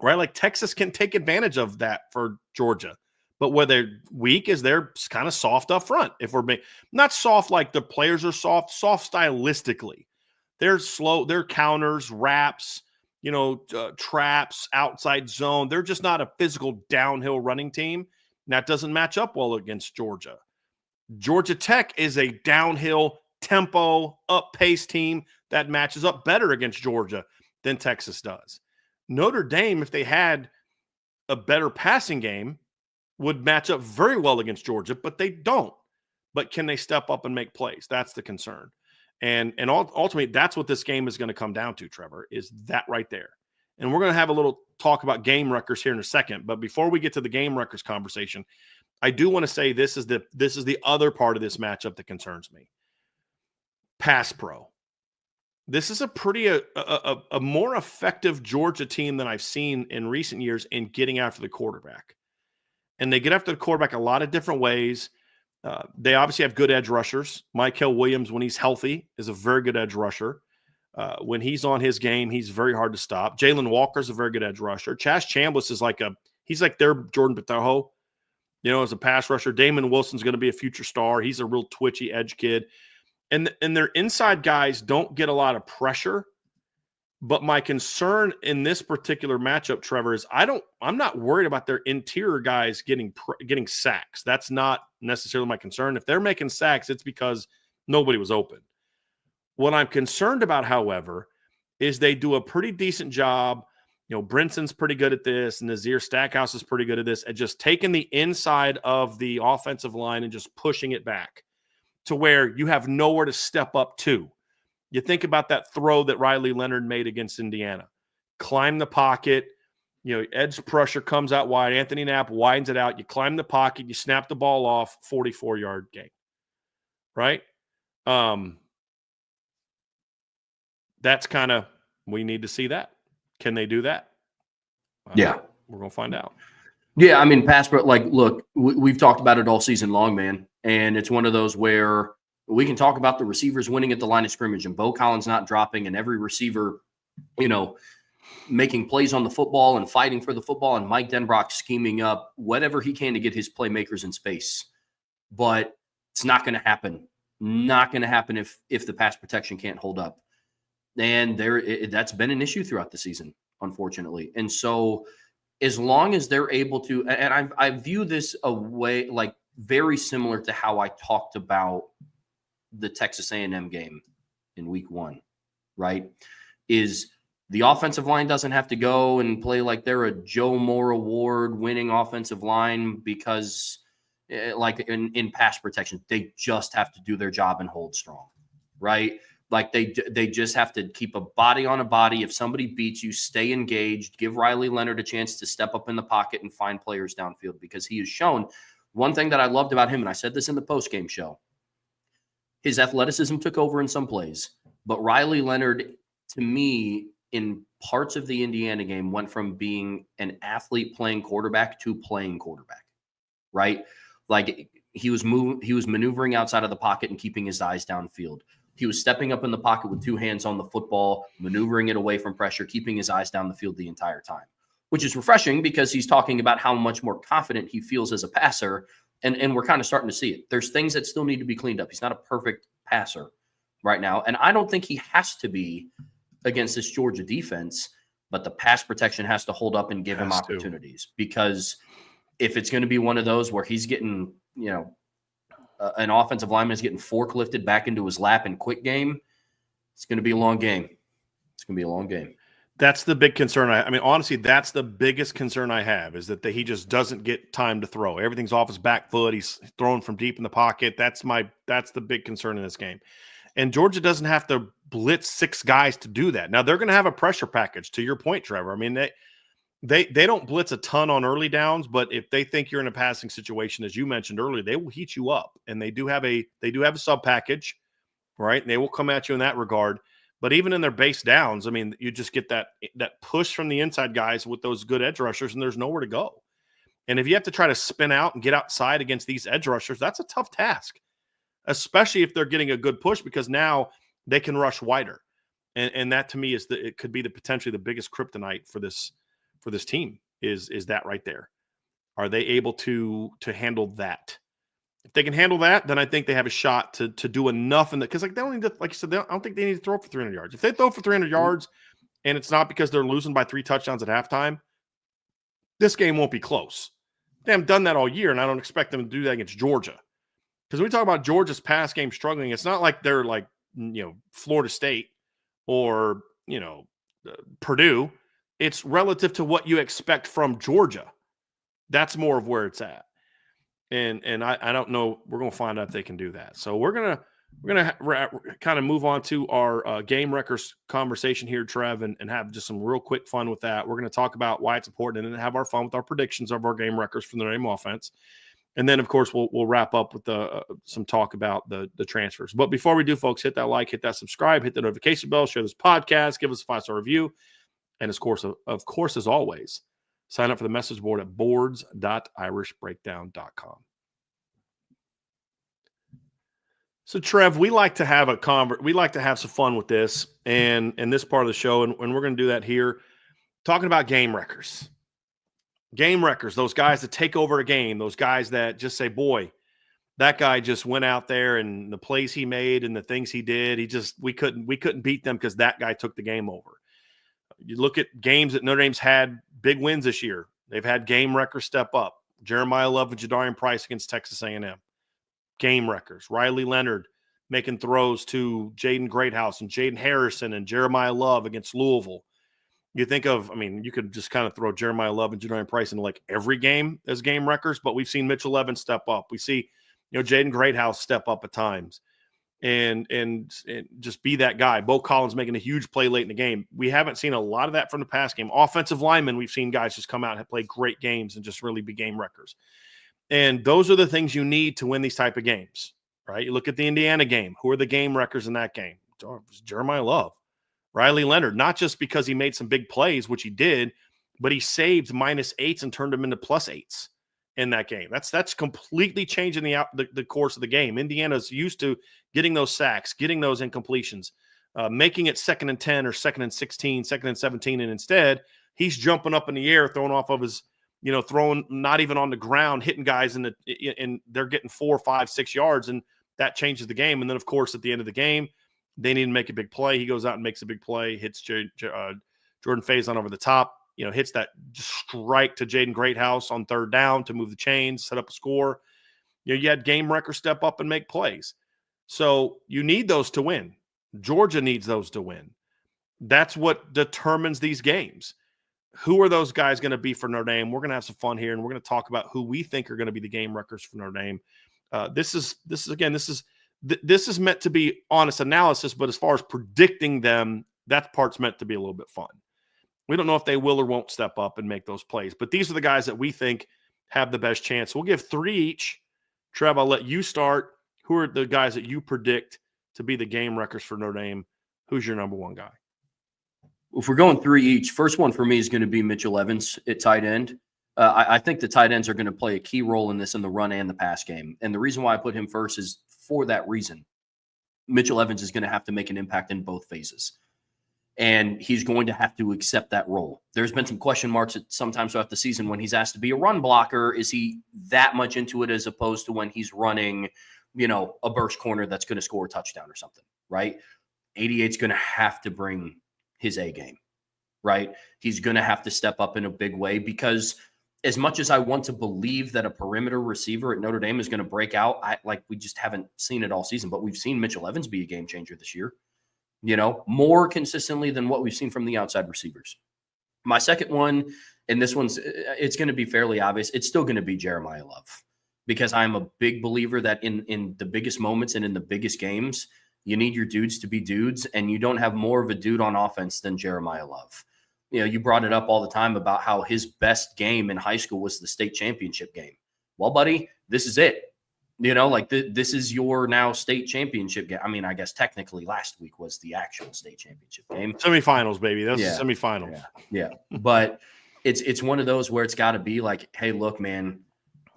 right? Like Texas can take advantage of that for Georgia. But where they're weak is they're kind of soft up front. If we're not soft like the players are soft stylistically. They're slow. They're counters, wraps, traps, outside zone. They're just not a physical downhill running team. And that doesn't match up well against Georgia. Georgia Tech is a downhill, tempo, up-pace team that matches up better against Georgia than Texas does. Notre Dame, if they had a better passing game, would match up very well against Georgia, but they don't. But can they step up and make plays? That's the concern. And ultimately, that's what this game is going to come down to, Trevor, is that right there. And we're going to have a little talk about game records here in a second. But before we get to the game records conversation, I do want to say this is the other part of this matchup that concerns me. Pass pro. This is a more effective Georgia team than I've seen in recent years in getting after the quarterback. And they get after the quarterback a lot of different ways. They obviously have good edge rushers. Michael Williams, when he's healthy, is a very good edge rusher. When he's on his game, he's very hard to stop. Jalen Walker's a very good edge rusher. Chaz Chambliss is he's like their Jordan Patojo, as a pass rusher. Damon Wilson's going to be a future star. He's a real twitchy edge kid. And their inside guys don't get a lot of pressure, But my concern in this particular matchup, Trevor, is I'm not worried about their interior guys getting sacks. That's not necessarily my concern. If they're making sacks, it's because nobody was open. What I'm concerned about, however, is they do a pretty decent job. Brinson's pretty good at this, and Nazir Stackhouse is pretty good at this, at just taking the inside of the offensive line and just pushing it back to where you have nowhere to step up to. You think about that throw that Riley Leonard made against Indiana. Climb the pocket, edge pressure comes out wide. Anthony Knapp widens it out. You climb the pocket, you snap the ball off, 44-yard gain. Right? That's kind of, we need to see that. Can they do that? Yeah. We're going to find out. Yeah, I mean, look, we've talked about it all season long, man. And it's one of those where we can talk about the receivers winning at the line of scrimmage and Bo Collins not dropping and every receiver, making plays on the football and fighting for the football and Mike Denbrock scheming up whatever he can to get his playmakers in space. But it's not going to happen. Not going to happen if the pass protection can't hold up. And that's been an issue throughout the season, unfortunately. And so as long as they're able to, and I view this a way like very similar to how I talked about the Texas A&M game in week 1, right? Is the offensive line doesn't have to go and play like they're a Joe Moore Award winning offensive line because like in pass protection, they just have to do their job and hold strong, right? Like they just have to keep a body on a body. If somebody beats you, stay engaged, give Riley Leonard a chance to step up in the pocket and find players downfield, because he has shown one thing that I loved about him, and I said this in the postgame show. His athleticism took over in some plays, but Riley Leonard, to me, in parts of the Indiana game, went from being an athlete playing quarterback to playing quarterback, right? Like he was maneuvering outside of the pocket and keeping his eyes downfield. He was stepping up in the pocket with 2 hands on the football, maneuvering it away from pressure, keeping his eyes down the field the entire time, which is refreshing because he's talking about how much more confident he feels as a passer. And we're kind of starting to see it. There's things that still need to be cleaned up. He's not a perfect passer right now. And I don't think he has to be against this Georgia defense, but the pass protection has to hold up and give him opportunities. Because if it's going to be one of those where he's getting, an offensive lineman is getting forklifted back into his lap in quick game, it's going to be a long game. It's going to be a long game. That's the big concern. I mean, honestly, that's the biggest concern I have, is that he just doesn't get time to throw. Everything's off his back foot. He's throwing from deep in the pocket. That's the big concern in this game. And Georgia doesn't have to blitz 6 guys to do that. Now, they're going to have a pressure package, to your point, Trevor. I mean, they don't blitz a ton on early downs, but if they think you're in a passing situation, as you mentioned earlier, they will heat you up. And they do have a sub package, right? And they will come at you in that regard. But even in their base downs, I mean, you just get that push from the inside guys with those good edge rushers, and there's nowhere to go. And if you have to try to spin out and get outside against these edge rushers, that's a tough task, especially if they're getting a good push, because now they can rush wider. And that, to me, it could be potentially the biggest kryptonite for this team is that right there. Are they able to handle that? If they can handle that, then I think they have a shot to do enough in that, because they don't need to, like you said, I don't think they need to throw for 300 yards. If they throw for 300 yards and it's not because they're losing by 3 touchdowns at halftime, this game won't be close. They haven't done that all year, and I don't expect them to do that against Georgia. Because when we talk about Georgia's pass game struggling, it's not like they're like, Florida State or, Purdue. It's relative to what you expect from Georgia. That's more of where it's at. And I don't know. We're going to find out if they can do that. So we're gonna kind of move on to our game records conversation here, Trev, and have just some real quick fun with that. We're going to talk about why it's important and then have our fun with our predictions of our game records from the Notre Dame offense. And then, of course, we'll wrap up with some talk about the transfers. But before we do, folks, hit that like, hit that subscribe, hit the notification bell, share this podcast, give us a 5-star review. And of course, as always, sign up for the message board at boards.irishbreakdown.com. So, Trev, we like to have we like to have some fun with this and this part of the show, and we're going to do that here, talking about game wreckers. Game wreckers, those guys that take over a game, those guys that just say, boy, that guy just went out there and the plays he made and the things he did, we couldn't beat them because that guy took the game over. You look at games that Notre Dame's had big wins this year. They've had game wreckers step up. Jeremiah Love and Jadarian Price against Texas A&M. Game wreckers. Riley Leonard making throws to Jaden Greathouse and Jaden Harrison and Jeremiah Love against Louisville. You think of, I mean, you could just kind of throw Jeremiah Love and Jadarian Price into like every game as game wreckers, but we've seen Mitchell Evans step up. We see, Jaden Greathouse step up at times and just be that guy. Bo Collins making a huge play late in the game. We haven't seen a lot of that from the past game. Offensive linemen, we've seen guys just come out and play great games and just really be game wreckers. And those are the things you need to win these type of games, right? You look at the Indiana game. Who are the game wreckers in that game? Jeremiah Love, Riley Leonard, not just because he made some big plays, which he did, but he saved -8s and turned them into +8s in that game. That's completely changing the course of the game. Indiana's used to getting those sacks, getting those incompletions, making it 2nd and 10 or 2nd and 16, 2nd and 17, and instead he's jumping up in the air, throwing off of his, throwing not even on the ground, hitting guys and they're getting 4, 5, 6 yards, and that changes the game. And then, of course, at the end of the game, they need to make a big play. He goes out and makes a big play, hits Jordan Faison over the top, hits that strike to Jaden Greathouse on 3rd down to move the chains, set up a score. You had game wrecker step up and make plays. So you need those to win. Georgia needs those to win. That's what determines these games. Who are those guys going to be for Notre Dame? We're going to have some fun here, and we're going to talk about who we think are going to be the game wreckers for Notre Dame. This is meant to be honest analysis, but as far as predicting them, that part's meant to be a little bit fun. We don't know if they will or won't step up and make those plays, but these are the guys that we think have the best chance. We'll give 3 each. Trev, I'll let you start. Who are the guys that you predict to be the game wreckers for Notre Dame? Who's your number 1 guy? If we're going 3 each, first one for me is going to be Mitchell Evans at tight end. I think the tight ends are going to play a key role in this in the run and the pass game. And the reason why I put him first is for that reason. Mitchell Evans is going to have to make an impact in both phases. And he's going to have to accept that role. There's been some question marks at sometimes throughout the season when he's asked to be a run blocker. Is he that much into it as opposed to when he's running, a burst corner that's going to score a touchdown or something, right? 88's going to have to bring his A game, right? He's going to have to step up in a big way because as much as I want to believe that a perimeter receiver at Notre Dame is going to break out, we just haven't seen it all season, but we've seen Mitchell Evans be a game changer this year. More consistently than what we've seen from the outside receivers. My second one, and this one's, it's going to be fairly obvious. It's still going to be Jeremiah Love because I'm a big believer that in the biggest moments and in the biggest games, you need your dudes to be dudes, and you don't have more of a dude on offense than Jeremiah Love. You brought it up all the time about how his best game in high school was the state championship game. Well, buddy, this is it. This is your now state championship game. I mean, I guess technically last week was the actual state championship game. Semifinals, baby. That's the semifinals. Yeah. But it's one of those where it's got to be like, hey, look, man,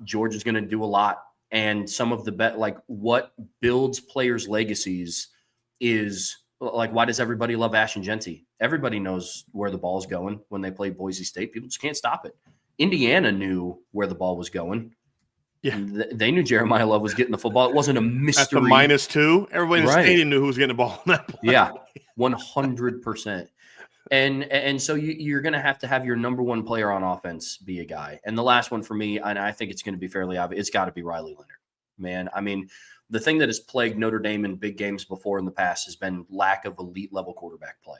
Georgia's going to do a lot. And some of the what builds players' legacies is why does everybody love Ashton Genty? Everybody knows where the ball's going when they play Boise State. People just can't stop it. Indiana knew where the ball was going. Yeah, they knew Jeremiah Love was getting the football. It wasn't a mystery. At the -2, everybody in the stadium knew who was getting the ball in that play. Yeah, 100%. And so you're going to have your number 1 player on offense be a guy. And the last one for me, and I think it's going to be fairly obvious, it's got to be Riley Leonard. Man, I mean, the thing that has plagued Notre Dame in big games before in the past has been lack of elite level quarterback play.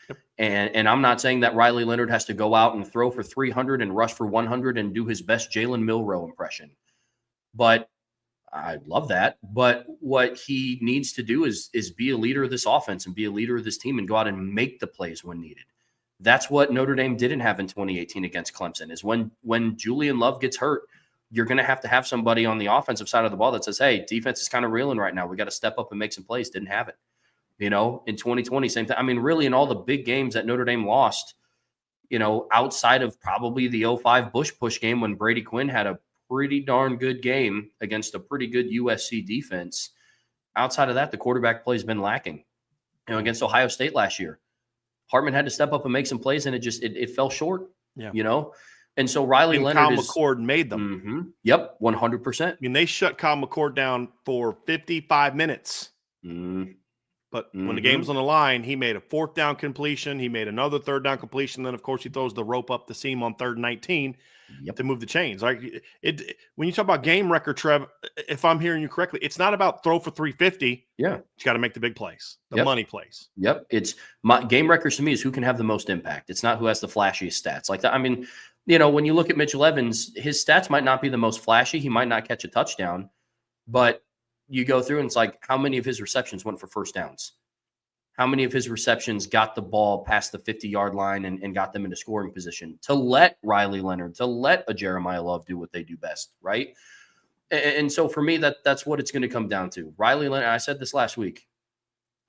Yep. And I'm not saying that Riley Leonard has to go out and throw for 300 and rush for 100 and do his best Jalen Milroe impression. But I love that. But what he needs to do is be a leader of this offense and be a leader of this team and go out and make the plays when needed. That's what Notre Dame didn't have in 2018 against Clemson is when Julian Love gets hurt, you're going to have somebody on the offensive side of the ball that says, hey, defense is kind of reeling right now. We got to step up and make some plays. Didn't have it. In 2020, same thing. I mean, really in all the big games that Notre Dame lost, outside of probably the 05 Bush push game when Brady Quinn had a pretty darn good game against a pretty good USC defense. Outside of that, the quarterback play has been lacking. Against Ohio State last year, Hartman had to step up and make some plays, and it fell short. Yeah. And so Riley Leonard Kyle McCord made them. Mm-hmm, yep, 100%. I mean, they shut Kyle McCord down for 55 minutes. But when the game was on the line, he made a 4th down completion. He made another 3rd down completion. Then, of course, he throws the rope up the seam on 3rd and 19 to move the chains. Like when you talk about game record, Trev, if I'm hearing you correctly, it's not about throw for 350. Yeah. You got to make the big plays, the money plays. Yep. It's my game records to me is who can have the most impact. It's not who has the flashiest stats like that. I mean, when you look at Mitchell Evans, his stats might not be the most flashy. He might not catch a touchdown, but you go through and it's like, how many of his receptions went for first downs? How many of his receptions got the ball past the 50-yard line and got them into scoring position to let Riley Leonard, to let a Jeremiah Love do what they do best, right? And so for me, that's what it's going to come down to. Riley Leonard, I said this last week,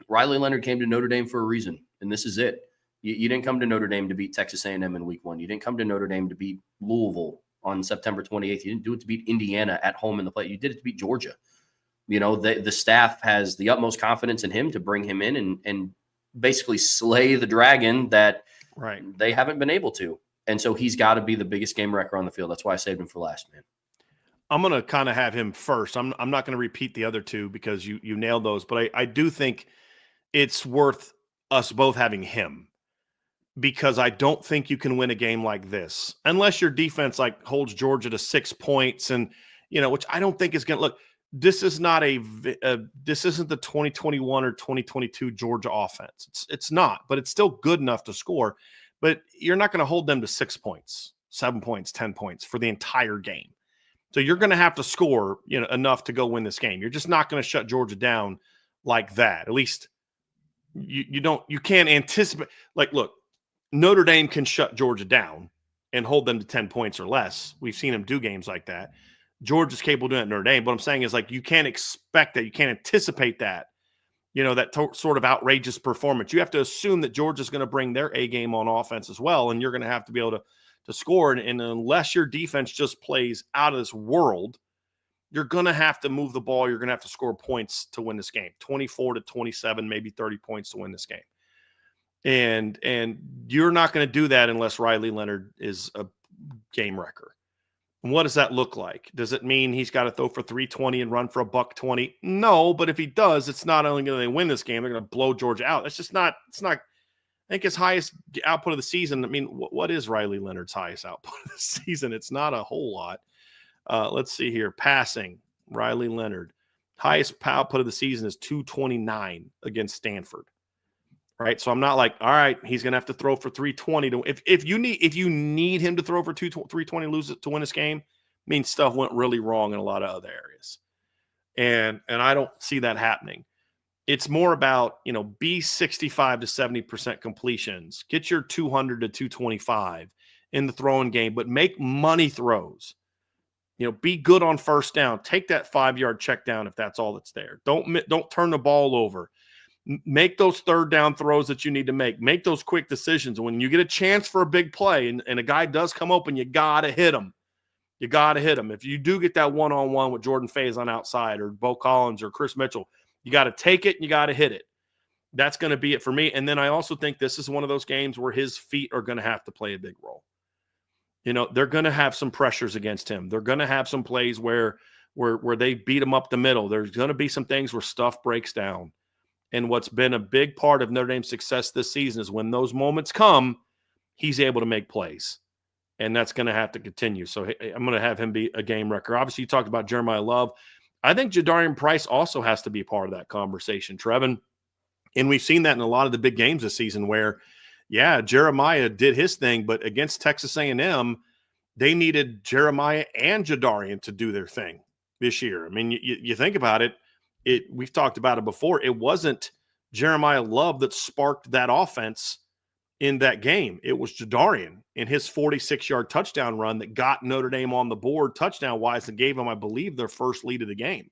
Riley Leonard came to Notre Dame for a reason, and this is it. You didn't come to Notre Dame to beat Texas A&M in week 1. You didn't come to Notre Dame to beat Louisville on September 28th. You didn't do it to beat Indiana at home in the play. You did it to beat Georgia. The staff has the utmost confidence in him to bring him in and basically slay the dragon that they haven't been able to. And so he's got to be the biggest game wrecker on the field. That's why I saved him for last, man. I'm going to kind of have him first. I'm not going to repeat the other two because you nailed those, but I do think it's worth us both having him because I don't think you can win a game like this unless your defense holds Georgia to 6 points and, which I don't think is going to look. This is not this isn't the 2021 or 2022 Georgia offense. It's not, but it's still good enough to score. But you're not going to hold them to 6 points, 7 points, 10 points for the entire game. So you're going to have to score, enough to go win this game. You're just not going to shut Georgia down like that. At least you can't anticipate. Look, Notre Dame can shut Georgia down and hold them to 10 points or less. We've seen them do games like that. Georgia's capable of doing it at Notre Dame. What I'm saying is you can't expect that. You can't anticipate that, that sort of outrageous performance. You have to assume that Georgia's going to bring their A game on offense as well. And you're going to have to be able to score. And unless your defense just plays out of this world, you're going to have to move the ball. You're going to have to score points to win this game, 24-27, maybe 30 points to win this game. And you're not going to do that unless Riley Leonard is a game wrecker. And what does that look like? Does it mean he's got to throw for 320 and run for $120? No, but if he does, it's not only going to win this game, they're going to blow Georgia out. It's not, I think his highest output of the season. I mean, what is Riley Leonard's highest output of the season? It's not a whole lot. Let's see here. Passing, Riley Leonard. Highest output of the season is 229 against Stanford. Right. So I'm not all right, he's going to have to throw for 320 to if you need him to throw for 320 lose it to win this game, means stuff went really wrong in a lot of other areas. And I don't see that happening. It's more about, be 65 to 70% completions, get your 200 to 225 in the throwing game, but make money throws. Be good on first down, take that 5-yard check down if that's all that's there. Don't turn the ball over. Make those third down throws that you need to make those quick decisions. When you get a chance for a big play and a guy does come open, you got to hit him. You got to him. If you do get that one-on-one with Jordan Faison outside or Bo Collins or Chris Mitchell, you got to take it and you got to hit it. That's going to be it for me. And then I also think this is one of those games where his feet are going to have to play a big role. They're going to have some pressures against him. They're going to have some plays where they beat him up the middle. There's going to be some things where stuff breaks down. And what's been a big part of Notre Dame's success this season is when those moments come, he's able to make plays. And that's going to have to continue. So I'm going to have him be a game wrecker. Obviously, you talked about Jeremiah Love. I think Jadarian Price also has to be part of that conversation, Trevin. And we've seen that in a lot of the big games this season where, Jeremiah did his thing, but against Texas A&M, they needed Jeremiah and Jadarian to do their thing this year. I mean, you think about it. We've talked about it before. It wasn't Jeremiah Love that sparked that offense in that game. It was Jadarian in his 46-yard touchdown run that got Notre Dame on the board touchdown-wise and gave them, I believe, their first lead of the game.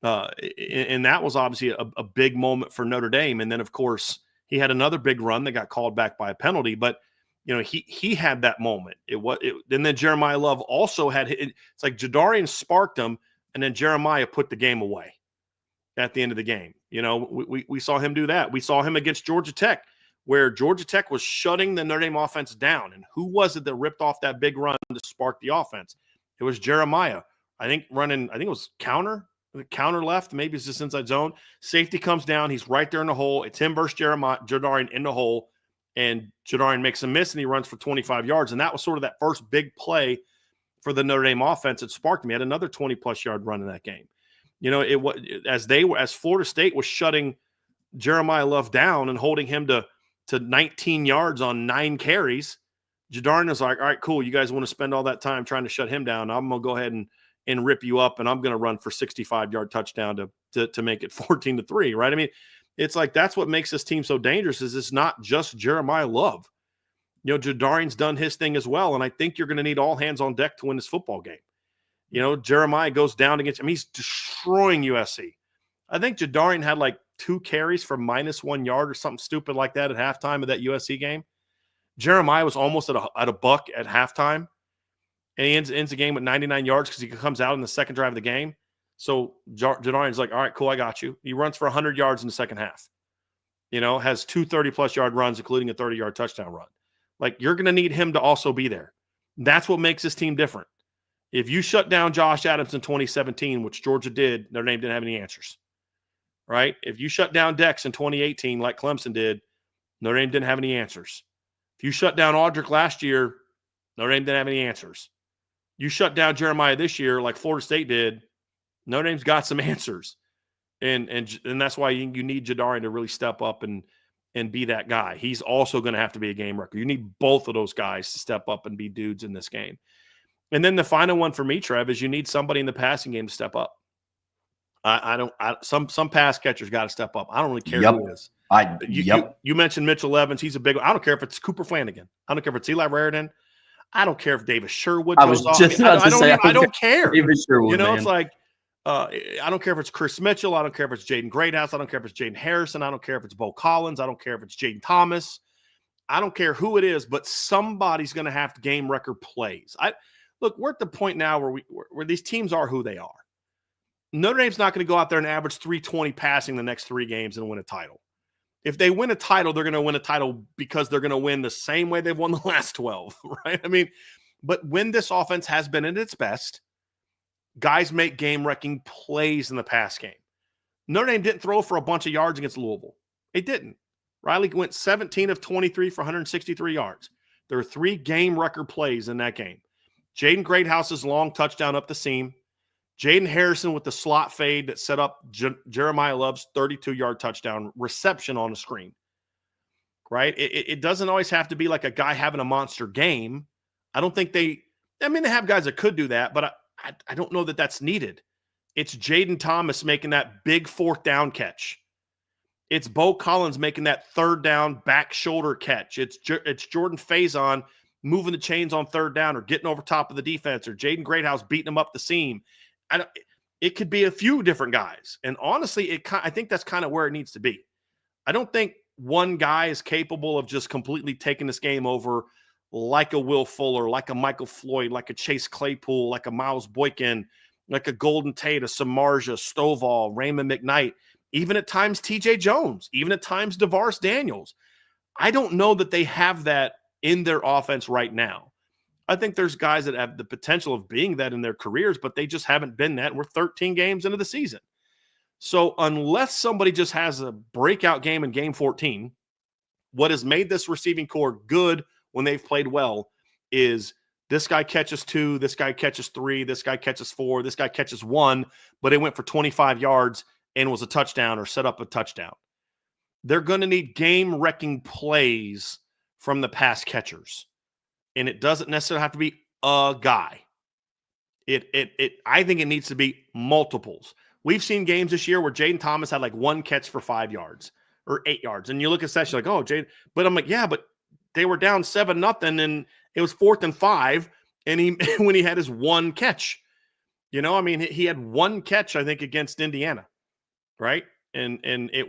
And that was obviously a big moment for Notre Dame. And then, of course, he had another big run that got called back by a penalty. But, he had that moment. And then Jeremiah Love also had – it's like Jadarian sparked him, and then Jeremiah put the game away at the end of the game. We saw him do that. We saw him against Georgia Tech, where Georgia Tech was shutting the Notre Dame offense down. And who was it that ripped off that big run to spark the offense? It was Jeremiah. I think it was counter. The counter left, maybe it's just inside zone. Safety comes down. He's right there in the hole. It's him versus Jadarian in the hole. And Jadarian makes a miss, and he runs for 25 yards. And that was sort of that first big play for the Notre Dame offense. It sparked me. Had another 20-plus yard run in that game. You know, it was as Florida State was shutting Jeremiah Love down and holding him to 19 yards on 9 carries, Jadarian was like, all right, cool. You guys want to spend all that time trying to shut him down. I'm going to go ahead and rip you up, and I'm going to run for 65-yard touchdown to make it 14-3, right? I mean, it's like that's what makes this team so dangerous is it's not just Jeremiah Love. You know, Jadarian's done his thing as well, and I think you're going to need all hands on deck to win this football game. You know, Jeremiah goes down against him. He's destroying USC. I think Jadarian had like 2 carries for -1 yard or something stupid like that at halftime of that USC game. Jeremiah was almost at a buck at halftime, and he ends the game with 99 yards because he comes out in the second drive of the game. So Jadarian's like, all right, cool, I got you. He runs for 100 yards in the second half. You know, has 2 30-plus yard runs, including a 30-yard touchdown run. Like, you're going to need him to also be there. That's what makes this team different. If you shut down Josh Adams in 2017, which Georgia did, Notre Dame didn't have any answers. Right? If you shut down Dex in 2018 like Clemson did, Notre Dame didn't have any answers. If you shut down Audric last year, Notre Dame didn't have any answers. You shut down Jeremiah this year like Florida State did, Notre Dame's got some answers. And that's why you need Jadarian to really step up and be that guy. He's also going to have to be a game wrecker. You need both of those guys to step up and be dudes in this game. And then the final one for me, Trev, is you need somebody in the passing game to step up. Some pass catchers got to step up. I don't really care who it is. You mentioned Mitchell Evans. He's a big one. I don't care if it's Cooper Flanagan. I don't care if it's Eli Raridan. I don't care if Davis Sherwood goes off. I don't care. Davis Sherwood, you know, man. It's like I don't care if it's Chris Mitchell. I don't care if it's Jaden Greathouse. I don't care if it's Jaden Harrison. I don't care if it's Bo Collins. I don't care if it's Jaden Thomas. I don't care who it is, but somebody's going to have to game record plays. Look, we're at the point now where these teams are who they are. Notre Dame's not going to go out there and average 320 passing the next 3 games and win a title. If they win a title, they're going to win a title because they're going to win the same way they've won the last 12, right? I mean, but when this offense has been at its best, guys make game-wrecking plays in the pass game. Notre Dame didn't throw for a bunch of yards against Louisville. It didn't. Riley went 17 of 23 for 163 yards. There were 3 game record plays in that game. Jaden Greathouse's long touchdown up the seam. Jaden Harrison with the slot fade that set up Jeremiah Love's 32-yard touchdown reception on the screen. Right? It doesn't always have to be like a guy having a monster game. I don't think they have guys that could do that, but I don't know that that's needed. It's Jaden Thomas making that big 4th down catch. It's Bo Collins making that 3rd down back shoulder catch. It's Jordan Faison moving the chains on 3rd down or getting over top of the defense, or Jaden Greathouse beating him up the seam. It could be a few different guys. And honestly, I think that's kind of where it needs to be. I don't think one guy is capable of just completely taking this game over like a Will Fuller, like a Michael Floyd, like a Chase Claypool, like a Miles Boykin, like a Golden Tate, a Samardzija, Stovall, Raymond McKnight, even at times TJ Jones, even at times DeVaris Daniels. I don't know that they have that in their offense right now. I think there's guys that have the potential of being that in their careers, but they just haven't been that. We're 13 games into the season. So unless somebody just has a breakout game in game 14, what has made this receiving core good when they've played well is this guy catches 2, this guy catches 3, this guy catches 4, this guy catches 1, but it went for 25 yards and was a touchdown or set up a touchdown. They're going to need game-wrecking plays from the pass catchers. And it doesn't necessarily have to be a guy. I think it needs to be multiples. We've seen games this year where Jaden Thomas had like 1 catch for 5 yards or 8 yards. And you look at session like, oh, Jaden. But I'm like, yeah, but they were down 7-0 and it was 4th and 5. And when he had his 1 catch, you know, I mean, he had 1 catch, I think, against Indiana, right? And it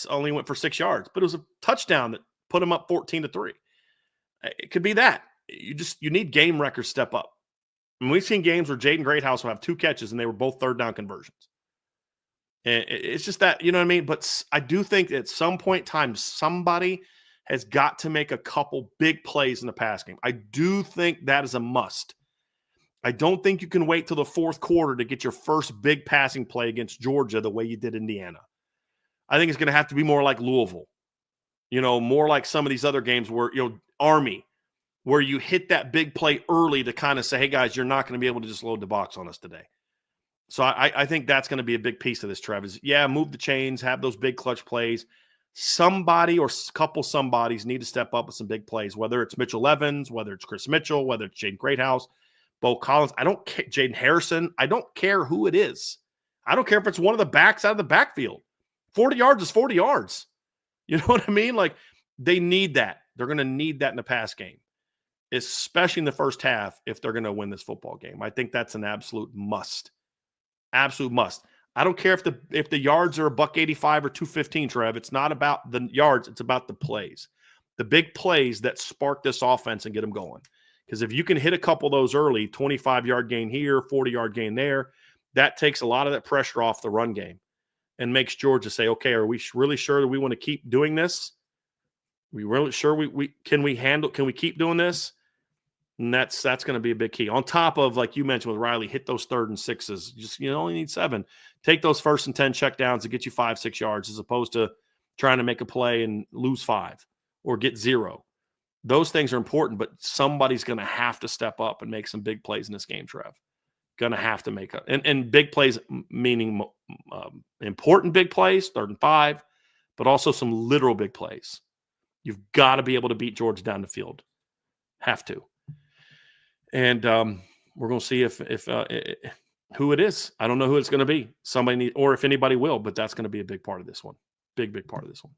only went for 6 yards, but it was a touchdown that put him up 14-3. It could be that. You need game records step up. And we've seen games where Jaden Greathouse will have 2 catches and they were both 3rd down conversions. And it's just that, you know what I mean? But I do think at some point in time, somebody has got to make a couple big plays in the pass game. I do think that is a must. I don't think you can wait till the fourth quarter to get your first big passing play against Georgia the way you did Indiana. I think it's going to have to be more like Louisville, more like some of these other games where, Army, where you hit that big play early to kind of say, hey, guys, you're not going to be able to just load the box on us today. So I think that's going to be a big piece of this, Trev, is, move the chains, have those big clutch plays. Somebody or a couple somebodies need to step up with some big plays, whether it's Mitchell Evans, whether it's Chris Mitchell, whether it's Jaden Greathouse, Bo Collins. I don't care. Jaden Harrison. I don't care who it is. I don't care if it's one of the backs out of the backfield. 40 yards is 40 yards. You know what I mean? Like, they need that. They're going to need that in the pass game, especially in the first half if they're going to win this football game. I think that's an absolute must. Absolute must. I don't care if the yards are $185 or $215, Trev. It's not about the yards. It's about the plays. The big plays that spark this offense and get them going. Because if you can hit a couple of those early, 25-yard gain here, 40-yard gain there, that takes a lot of that pressure off the run game and makes Georgia say, okay, are we really sure that we want to keep doing this? We really sure can we keep doing this? And that's going to be a big key. On top of, like you mentioned with Riley, hit those 3rd and 6s. Just, you only need 7. Take those 1st and 10 check downs to get you 5-6 yards, as opposed to trying to make a play and lose 5 or get 0. Those things are important, but somebody's going to have to step up and make some big plays in this game, Trev. Going to have to make and big plays, meaning important big plays, 3rd and 5, but also some literal big plays. You've got to be able to beat Georgia down the field. Have to. And we're going to see if who it is. I don't know who it's going to be. Or if anybody will, but that's going to be a big part of this one. Big part of this one.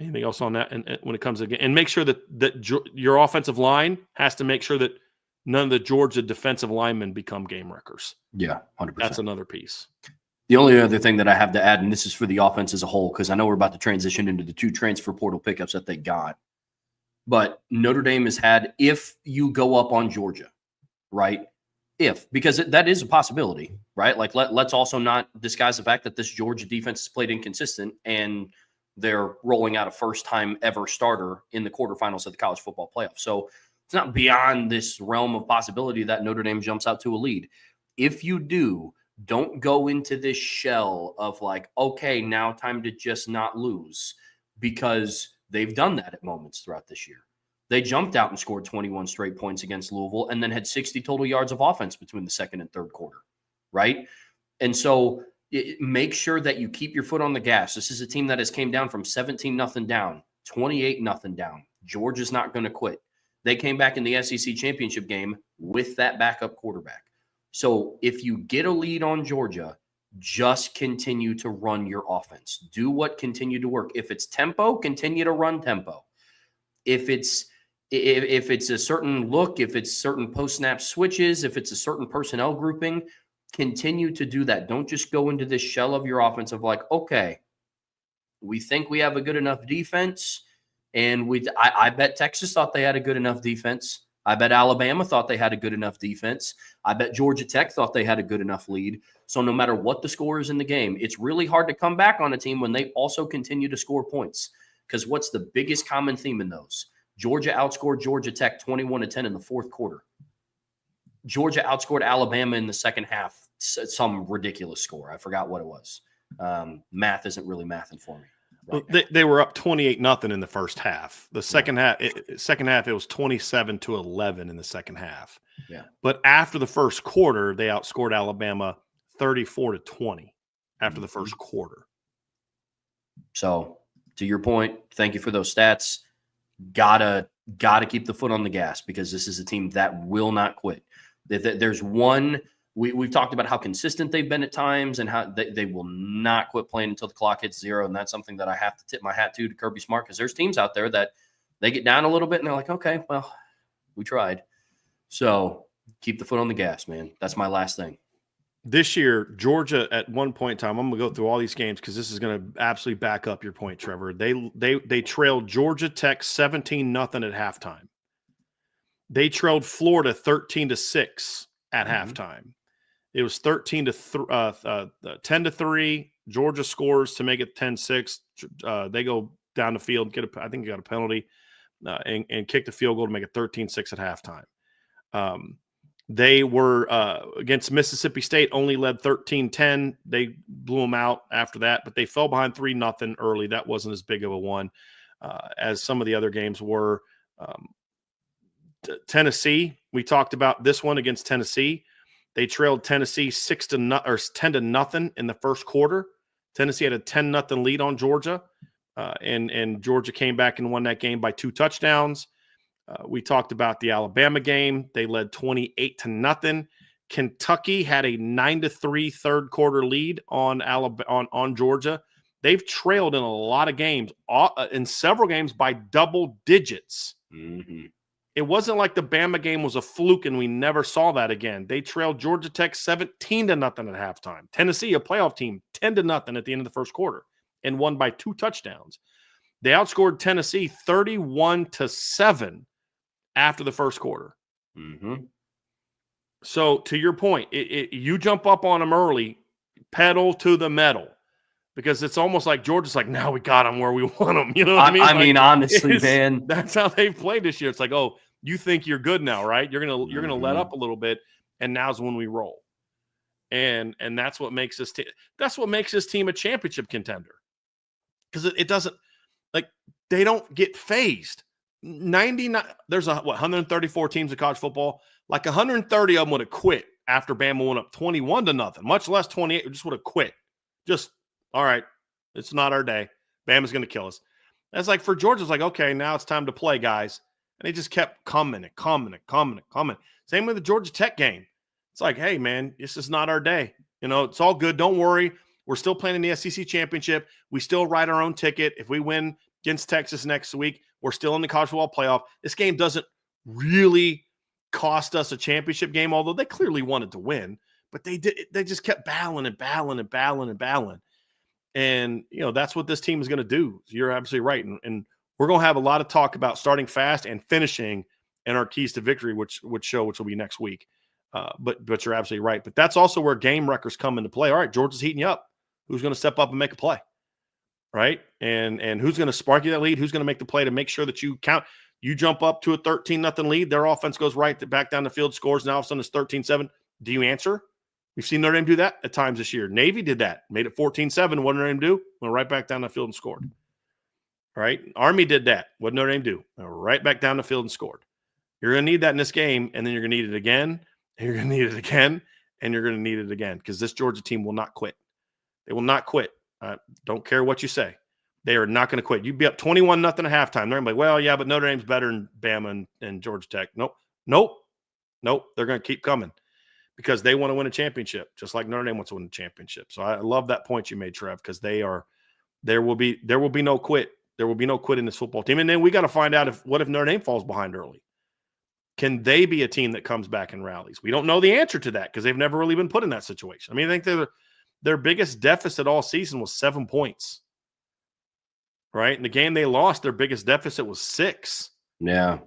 Anything else on that? And when it comes again, and make sure that your offensive line has to make sure that none of the Georgia defensive linemen become game wreckers. Yeah, 100%. That's another piece. The only other thing that I have to add, and this is for the offense as a whole, because I know we're about to transition into the 2 transfer portal pickups that they got. But Notre Dame has had, if you go up on Georgia, right? Because that is a possibility, right? Like, let's also not disguise the fact that this Georgia defense has played inconsistent and they're rolling out a first-time ever starter in the quarterfinals of the college football playoff. So it's not beyond this realm of possibility that Notre Dame jumps out to a lead. If you do, don't go into this shell of like, okay, now time to just not lose, because they've done that at moments throughout this year. They jumped out and scored 21 straight points against Louisville and then had 60 total yards of offense between the 2nd and 3rd quarter, right? And so make sure that you keep your foot on the gas. This is a team that has came down from 17-0 down, 28-0 down. Georgia's not going to quit. They came back in the SEC championship game with that backup quarterback. So if you get a lead on Georgia, just continue to run your offense. Do what continue to work. If it's tempo, continue to run tempo. If it's a certain look, if it's certain post-snap switches, if it's a certain personnel grouping, continue to do that. Don't just go into this shell of your offense of like, okay, we think we have a good enough defense. And I bet Texas thought they had a good enough defense. I bet Alabama thought they had a good enough defense. I bet Georgia Tech thought they had a good enough lead. So no matter what the score is in the game, it's really hard to come back on a team when they also continue to score points. Because what's the biggest common theme in those? Georgia outscored Georgia Tech 21-10 in the 4th quarter. Georgia outscored Alabama in the second half, some ridiculous score. I forgot what it was. Math isn't really mathing for me. Right, they were up 28-0 in the first half. The second half, it was 27-11 in the second half. Yeah. But after the first quarter, they outscored Alabama 34-20 after the first quarter. So, to your point, thank you for those stats. Gotta keep the foot on the gas, because this is a team that will not quit. There's one. We've talked about how consistent they've been at times and how they will not quit playing until the clock hits 0. And that's something that I have to tip my hat to Kirby Smart, because there's teams out there that they get down a little bit and they're like, okay, well, we tried. So keep the foot on the gas, man. That's my last thing. This year, Georgia, at one point in time, I'm going to go through all these games because this is going to absolutely back up your point, Trevor. They trailed Georgia Tech 17-0 at halftime. They trailed Florida 13-6 at halftime. It was 10-3. Georgia scores to make it 10-6. They go down the field, I think they got a penalty, and kick the field goal to make it 13-6 at halftime. They were against Mississippi State, only led 13-10. They blew them out after that, but they fell behind 3-0 early. That wasn't as big of a one as some of the other games were. Tennessee, we talked about this one against Tennessee. They trailed Tennessee 10-0 in the first quarter. Tennessee had a 10-0 lead on Georgia, and Georgia came back and won that game by 2 touchdowns. We talked about the Alabama game. They led 28-0. Kentucky had a 9-3 third quarter lead on Georgia. They've trailed in a lot of games, in several games by double digits. Mm-hmm. It wasn't like the Bama game was a fluke and we never saw that again. They trailed Georgia Tech 17-0 at halftime. Tennessee, a playoff team, 10-0 at the end of the first quarter and won by 2 touchdowns. They outscored Tennessee 31-7 after the first quarter. Mm-hmm. So to your point, you jump up on them early, pedal to the metal, because it's almost like Georgia's like, now we got them where we want them. You know what I mean? I mean, honestly, man, that's how they've played this year. It's like, oh, you think you're good now, right? You're gonna let up a little bit, and now's when we roll. And that's what makes this team a championship contender, because it doesn't, like, they don't get phased. 99. There's 134 teams in college football. Like 130 of them would have quit after Bama went up 21-0, much less 28. Just would have quit. Just, all right, it's not our day. Bama's going to kill us. That's like, for Georgia, it's like, okay, now it's time to play, guys. And they just kept coming and coming and coming and coming. Same with the Georgia Tech game. It's like, hey, man, this is not our day. You know, it's all good. Don't worry. We're still playing in the SEC championship. We still write our own ticket. If we win against Texas next week, we're still in the college football playoff. This game doesn't really cost us a championship game, although they clearly wanted to win. But they just kept battling and battling and battling and battling. And, you know, that's what this team is going to do. You're absolutely right. And we're going to have a lot of talk about starting fast and finishing and our keys to victory, which will be next week. But you're absolutely right. But that's also where game records come into play. All right, Georgia's heating you up. Who's going to step up and make a play? Right? And who's going to spark you that lead? Who's going to make the play to make sure that you count? You jump up to a 13-0 lead. Their offense goes back down the field, scores. Now all of a sudden it's 13-7. Do you answer? We've seen Notre Dame do that at times this year. Navy did that, made it 14-7. What did Notre Dame do? Went right back down the field and scored. Right? Army did that. What did Notre Dame do? Went right back down the field and scored. You're going to need that in this game, and then you're going to need it again, and you're going to need it again, and you're going to need it again, because this Georgia team will not quit. They will not quit. Don't care what you say. They are not going to quit. You'd be up 21-0 at halftime. They're going to be like, well, yeah, but Notre Dame's better than Bama and Georgia Tech. Nope. They're going to keep coming because they want to win a championship, just like Notre Dame wants to win a championship. So I love that point you made, Trev, because there will be no quit. There will be no quit in this football team. And then we got to find out what if Notre Dame falls behind early? Can they be a team that comes back and rallies? We don't know the answer to that because they've never really been put in that situation. I mean, I think their biggest deficit all season was 7 points. Right? In the game they lost, their biggest deficit was 6. Yeah.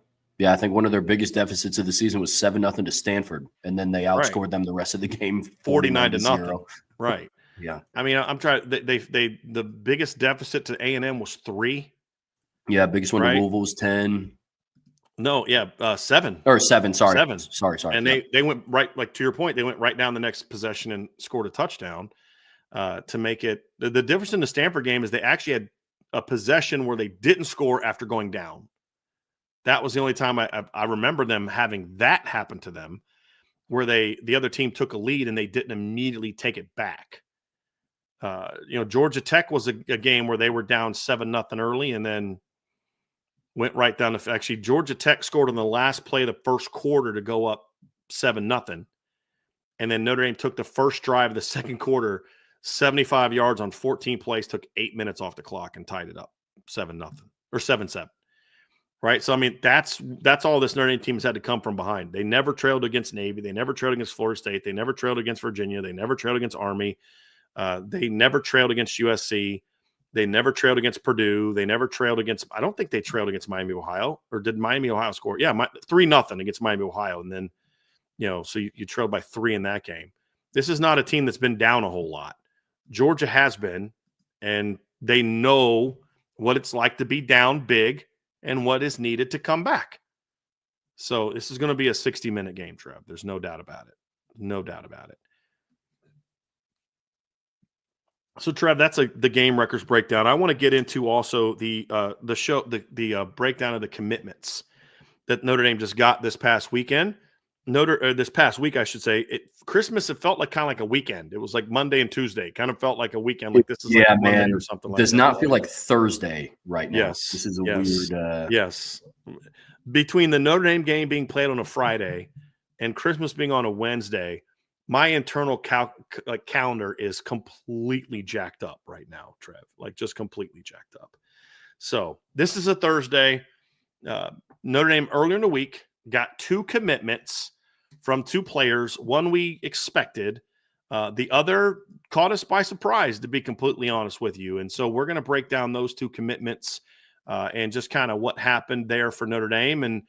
I think one of their biggest deficits of the season was 7-0 to Stanford, and then they outscored them the rest of the game 49-0. Right. Yeah. I mean, I'm trying. The biggest deficit to A&M was 3. Yeah, biggest one to Louisville was 10. No, 7. Or 7. Sorry, 7. Sorry. And they went right, like to your point, they went right down the next possession and scored a touchdown to make it. The difference in the Stanford game is they actually had a possession where they didn't score after going down. That was the only time I remember them having that happen to them, where the other team took a lead and they didn't immediately take it back. Georgia Tech was a game where they were down 7-0 early and then went right down to actually Georgia Tech scored on the last play of the first quarter to go up 7-0. And then Notre Dame took the first drive of the second quarter, 75 yards on 14 plays, took 8 minutes off the clock and tied it up 7-0 or 7-7. Right. So, I mean, that's all this Notre Dame team has had to come from behind. They never trailed against Navy. They never trailed against Florida State. They never trailed against Virginia. They never trailed against Army. They never trailed against USC. They never trailed against Purdue. They never trailed against – I don't think they trailed against Miami, Ohio. Or did Miami, Ohio score? Yeah, 3-0 against Miami, Ohio. And then, so you trailed by 3 in that game. This is not a team that's been down a whole lot. Georgia has been, and they know what it's like to be down big and what is needed to come back. So this is going to be a 60-minute game, Trev. There's no doubt about it. No doubt about it. So, Trev, that's the game records breakdown. I want to get into also the breakdown of the commitments that Notre Dame just got this past weekend. This past week, I should say. Christmas, it felt like kind of like a weekend. It was like Monday and Tuesday. Kind of felt like a weekend. Like this is like Monday man, or something like that. Does not feel like Thursday right now. Yes. This is a weird. Yes. Between the Notre Dame game being played on a Friday and Christmas being on a Wednesday, my internal calendar is completely jacked up right now, Trev. Like just completely jacked up. So this is a Thursday. Notre Dame earlier in the week got 2 commitments from 2 players. One we expected. The other caught us by surprise, to be completely honest with you. And so we're going to break down those 2 commitments and just kind of what happened there for Notre Dame and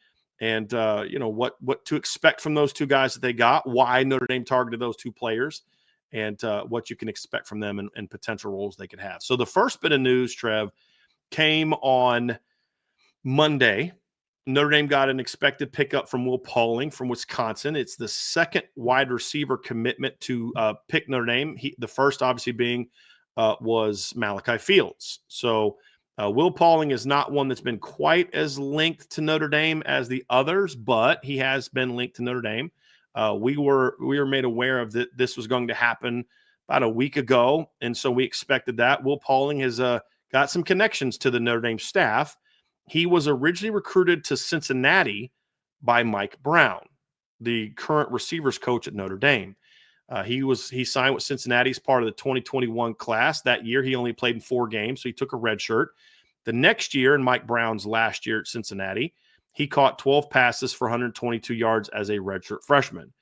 what to expect from those 2 guys that they got, why Notre Dame targeted those 2 players, and what you can expect from them and potential roles they could have. So the first bit of news, Trev, came on Monday. Notre Dame got an expected pickup from Will Pauling from Wisconsin. It's the second wide receiver commitment to pick Notre Dame. The first, obviously, being was Malachi Fields. So Will Pauling is not one that's been quite as linked to Notre Dame as the others, but he has been linked to Notre Dame. We were made aware of that this was going to happen about a week ago, and so we expected that. Will Pauling has got some connections to the Notre Dame staff. He was originally recruited to Cincinnati by Mike Brown, the current receivers coach at Notre Dame. He signed with Cincinnati as part of the 2021 class. That year, he only played in 4 games, so he took a red shirt. The next year, in Mike Brown's last year at Cincinnati, he caught 12 passes for 122 yards as a redshirt freshman.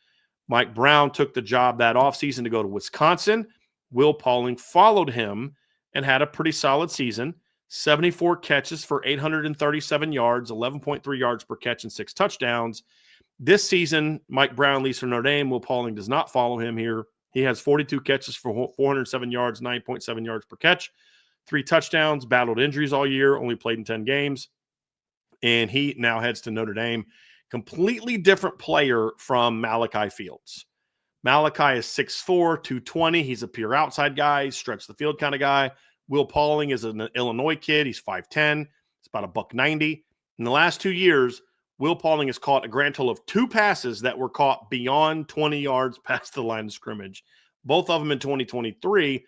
Mike Brown took the job that offseason to go to Wisconsin. Will Pauling followed him and had a pretty solid season. 74 catches for 837 yards, 11.3 yards per catch, and 6 touchdowns. This season, Mike Brown leads for Notre Dame. Will Pauling does not follow him here. He has 42 catches for 407 yards, 9.7 yards per catch, 3 touchdowns, battled injuries all year, only played in 10 games. And he now heads to Notre Dame. Completely different player from Malachi Fields. Malachi is 6'4", 220. He's a pure outside guy, stretch the field kind of guy. Will Pauling is an Illinois kid. He's 5'10". It's about $190. In the last 2 years, Will Pauling has caught a grand total of 2 passes that were caught beyond 20 yards past the line of scrimmage. Both of them in 2023.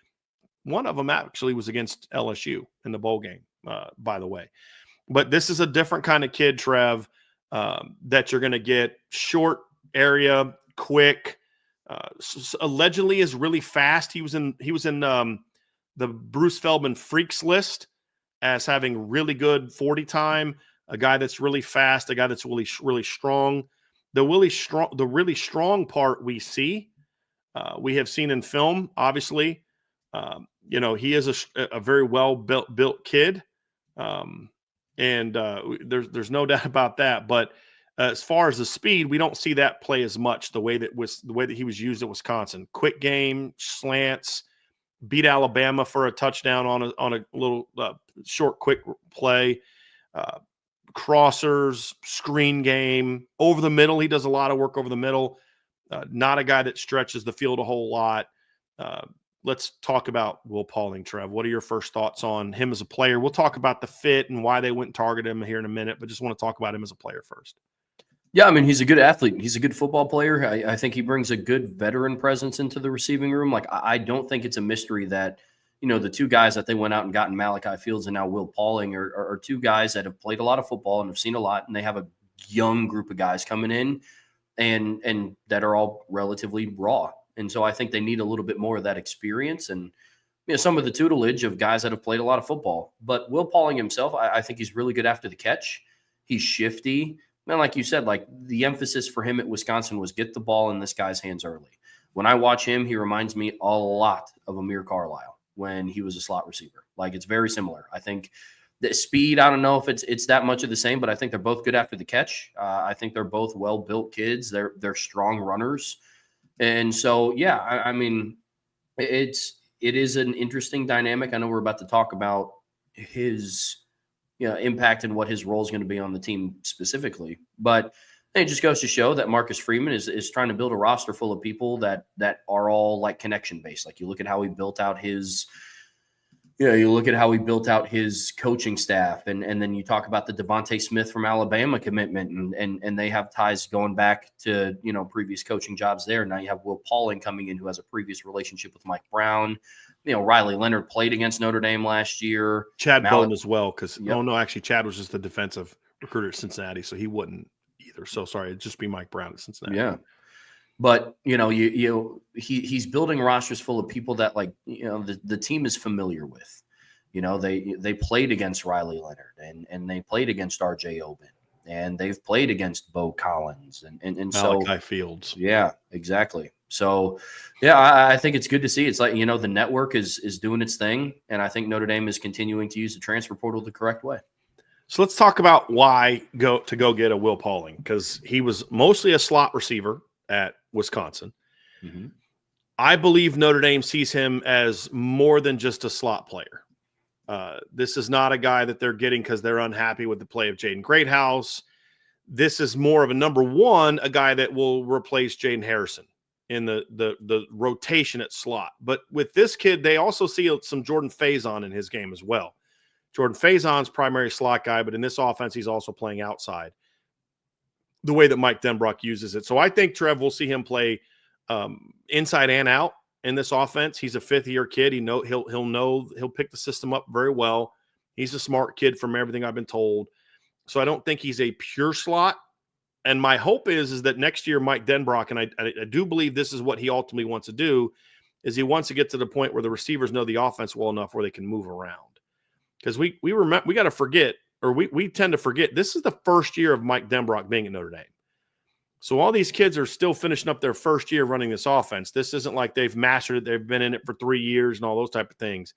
One of them actually was against LSU in the bowl game, by the way. But this is a different kind of kid, Trev, that you're going to get short area, quick. Allegedly is really fast. He was in the Bruce Feldman Freaks list as having really good 40 time, a guy that's really fast, a guy that's really, really strong. The really strong part we we have seen in film, obviously. He is a very well-built kid. There's no doubt about that. But as far as the speed, we don't see that play as much the way that he was used at Wisconsin. Quick game, slants, beat Alabama for a touchdown on a little short, quick play. Crossers, screen game, over the middle. He does a lot of work over the middle. Not a guy that stretches the field a whole lot. Let's talk about Will Pauling, Trev. What are your first thoughts on him as a player? We'll talk about the fit and why they went and targeted him here in a minute, but just want to talk about him as a player first. Yeah, I mean, he's a good athlete. He's a good football player. I think he brings a good veteran presence into the receiving room. Like, I don't think it's a mystery that, the 2 guys that they went out and got in Malachi Fields and now Will Pauling are 2 guys that have played a lot of football and have seen a lot, and they have a young group of guys coming in and that are all relatively raw. And so I think they need a little bit more of that experience and some of the tutelage of guys that have played a lot of football. But Will Pauling himself, I think he's really good after the catch. He's shifty. And like you said, like the emphasis for him at Wisconsin was get the ball in this guy's hands early. When I watch him, he reminds me a lot of Amir Carlisle when he was a slot receiver. Like, it's very similar. I think the speed, I don't know if it's that much of the same, but I think they're both good after the catch. I think they're both well-built kids. They're strong runners. And so, yeah, I mean, it is an interesting dynamic. I know we're about to talk about his impact and what his role is going to be on the team specifically. But And it just goes to show that Marcus Freeman is trying to build a roster full of people that are all like connection based. Like you look at how he built out his coaching staff, and then you talk about the Devontae Smith from Alabama commitment, and they have ties going back to previous coaching jobs there. Now you have Will Pauling coming in, who has a previous relationship with Mike Brown. Riley Leonard played against Notre Dame last year. Chad Bowden as well, because actually Chad was just the defensive recruiter at Cincinnati, so he wouldn't either. So sorry, it'd just be Mike Brown at Cincinnati. Yeah. But, he's building rosters full of people that the team is familiar with. They played against Riley Leonard and they played against RJ Oben, and they've played against Bo Collins and so Malachi Fields. Yeah, exactly. So, yeah, I think it's good to see. It's like, the network is doing its thing, and I think Notre Dame is continuing to use the transfer portal the correct way. So let's talk about why go get a Will Pauling, because he was mostly a slot receiver at Wisconsin. Mm-hmm. I believe Notre Dame sees him as more than just a slot player. This is not a guy that they're getting because they're unhappy with the play of Jaden Greathouse. This is more of a number one, a guy that will replace Jaden Harrison in the rotation at slot. But with this kid, they also see some Jordan Faison in his game as well. Jordan Faison's primary slot guy, but in this offense, he's also playing outside the way that Mike Denbrock uses it. So I think Trev will see him play inside and out in this offense. He's a fifth-year kid. He'll pick the system up very well. He's a smart kid from everything I've been told. So I don't think he's a pure slot. And my hope is that next year Mike Denbrock, and I do believe this is what he ultimately wants to do, is he wants to get to the point where the receivers know the offense well enough where they can move around. Because we got to forget, or we tend to forget, this is the first year of Mike Denbrock being at Notre Dame. So all these kids are still finishing up their first year running this offense. This isn't like they've mastered it. They've been in it for 3 years and all those type of things.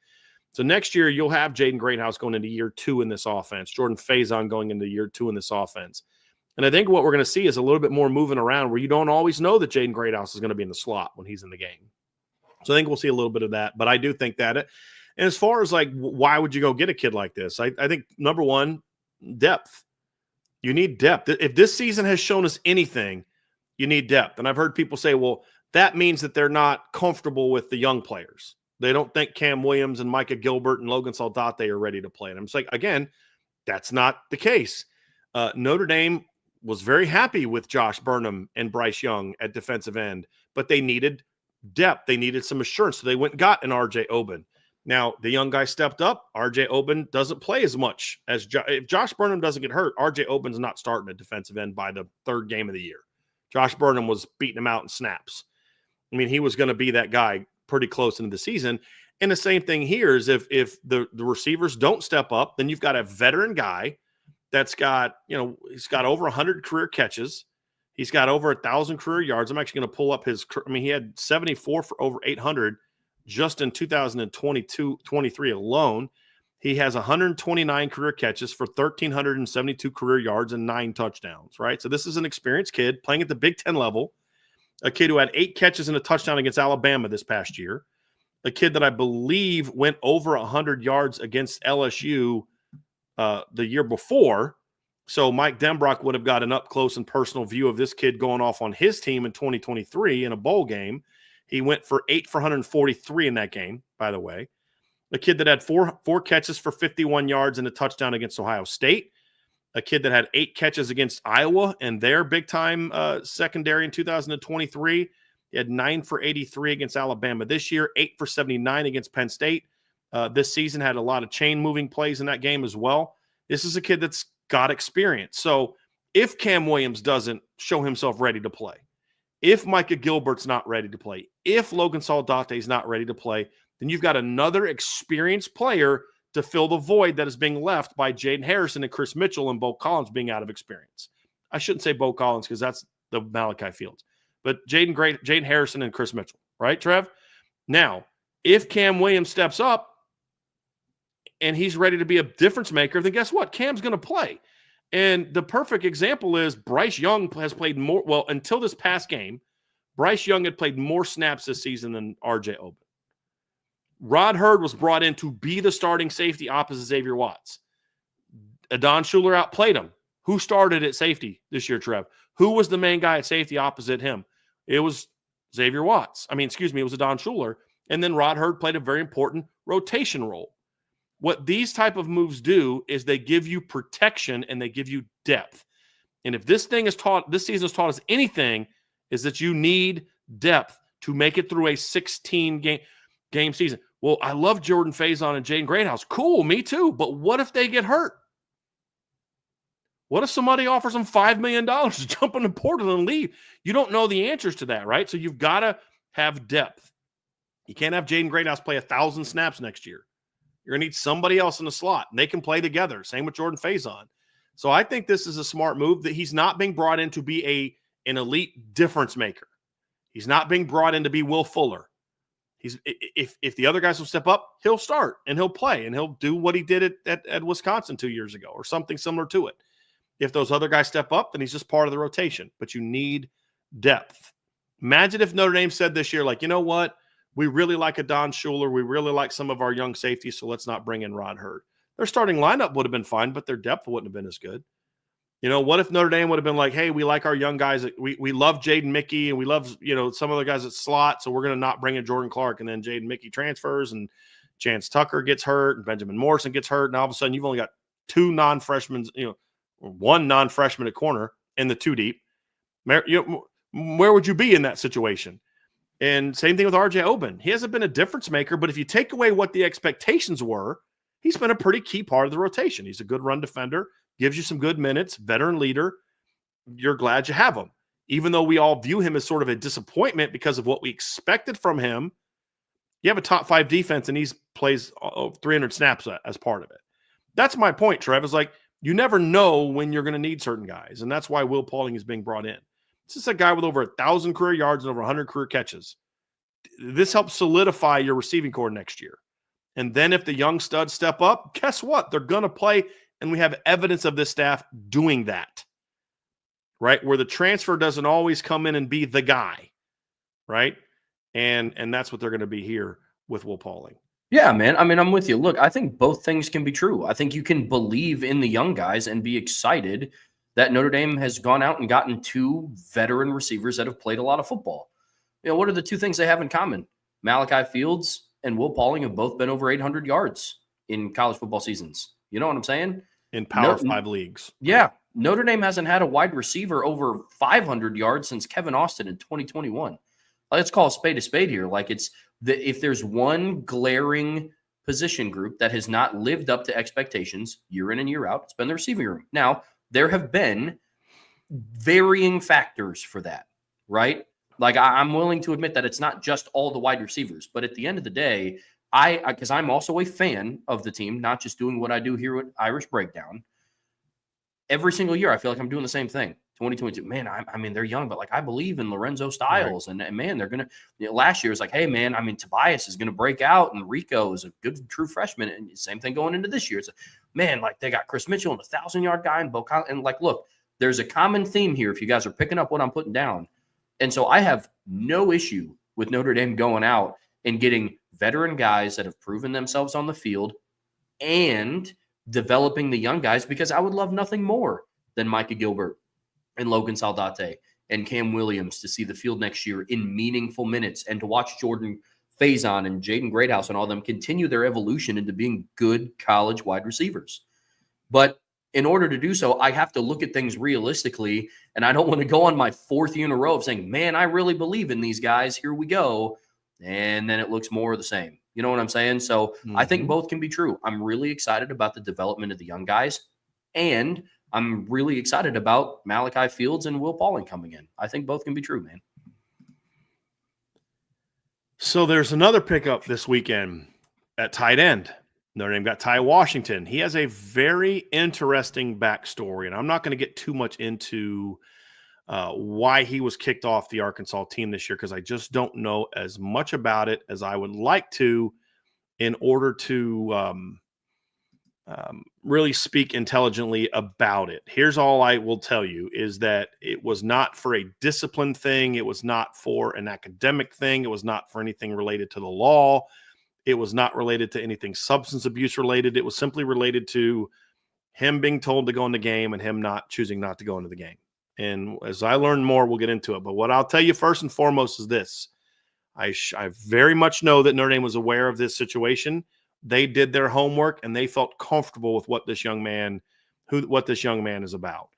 So next year you'll have Jaden Greathouse going into year 2 in this offense, Jordan Faison going into year 2 in this offense. And I think what we're going to see is a little bit more moving around where you don't always know that Jaden Greathouse is going to be in the slot when he's in the game. So I think we'll see a little bit of that. But I do think that and as far as why would you go get a kid like this? I think number one, depth. You need depth. If this season has shown us anything, you need depth. And I've heard people say, well, that means that they're not comfortable with the young players. They don't think Cam Williams and Micah Gilbert and Logan Saldate are ready to play. And I'm just like, again, that's not the case. Notre Dame was very happy with Josh Burnham and Bryce Young at defensive end, but they needed depth. They needed some assurance. So they went and got an RJ Oben. Now, the young guy stepped up. RJ Oben doesn't play as much as if Josh Burnham doesn't get hurt, RJ Oben's not starting at defensive end by the third game of the year. Josh Burnham was beating him out in snaps. I mean, he was going to be that guy pretty close into the season. And the same thing here is if the receivers don't step up, then you've got a veteran guy that's got, he's got over 100 career catches. He's got over 1,000 career yards. I'm actually going to pull up he had 74 for over 800 just in 2022-23 alone. He has 129 career catches for 1,372 career yards and 9 touchdowns, right? So this is an experienced kid playing at the Big Ten level, a kid who had 8 catches and a touchdown against Alabama this past year, a kid that I believe went over 100 yards against LSU the year before. So Mike Denbrock would have got an up-close and personal view of this kid going off on his team in 2023 in a bowl game. He went for 8 for 143 in that game, by the way. A kid that had four catches for 51 yards and a touchdown against Ohio State. A kid that had 8 catches against Iowa and their big-time secondary in 2023. He had 9 for 83 against Alabama this year, 8 for 79 against Penn State. This season had a lot of chain-moving plays in that game as well. This is a kid that's got experience. So if Cam Williams doesn't show himself ready to play, if Micah Gilbert's not ready to play, if Logan Saldate is not ready to play, then you've got another experienced player to fill the void that is being left by Jaden Harrison and Chris Mitchell and Bo Collins being out of experience. I shouldn't say Bo Collins because that's the Malachi Fields, but Jaden Harrison and Chris Mitchell, right, Trev? Now, if Cam Williams steps up and he's ready to be a difference maker, then guess what? Cam's going to play. And the perfect example is Bryce Young has played more. Well, until this past game, Bryce Young had played more snaps this season than RJ Oben. Rod Hurd was brought in to be the starting safety opposite Xavier Watts. Adon Schuler outplayed him. Who started at safety this year, Trev? Who was the main guy at safety opposite him? It was Xavier Watts. It was Don Schuler. And then Rod Hurd played a very important rotation role. What these type of moves do is they give you protection and they give you depth. And if this season has taught us anything, is that you need depth to make it through a 16 game season. Well, I love Jordan Faison and Jaden Greathouse. Cool, me too. But what if they get hurt? What if somebody offers them $5 million to jump in the portal and leave? You don't know the answers to that, right? So you've got to have depth. You can't have Jaden Greathouse play 1,000 snaps next year. You're going to need somebody else in the slot, and they can play together. Same with Jordan Faison. So I think this is a smart move, that he's not being brought in to be an elite difference maker. He's not being brought in to be Will Fuller. If the other guys will step up, he'll start and he'll play and he'll do what he did at Wisconsin 2 years ago or something similar to it. If those other guys step up, then he's just part of the rotation. But you need depth. Imagine if Notre Dame said this year, like, you know what? We really like a Don Schuler. We really like some of our young safeties, so let's not bring in Rod Hurd. Their starting lineup would have been fine, but their depth wouldn't have been as good. You know, what if Notre Dame would have been like, hey, we like our young guys. We love Jaden Mickey, and we love, some other guys at slot, so we're going to not bring in Jordan Clark. And then Jaden Mickey transfers, and Chance Tucker gets hurt, and Benjamin Morrison gets hurt, and all of a sudden you've only got 2 non-freshmen, 1 non-freshman at corner in the 2 deep. Where would you be in that situation? And same thing with RJ Oben. He hasn't been a difference maker, but if you take away what the expectations were, he's been a pretty key part of the rotation. He's a good run defender, gives you some good minutes, veteran leader. You're glad you have him. Even though we all view him as sort of a disappointment because of what we expected from him, you have a top 5 defense and he plays 300 snaps as part of it. That's my point, Trev, is like, you never know when you're going to need certain guys, and that's why Will Pauling is being brought in. This is a guy with over 1,000 career yards and over 100 career catches. This helps solidify your receiving core next year. And then if the young studs step up, guess what? They're going to play, and we have evidence of this staff doing that, right? Where the transfer doesn't always come in and be the guy, right? And that's what they're going to be here with Will Pauling. Yeah, man. I mean, I'm with you. Look, I think both things can be true. I think you can believe in the young guys and be excited that Notre Dame has gone out and gotten 2 veteran receivers that have played a lot of football. What are the 2 things they have in common? Malachi Fields and Will Pauling have both been over 800 yards in college football seasons. You know what I'm saying? In Power 5 leagues. Yeah. Notre Dame hasn't had a wide receiver over 500 yards since Kevin Austin in 2021. Let's call a spade here. Like, if there's one glaring position group that has not lived up to expectations year in and year out, it's been the receiving room. Now, there have been varying factors for that, right? Like, I'm willing to admit that it's not just all the wide receivers, but at the end of the day, because I'm also a fan of the team, not just doing what I do here with Irish Breakdown. Every single year, I feel like I'm doing the same thing. 2022, man, I mean, they're young, but like, I believe in Lorenzo Styles, right. and man, they're going to, last year was like, hey man, I mean, Tobias is going to break out, and Rico is a good true freshman, and same thing going into this year. It's man, like, they got Chris Mitchell and a 1,000-yard guy, and like, look, there's a common theme here if you guys are picking up what I'm putting down. And so I have no issue with Notre Dame going out and getting veteran guys that have proven themselves on the field and developing the young guys, because I would love nothing more than Micah Gilbert and Logan Saldate and Cam Williams to see the field next year in meaningful minutes, and to watch Jordan Faison and Jaden Greathouse and all them continue their evolution into being good college wide receivers. But in order to do so, I have to look at things realistically, and I don't want to go on my 4th year in a row of saying, man, I really believe in these guys. Here we go. And then it looks more of the same. You know what I'm saying? So I think both can be true. I'm really excited about the development of the young guys, and I'm really excited about Malachi Fields and Will Pauling coming in. I think both can be true, man. So there's another pickup this weekend at tight end. Notre Dame got Ty Washington. He has a very interesting backstory, and I'm not going to get too much into why he was kicked off the Arkansas team this year, because I just don't know as much about it as I would like to in order to really speak intelligently about it. Here's all I will tell you is that it was not for a discipline thing. It was not for an academic thing. It was not for anything related to the law. It was not related to anything substance abuse related. It was simply related to him being told to go in the game and him not choosing not to go into the game. And as I learn more, we'll get into it. But what I'll tell you first and foremost is this. I very much know that Notre Dame was aware of this situation. They did their homework and they felt comfortable with what this young man is about.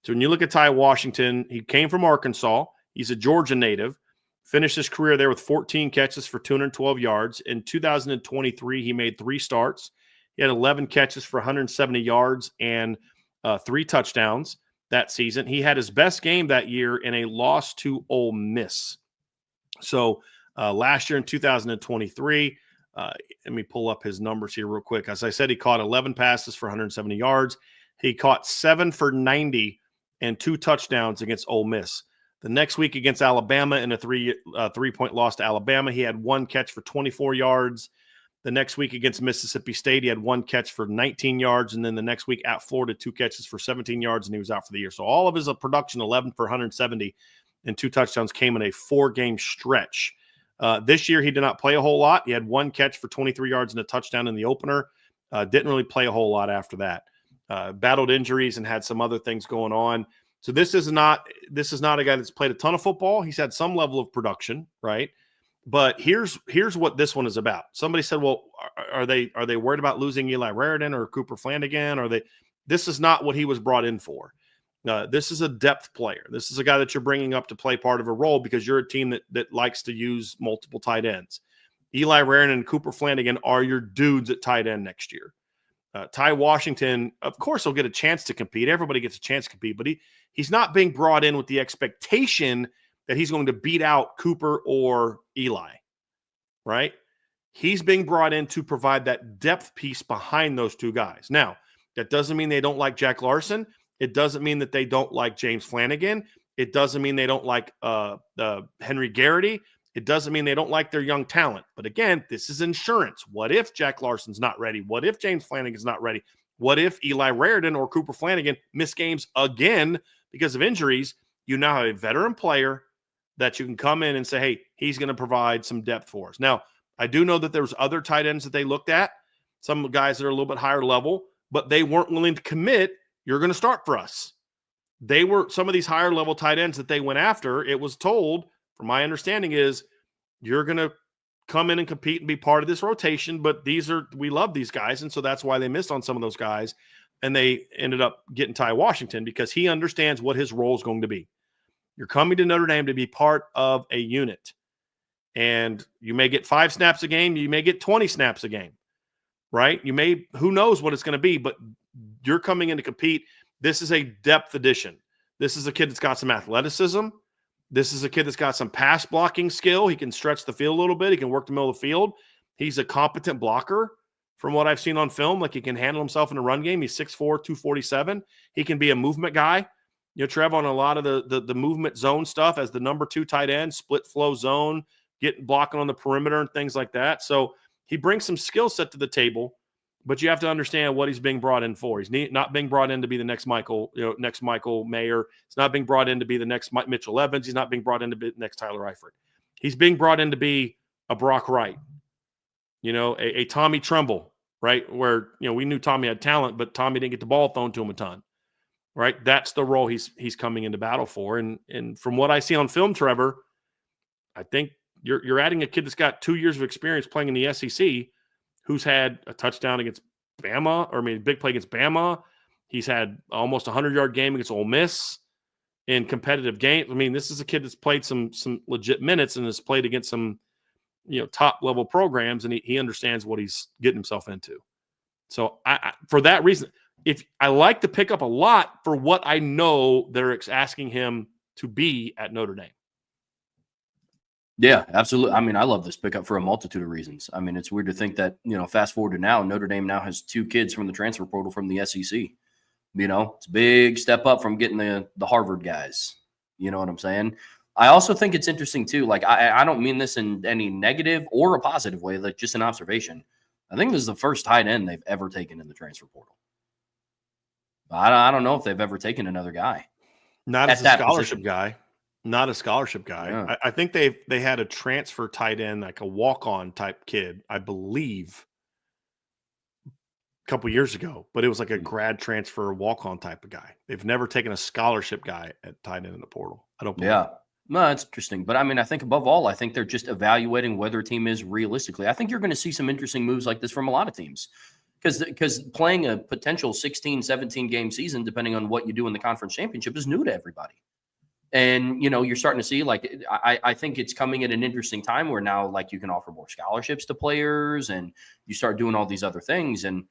So when you look at Ty Washington, he came from Arkansas. He's a Georgia native. Finished his career there with 14 catches for 212 yards. In 2023, he made 3 starts. He had 11 catches for 170 yards and 3 touchdowns that season. He had his best game that year in a loss to Ole Miss. So last year in 2023, let me pull up his numbers here real quick. As I said, he caught 11 passes for 170 yards. He caught 7 for 90 and 2 touchdowns against Ole Miss. The next week against Alabama in a three-point loss to Alabama, he had 1 catch for 24 yards. The next week against Mississippi State, he had 1 catch for 19 yards. And then the next week at Florida, 2 catches for 17 yards, and he was out for the year. So all of his production, 11 for 170 and 2 touchdowns, came in a 4-game stretch. This year, he did not play a whole lot. He had 1 catch for 23 yards and a touchdown in the opener. Didn't really play a whole lot after that. Battled injuries and had some other things going on. So this is not a guy that's played a ton of football. He's had some level of production, right? But here's what this one is about. Somebody said, "Well, are they worried about losing Eli Raridan or Cooper Flanagan? This is not what he was brought in for. This is a depth player. This is a guy that you're bringing up to play part of a role because you're a team that likes to use multiple tight ends. Eli Raridan and Cooper Flanagan are your dudes at tight end next year. Ty Washington, of course, he'll get a chance to compete. Everybody gets a chance to compete, but he's not being brought in with the expectation that he's going to beat out Cooper or Eli, right? He's being brought in to provide that depth piece behind those 2 guys. Now, that doesn't mean they don't like Jack Larson. It doesn't mean that they don't like James Flanagan. It doesn't mean they don't like Henry Garrity. It doesn't mean they don't like their young talent. But again, this is insurance. What if Jack Larson's not ready? What if James Flanagan's not ready? What if Eli Raridan or Cooper Flanagan miss games again because of injuries? You now have a veteran player that you can come in and say, hey, he's going to provide some depth for us. Now, I do know that there's other tight ends that they looked at, some guys that are a little bit higher level, but they weren't willing to commit, you're going to start for us. They were some of these higher level tight ends that they went after. It was told, from my understanding, is you're going to come in and compete and be part of this rotation, but we love these guys. And so that's why they missed on some of those guys. And they ended up getting Ty Washington because he understands what his role is going to be. You're coming to Notre Dame to be part of a unit. And you may get 5 snaps a game. You may get 20 snaps a game, right? Who knows what it's going to be, but you're coming in to compete. This is a depth addition. This is a kid that's got some athleticism. This is a kid that's got some pass blocking skill. He can stretch the field a little bit. He can work the middle of the field. He's a competent blocker from what I've seen on film. Like, he can handle himself in a run game. He's 6'4", 247. He can be a movement guy. You know, Trev, on a lot of the movement zone stuff as the number 2 tight end, split flow zone, blocking on the perimeter and things like that. So he brings some skill set to the table, but you have to understand what he's being brought in for. He's not being brought in to be the next Michael Mayer. He's not being brought in to be the next Mitchell Evans. He's not being brought in to be the next Tyler Eifert. He's being brought in to be a Brock Wright, a Tommy Tremble, right? Where, we knew Tommy had talent, but Tommy didn't get the ball thrown to him a ton, right? That's the role he's coming into battle for. And from what I see on film, Trevor, I think you're adding a kid that's got 2 years of experience playing in the SEC, who's had a touchdown against Bama, a big play against Bama. He's had almost a 100-yard game against Ole Miss in competitive games. This is a kid that's played some legit minutes and has played against some, top-level programs, and he understands what he's getting himself into. So I for that reason, if I like to pick up a lot for what I know they're asking him to be at Notre Dame. Yeah, absolutely. I love this pickup for a multitude of reasons. It's weird to think that, fast forward to now, Notre Dame now has 2 kids from the transfer portal from the SEC. It's a big step up from getting the Harvard guys. You know what I'm saying? I also think it's interesting, too. Like, I don't mean this in any negative or a positive way, like just an observation. I think this is the first tight end they've ever taken in the transfer portal. I don't know if they've ever taken another guy. Not as a scholarship guy. Not a scholarship guy. Yeah. I think they had a transfer tight end, like a walk-on type kid, I believe, couple years ago, but it was like a grad transfer walk-on type of guy. They've never taken a scholarship guy at tight end in the portal. I don't believe. Yeah. No, that's interesting. But I mean, I think above all, I think they're just evaluating whether a team is realistically. I think you're going to see some interesting moves like this from a lot of teams because playing a potential 16, 17 game season, depending on what you do in the conference championship, is new to everybody. And, you're starting to see, like, I think it's coming at an interesting time where now, like, you can offer more scholarships to players and you start doing all these other things. And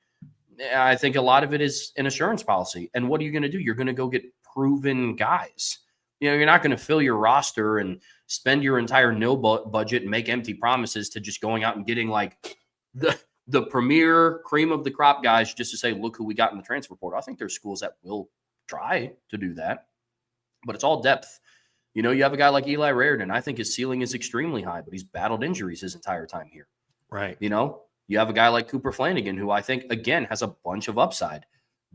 I think a lot of it is an assurance policy. And what are you going to do? You're going to go get proven guys. You're not going to fill your roster and spend your entire nil budget and make empty promises to just going out and getting like the premier cream of the crop guys just to say, look who we got in the transfer portal. I think there's schools that will try to do that, but it's all depth. You have a guy like Eli Raridan. I think his ceiling is extremely high, but he's battled injuries his entire time here. Right. You have a guy like Cooper Flanagan, who I think, again, has a bunch of upside.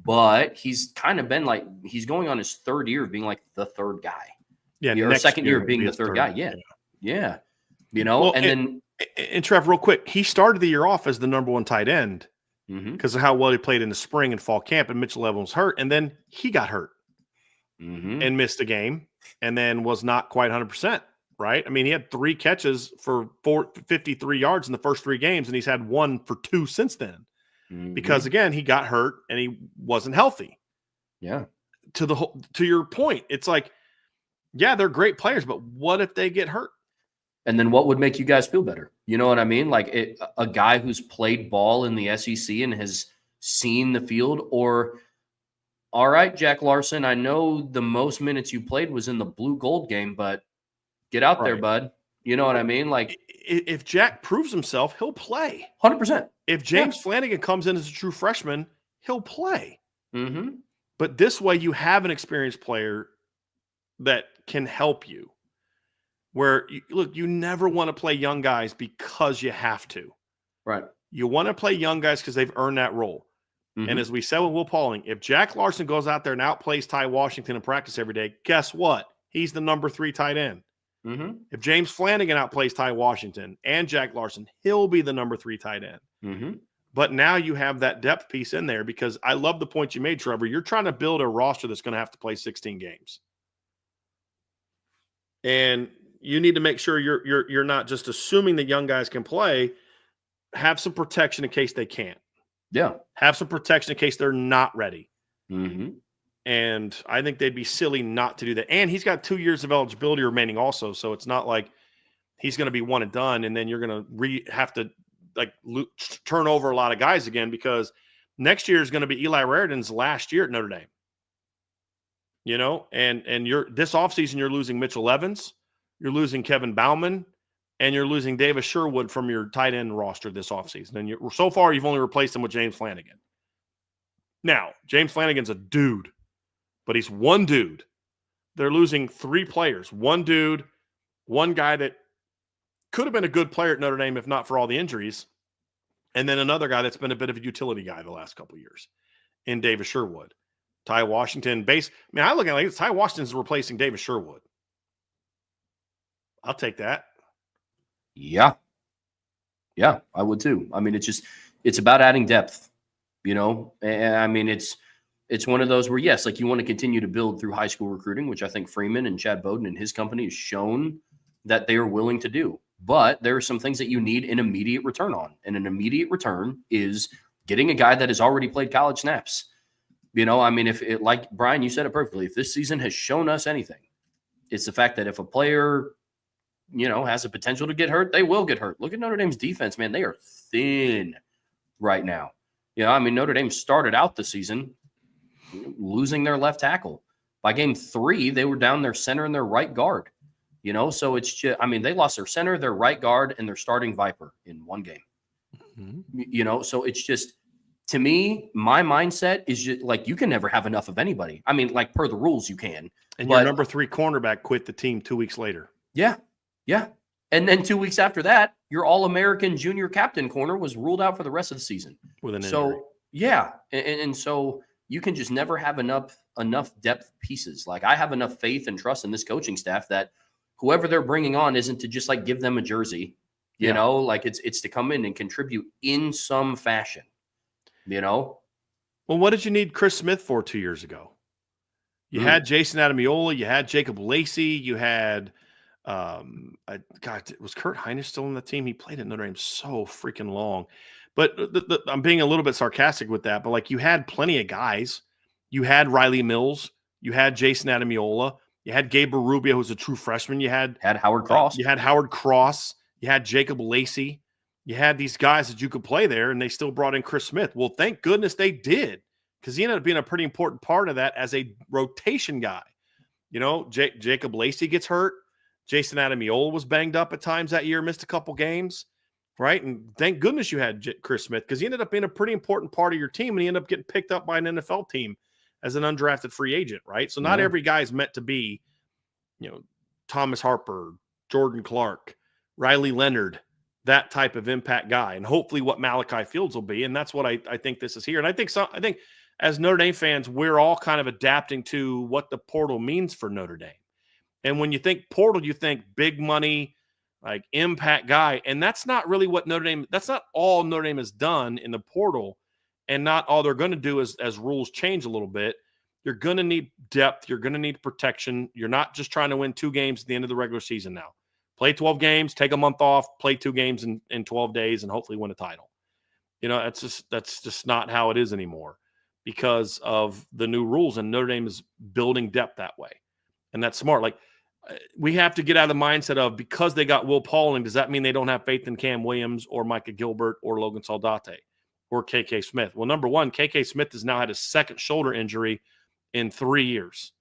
But he's kind of been like, he's going on his third year of being like the third guy. Yeah. Or second year of being the third guy. Yeah. Well, and Trev, real quick, he started the year off as the number one tight end because of how well he played in the spring and fall camp, and Mitchell Evans was hurt. And then he got hurt and missed a game and then was not quite 100%. Right. I mean, he had 3 catches for 53 yards in the first 3 games, and he's had 1 for 2 since then. Because again, he got hurt and he wasn't healthy. Yeah. To your point, it's like, yeah, they're great players, but what if they get hurt? And then what would make you guys feel better? You know what I mean? Like a guy who's played ball in the SEC and has seen the field, or, all right, Jack Larson, I know the most minutes you played was in the blue gold game, but get out there, bud. You know what I mean? Like, if Jack proves himself, he'll play 100%. If James Flanagan comes in as a true freshman, he'll play. But this way, you have an experienced player that can help you. Where, you never want to play young guys because you have to. Right. You want to play young guys because they've earned that role. And as we said with Will Pauling, if Jack Larson goes out there and outplays Ty Washington in practice every day, guess what? He's the number 3 tight end. If James Flanagan outplays Ty Washington and Jack Larson, he'll be the number 3 tight end. But now you have that depth piece in there, because I love the point you made, Trevor. You're trying to build a roster that's going to have to play 16 games. And you need to make sure you're not just assuming that young guys can play. Have some protection in case they can't. Yeah. Have some protection in case they're not ready. And I think they'd be silly not to do that. And he's got 2 years of eligibility remaining also. So it's not like he's going to be one and done, and then you're going to have to turn over a lot of guys again, because next year is going to be Eli Raridan's last year at Notre Dame. And this offseason, you're losing Mitchell Evans, you're losing Kevin Bauman, and you're losing Davis Sherwood from your tight end roster this offseason. And so far, you've only replaced him with James Flanagan. Now, James Flanagan's a dude, but he's one dude. They're losing 3 players. One dude, one guy that could have been a good player at Notre Dame if not for all the injuries, and then another guy that's been a bit of a utility guy the last couple of years in Davis Sherwood. Ty Washington I look at it like Ty Washington's replacing Davis Sherwood. I'll take that. Yeah. Yeah, I would too. I mean, it's about adding depth, and I mean, it's one of those where, yes, like, you want to continue to build through high school recruiting, which I think Freeman and Chad Bowden and his company has shown that they are willing to do. But there are some things that you need an immediate return on. And an immediate return is getting a guy that has already played college snaps. I mean, if it, like Brian, you said it perfectly. If this season has shown us anything, it's the fact that if a player, has a potential to get hurt, they will get hurt. Look at Notre Dame's defense, man. They are thin right now. I mean, Notre Dame started out the season losing their left tackle. By game 3, they were down their center and their right guard. So it's just, I mean, they lost their center, their right guard, and their starting Viper in one game. So it's just, to me, my mindset is just like, you can never have enough of anybody. I mean, like, per the rules, you can. And your number 3 cornerback quit the team 2 weeks later. Yeah. Yeah. And then 2 weeks after that, your All-American junior captain corner was ruled out for the rest of the season. With an injury. So, yeah. And so you can just never have enough depth pieces. Like, I have enough faith and trust in this coaching staff that whoever they're bringing on isn't to just like give them a jersey, like it's to come in and contribute in some fashion. you know? Well, what did you need Chris Smith for 2 years ago? You had Jason Adamiola, you had Jacob Lacey, you had God, was Kurt Hinish still on the team? He played at Notre Dame so freaking long. But I'm being a little bit sarcastic with that, but like you had plenty of guys. You had Riley Mills, you had Jason Adamiola, you had Gabriel Rubio, who's a true freshman. You had Howard Cross. You had Howard Cross. You had Jacob Lacey. You had these guys that you could play there, and they still brought in Chris Smith. Well, thank goodness they did, because he ended up being a pretty important part of that as a rotation guy. You know, Jacob Lacey gets hurt. Jason Adamiola was banged up at times that year, missed a couple games, right? And thank goodness you had Chris Smith, because he ended up being a pretty important part of your team, and he ended up getting picked up by an NFL team as an undrafted free agent, right? So not every guy is meant to be, you know, Thomas Harper, Jordan Clark, Riley Leonard, that type of impact guy, and hopefully what Malachi Fields will be. And that's what I think this is here. And I think as Notre Dame fans, we're all kind of adapting to what the portal means for Notre Dame. And when you think portal, you think big money, like impact guy. And that's not really what that's not all Notre Dame has done in the portal, and not all they're going to do as rules change a little bit. You're going to need depth. You're going to need protection. You're not just trying to win 2 games at the end of the regular season now. Play 12 games, take a month off, play 2 games in 12 days, and hopefully win a title. You know, that's just not how it is anymore because of the new rules, and Notre Dame is building depth that way. And that's smart. Like, we have to get out of the mindset of, because they got Will Pauling, does that mean they don't have faith in Cam Williams or Micah Gilbert or Logan Saldate or KK Smith? Well, number one, KK Smith has now had a second shoulder injury in 3 years.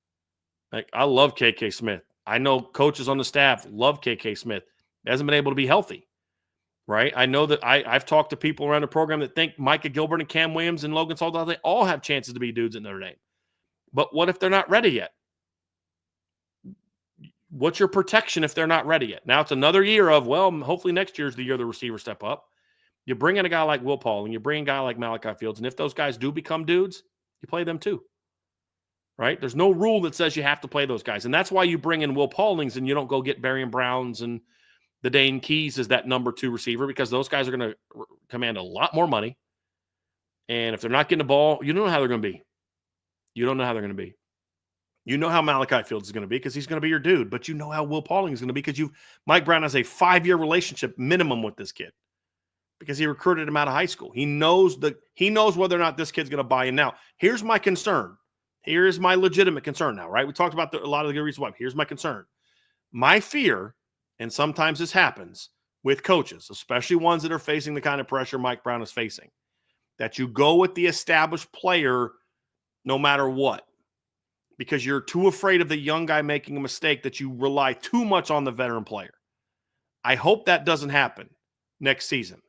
Like, I love KK Smith. I know coaches on the staff love KK Smith. He hasn't been able to be healthy, right? I know that I've talked to people around the program that think Micah Gilbert and Cam Williams and Logan Saldate, they all have chances to be dudes at Notre Dame. But what if they're not ready yet? What's your protection if they're not ready yet? Now it's another year of, well, hopefully next year is the year the receivers step up. You bring in a guy like Will Pauling, you bring in a guy like Malachi Fields, and if those guys do become dudes, you play them too. Right? There's no rule that says you have to play those guys. And that's why you bring in Will Paulings and you don't go get Barian Browns and the Dane Keys as that number 2 receiver, because those guys are going to command a lot more money. And if they're not getting the ball, you don't know how they're going to be. You don't know how they're going to be. You know how Malachi Fields is going to be because he's going to be your dude, but you know how Will Pauling is going to be because Mike Brown has a 5-year relationship minimum with this kid because he recruited him out of high school. He knows whether or not this kid's going to buy in. Now, here's my concern. Here is my legitimate concern now, right? We talked about a lot of the good reasons why. Here's my concern. My fear, and sometimes this happens with coaches, especially ones that are facing the kind of pressure Mike Brown is facing, that you go with the established player no matter what, because you're too afraid of the young guy making a mistake that you rely too much on the veteran player. I hope that doesn't happen next season.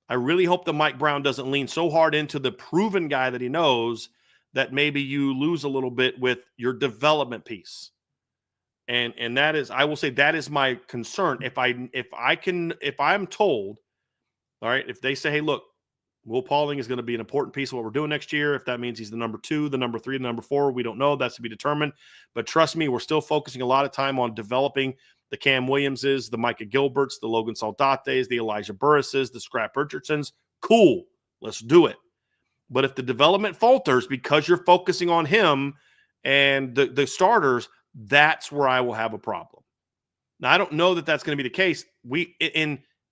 I really hope that Mike Brown doesn't lean so hard into the proven guy that he knows that maybe you lose a little bit with your development piece. And that is, I will say, that is my concern. If I'm told, all right, if they say, hey, look, Will Pauling is going to be an important piece of what we're doing next year. If that means he's the number 2, the number 3, the number 4, we don't know. That's to be determined. But trust me, we're still focusing a lot of time on developing the Cam Williamses, the Micah Gilberts, the Logan Saldates, the Elijah Burrises, the Scrap Richardsons. Cool. Let's do it. But if the development falters because you're focusing on him and the starters, that's where I will have a problem. Now, I don't know that that's going to be the case.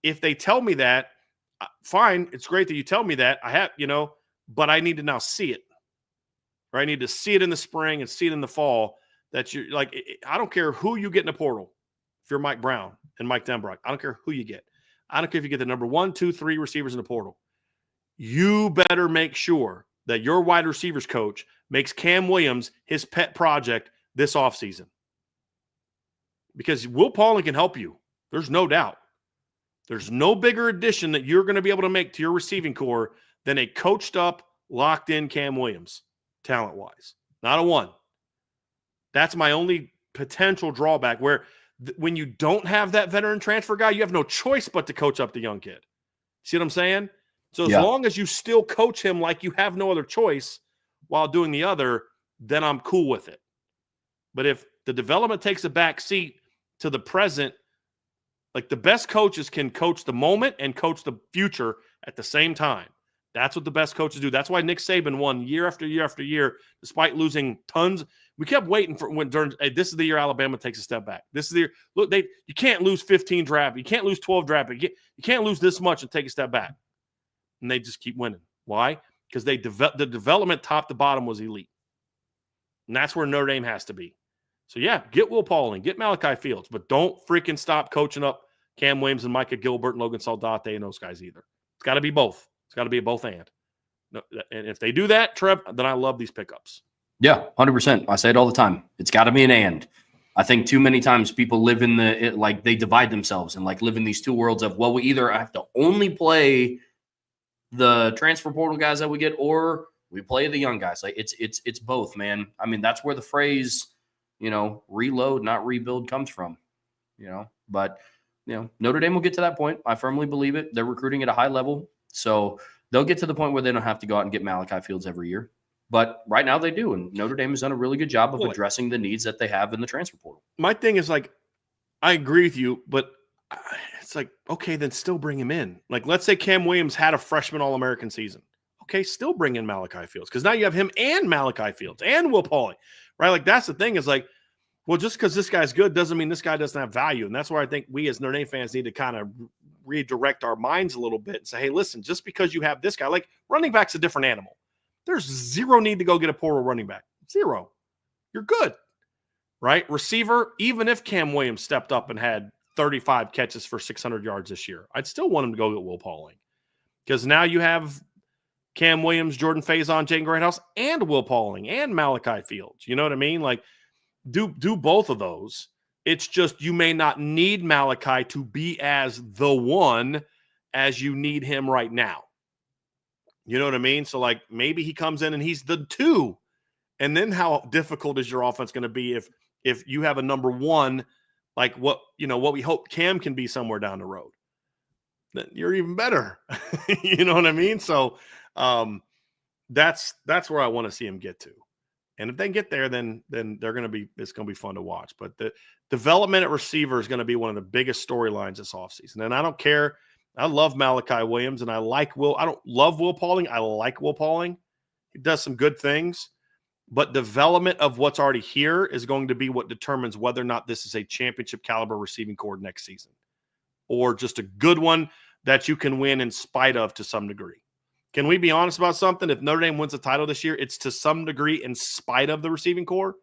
If they tell me that, fine. It's great that you tell me that. But I need to now see it. Or I need to see it in the spring and see it in the fall. That you're like, I don't care who you get in the portal. If you're Mike Brown and Mike Denbrock, I don't care who you get. I don't care if you get the number 1, 2, 3 receivers in the portal. You better make sure that your wide receivers coach makes Cam Williams his pet project this offseason. Because Will Pauling can help you. There's no doubt. There's no bigger addition that you're going to be able to make to your receiving core than a coached up, locked in Cam Williams, talent-wise. Not a one. That's my only potential drawback, where when you don't have that veteran transfer guy, you have no choice but to coach up the young kid. See what I'm saying? So as long as you still coach him like you have no other choice while doing the other, then I'm cool with it. But if the development takes a back seat to the present, like, the best coaches can coach the moment and coach the future at the same time. That's what the best coaches do. That's why Nick Saban won year after year after year, despite losing tons. We kept waiting for hey, this is the year Alabama takes a step back. This is the year. Look, you can't lose 15 draft. You can't lose 12 draft. You can't lose this much and take a step back. And they just keep winning. Why? Because the development top to bottom was elite. And that's where Notre Dame has to be. So, yeah, get Will Pauling, get Malachi Fields, but don't freaking stop coaching up Cam Williams and Micah Gilbert and Logan Saldate and those guys either. It's got to be both. It's got to be a both and. No, and if they do that, Trev, then I love these pickups. Yeah, 100%. I say it all the time. It's got to be an and. I think too many times people live in they divide themselves and live in these two worlds of, well, we either have to only play the transfer portal guys that we get, or we play the young guys. It's both, man. I mean, that's where the phrase, reload, not rebuild comes from, but Notre Dame will get to that point. I firmly believe it. They're recruiting at a high level. So they'll get to the point where they don't have to go out and get Malachi Fields every year. But right now they do. And Notre Dame has done a really good job of addressing the needs that they have in the transfer portal. My thing is I agree with you, but it's okay, then still bring him in. Let's say Cam Williams had a freshman All-American season. Okay, still bring in Malachi Fields because now you have him and Malachi Fields and Will Pauling, right? That's the thing is well, just because this guy's good doesn't mean this guy doesn't have value. And that's where I think we as Notre Dame fans need to kind of redirect our minds a little bit and say, hey, listen, just because you have this guy, running back's a different animal. There's zero need to go get a portal running back. Zero. You're good, right? Receiver, even if Cam Williams stepped up and had 35 catches for 600 yards this year, I'd still want him to go get Will Pauling because now you have Cam Williams, Jordan Faison, Jaden Greathouse, and Will Pauling and Malachi Fields. You know what I mean? Do both of those. It's just you may not need Malachi to be as the one as you need him right now. You know what I mean? So, maybe he comes in and he's the 2. And then how difficult is your offense going to be if you have a number 1, what we hope Cam can be somewhere down the road? Then you're even better. You know what I mean? So, that's where I want to see him get to. And if they get there, then it's going to be fun to watch. But the development at receiver is going to be one of the biggest storylines this offseason. And I don't care. I love Malachi Williams and I like Will. I don't love Will Pauling. I like Will Pauling. He does some good things. But development of what's already here is going to be what determines whether or not this is a championship caliber receiving corps next season. Or just a good one that you can win in spite of to some degree. Can we be honest about something? If Notre Dame wins the title this year, it's to some degree in spite of the receiving corps.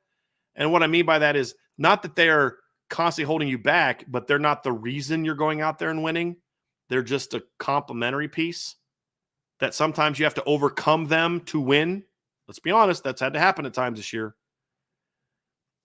And what I mean by that is not that they're constantly holding you back, but they're not the reason you're going out there and winning. They're just a complementary piece that sometimes you have to overcome them to win. Let's be honest, that's had to happen at times this year.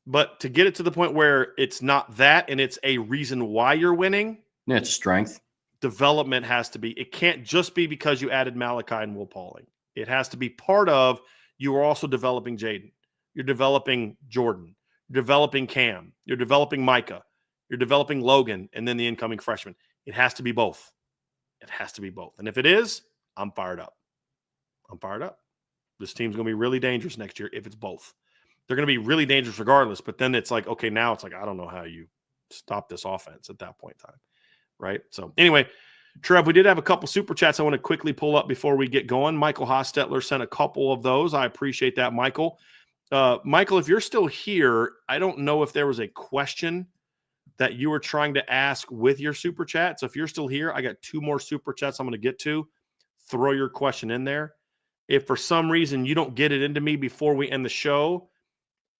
But to get it to the point where it's not that and it's a reason why you're winning. Yeah, it's strength. Development has to be. It can't just be because you added Malachi and Will Pauling. It has to be part of you are also developing Jaden. You're developing Jordan. You're developing Cam. You're developing Micah. You're developing Logan and then the incoming freshman. It has to be both. It has to be both. And if it is, I'm fired up. I'm fired up. This team's going to be really dangerous next year if it's both. They're going to be really dangerous regardless, but then it's okay, now it's I don't know how you stop this offense at that point in time, right? So anyway, Trev, we did have a couple super chats I want to quickly pull up before we get going. Michael Hostetler sent a couple of those. I appreciate that, Michael. Michael, if you're still here, I don't know if there was a question that you were trying to ask with your super chat. So if you're still here, I got 2 more super chats I'm going to get to. Throw your question in there. If for some reason you don't get it into me before we end the show,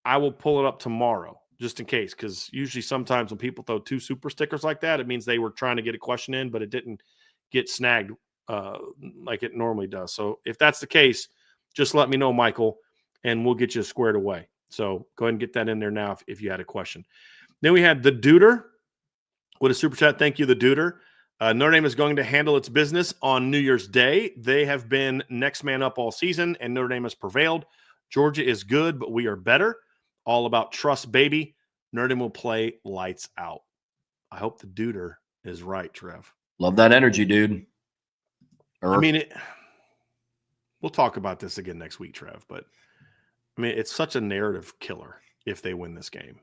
I will pull it up tomorrow just in case, because usually sometimes when people throw 2 super stickers like that, it means they were trying to get a question in, but it didn't get snagged like it normally does. So if that's the case, just let me know, Michael, and we'll get you squared away. So go ahead and get that in there now if you had a question. Then we had the Duder with a super chat. Thank you, the Duder. Notre Dame is going to handle its business on New Year's Day. They have been next man up all season, and Notre Dame has prevailed. Georgia is good, but we are better. All about trust, baby. Notre Dame will play lights out. I hope the Duder is right, Trev. Love that energy, dude. I mean, we'll talk about this again next week, Trev, but I mean, it's such a narrative killer if they win this game.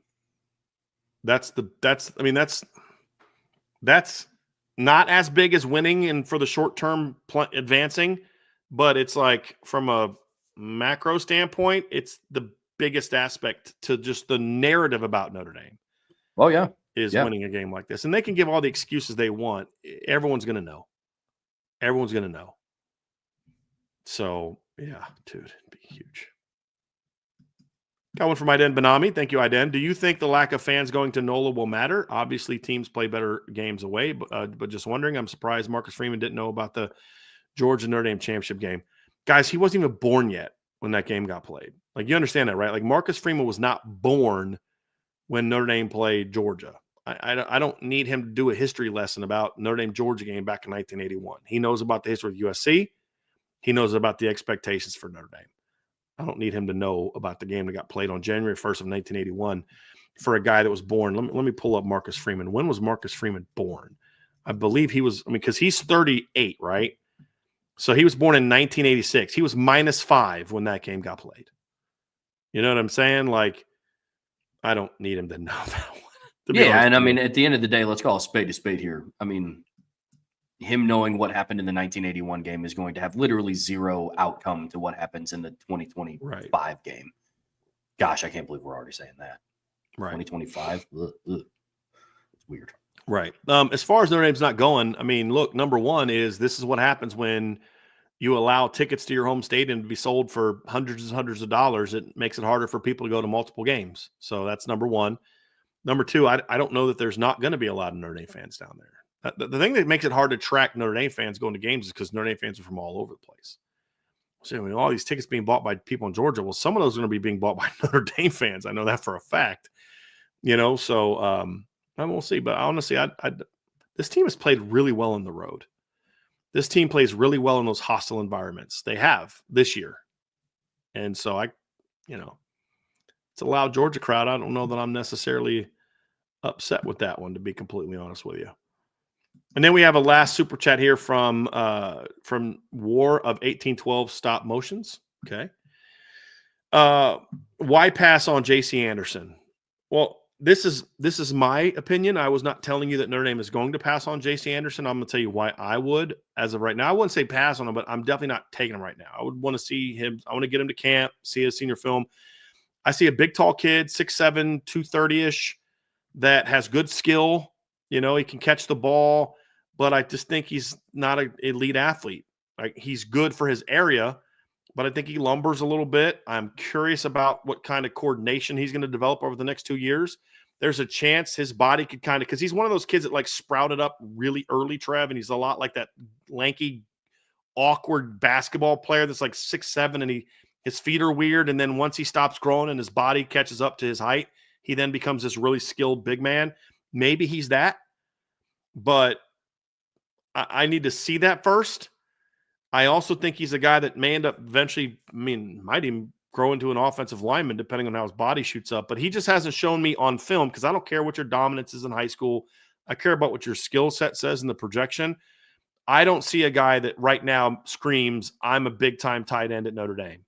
That's not as big as winning and for the short term advancing, but it's like from a macro standpoint, it's the biggest aspect to just the narrative about Notre Dame Oh yeah. is Yeah. winning a game like this. And they can give all the excuses they want. Everyone's going to know. Everyone's going to know. So, yeah, dude, it'd be huge. Got one from Iden Benami. Thank you, Iden. Do you think the lack of fans going to NOLA will matter? Obviously, teams play better games away, but just wondering. I'm surprised Marcus Freeman didn't know about the Georgia Notre Dame championship game. Guys, he wasn't even born yet when that game got played. Like, you understand that, right? Like, Marcus Freeman was not born when Notre Dame played Georgia. I don't need him to do a history lesson about Notre Dame Georgia game back in 1981. He knows about the history of USC. He knows about the expectations for Notre Dame. I don't need him to know about the game that got played on January 1st of 1981 for a guy that was born. Let me pull up Marcus Freeman. When was Marcus Freeman born? I believe he was, because he's 38, right? So he was born in 1986. He was -5 when that game got played. You know what I'm saying? Like, I don't need him to know that one. Yeah, and I mean, at the end of the day, let's call a spade here. I mean, him knowing what happened in the 1981 game is going to have literally zero outcome to what happens in the 2025 game. Gosh, I can't believe we're already saying that. Right. 2025. It's weird. Right. As far as Notre Dame's not going, I mean, look, number one is this is what happens when you allow tickets to your home stadium to be sold for hundreds and hundreds of dollars. It makes it harder for people to go to multiple games. So that's number one. Number two, I don't know that there's not going to be a lot of Notre Dame fans down there. The thing that makes it hard to track Notre Dame fans going to games is because Notre Dame fans are from all over the place. So, I mean, all these tickets being bought by people in Georgia, well, some of those are going to be being bought by Notre Dame fans. I know that for a fact. So we'll see. But honestly, this team has played really well on the road. This team plays really well in those hostile environments. They have this year. And so it's a loud Georgia crowd. I don't know that I'm necessarily upset with that one, to be completely honest with you. And then we have a last super chat here from War of 1812 Stop Motions. Okay. Why pass on JC Anderson? Well, this is my opinion. I was not telling you that Notre Dame is going to pass on JC Anderson. I'm going to tell you why I would as of right now. I wouldn't say pass on him, but I'm definitely not taking him right now. I would want to see him. I want to get him to camp, see his senior film. I see a big, tall kid, 6'7", 230-ish, that has good skill. He can catch the ball, but I just think he's not an elite athlete. Like, he's good for his area, but I think he lumbers a little bit. I'm curious about what kind of coordination he's going to develop over the next 2 years. There's a chance his body could because he's one of those kids that like sprouted up really early, Trev, and he's a lot like that lanky, awkward basketball player that's like 6'7", and his feet are weird. And then once he stops growing and his body catches up to his height, he then becomes this really skilled big man. Maybe he's that, but I need to see that first. I also think he's a guy that may end up eventually, might even grow into an offensive lineman depending on how his body shoots up. But he just hasn't shown me on film, because I don't care what your dominance is in high school. I care about what your skill set says in the projection. I don't see a guy that right now screams, I'm a big-time tight end at Notre Dame.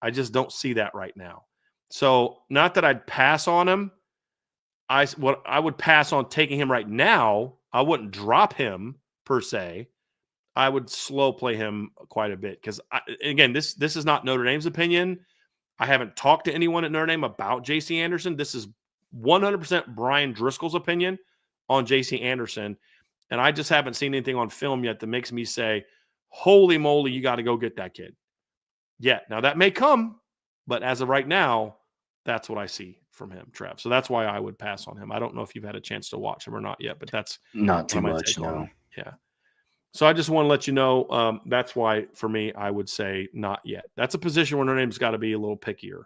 I just don't see that right now. So not that I'd pass on him. I would pass on taking him right now. I wouldn't drop him per se. I would slow play him quite a bit, because, again, this is not Notre Dame's opinion. I haven't talked to anyone at Notre Dame about JC Anderson. This is 100% Brian Driscoll's opinion on JC Anderson, and I just haven't seen anything on film yet that makes me say, holy moly, you got to go get that kid. Yeah, now that may come, but as of right now, that's what I see from him, Trev. So that's why I would pass on him. I don't know if you've had a chance to watch him or not yet, but that's not too much. No. Yeah. So I just want to let you know that's why, for me, I would say not yet. That's a position where Notre Dame's got to be a little pickier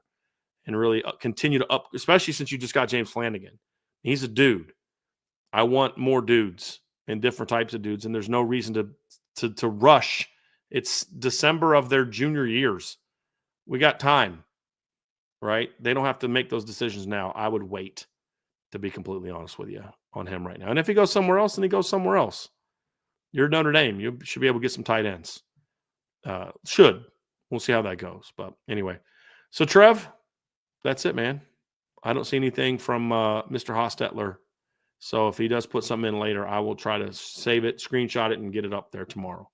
and really continue to especially since you just got James Flanagan. He's a dude. I want more dudes and different types of dudes, and there's no reason to rush. It's December of their junior years. We got time, right? They don't have to make those decisions now. I would wait, to be completely honest with you, on him right now. And if he goes somewhere else, then he goes somewhere else. You're Notre Dame. You should be able to get some tight ends. We'll see how that goes. But anyway, so Trev, that's it, man. I don't see anything from Mr. Hostetler. So if he does put something in later, I will try to save it, screenshot it, and get it up there tomorrow.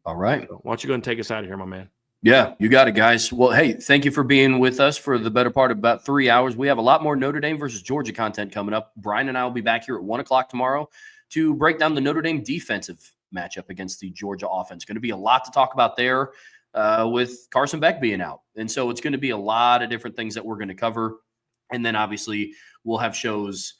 All right. So why don't you go and take us out of here, my man? Yeah, you got it, guys. Well, hey, thank you for being with us for the better part of about 3 hours. We have a lot more Notre Dame versus Georgia content coming up. Brian and I will be back here at 1 o'clock tomorrow to break down the Notre Dame defensive matchup against the Georgia offense. Going to be a lot to talk about there with Carson Beck being out. And so it's going to be a lot of different things that we're going to cover. And then obviously we'll have shows.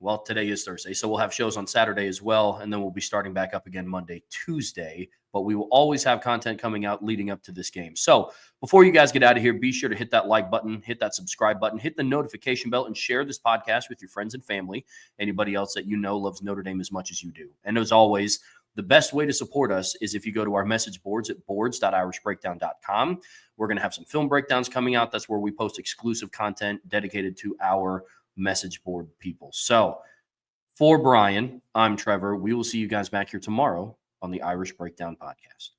Well, today is Thursday, so we'll have shows on Saturday as well, and then we'll be starting back up again Monday, Tuesday. But we will always have content coming out leading up to this game. So before you guys get out of here, be sure to hit that like button, hit that subscribe button, hit the notification bell, and share this podcast with your friends and family, anybody else that you know loves Notre Dame as much as you do. And as always, the best way to support us is if you go to our message boards at boards.irishbreakdown.com. We're going to have some film breakdowns coming out. That's where we post exclusive content dedicated to our message board people. So for Brian, I'm Trevor. We will see you guys back here tomorrow on the Irish Breakdown Podcast.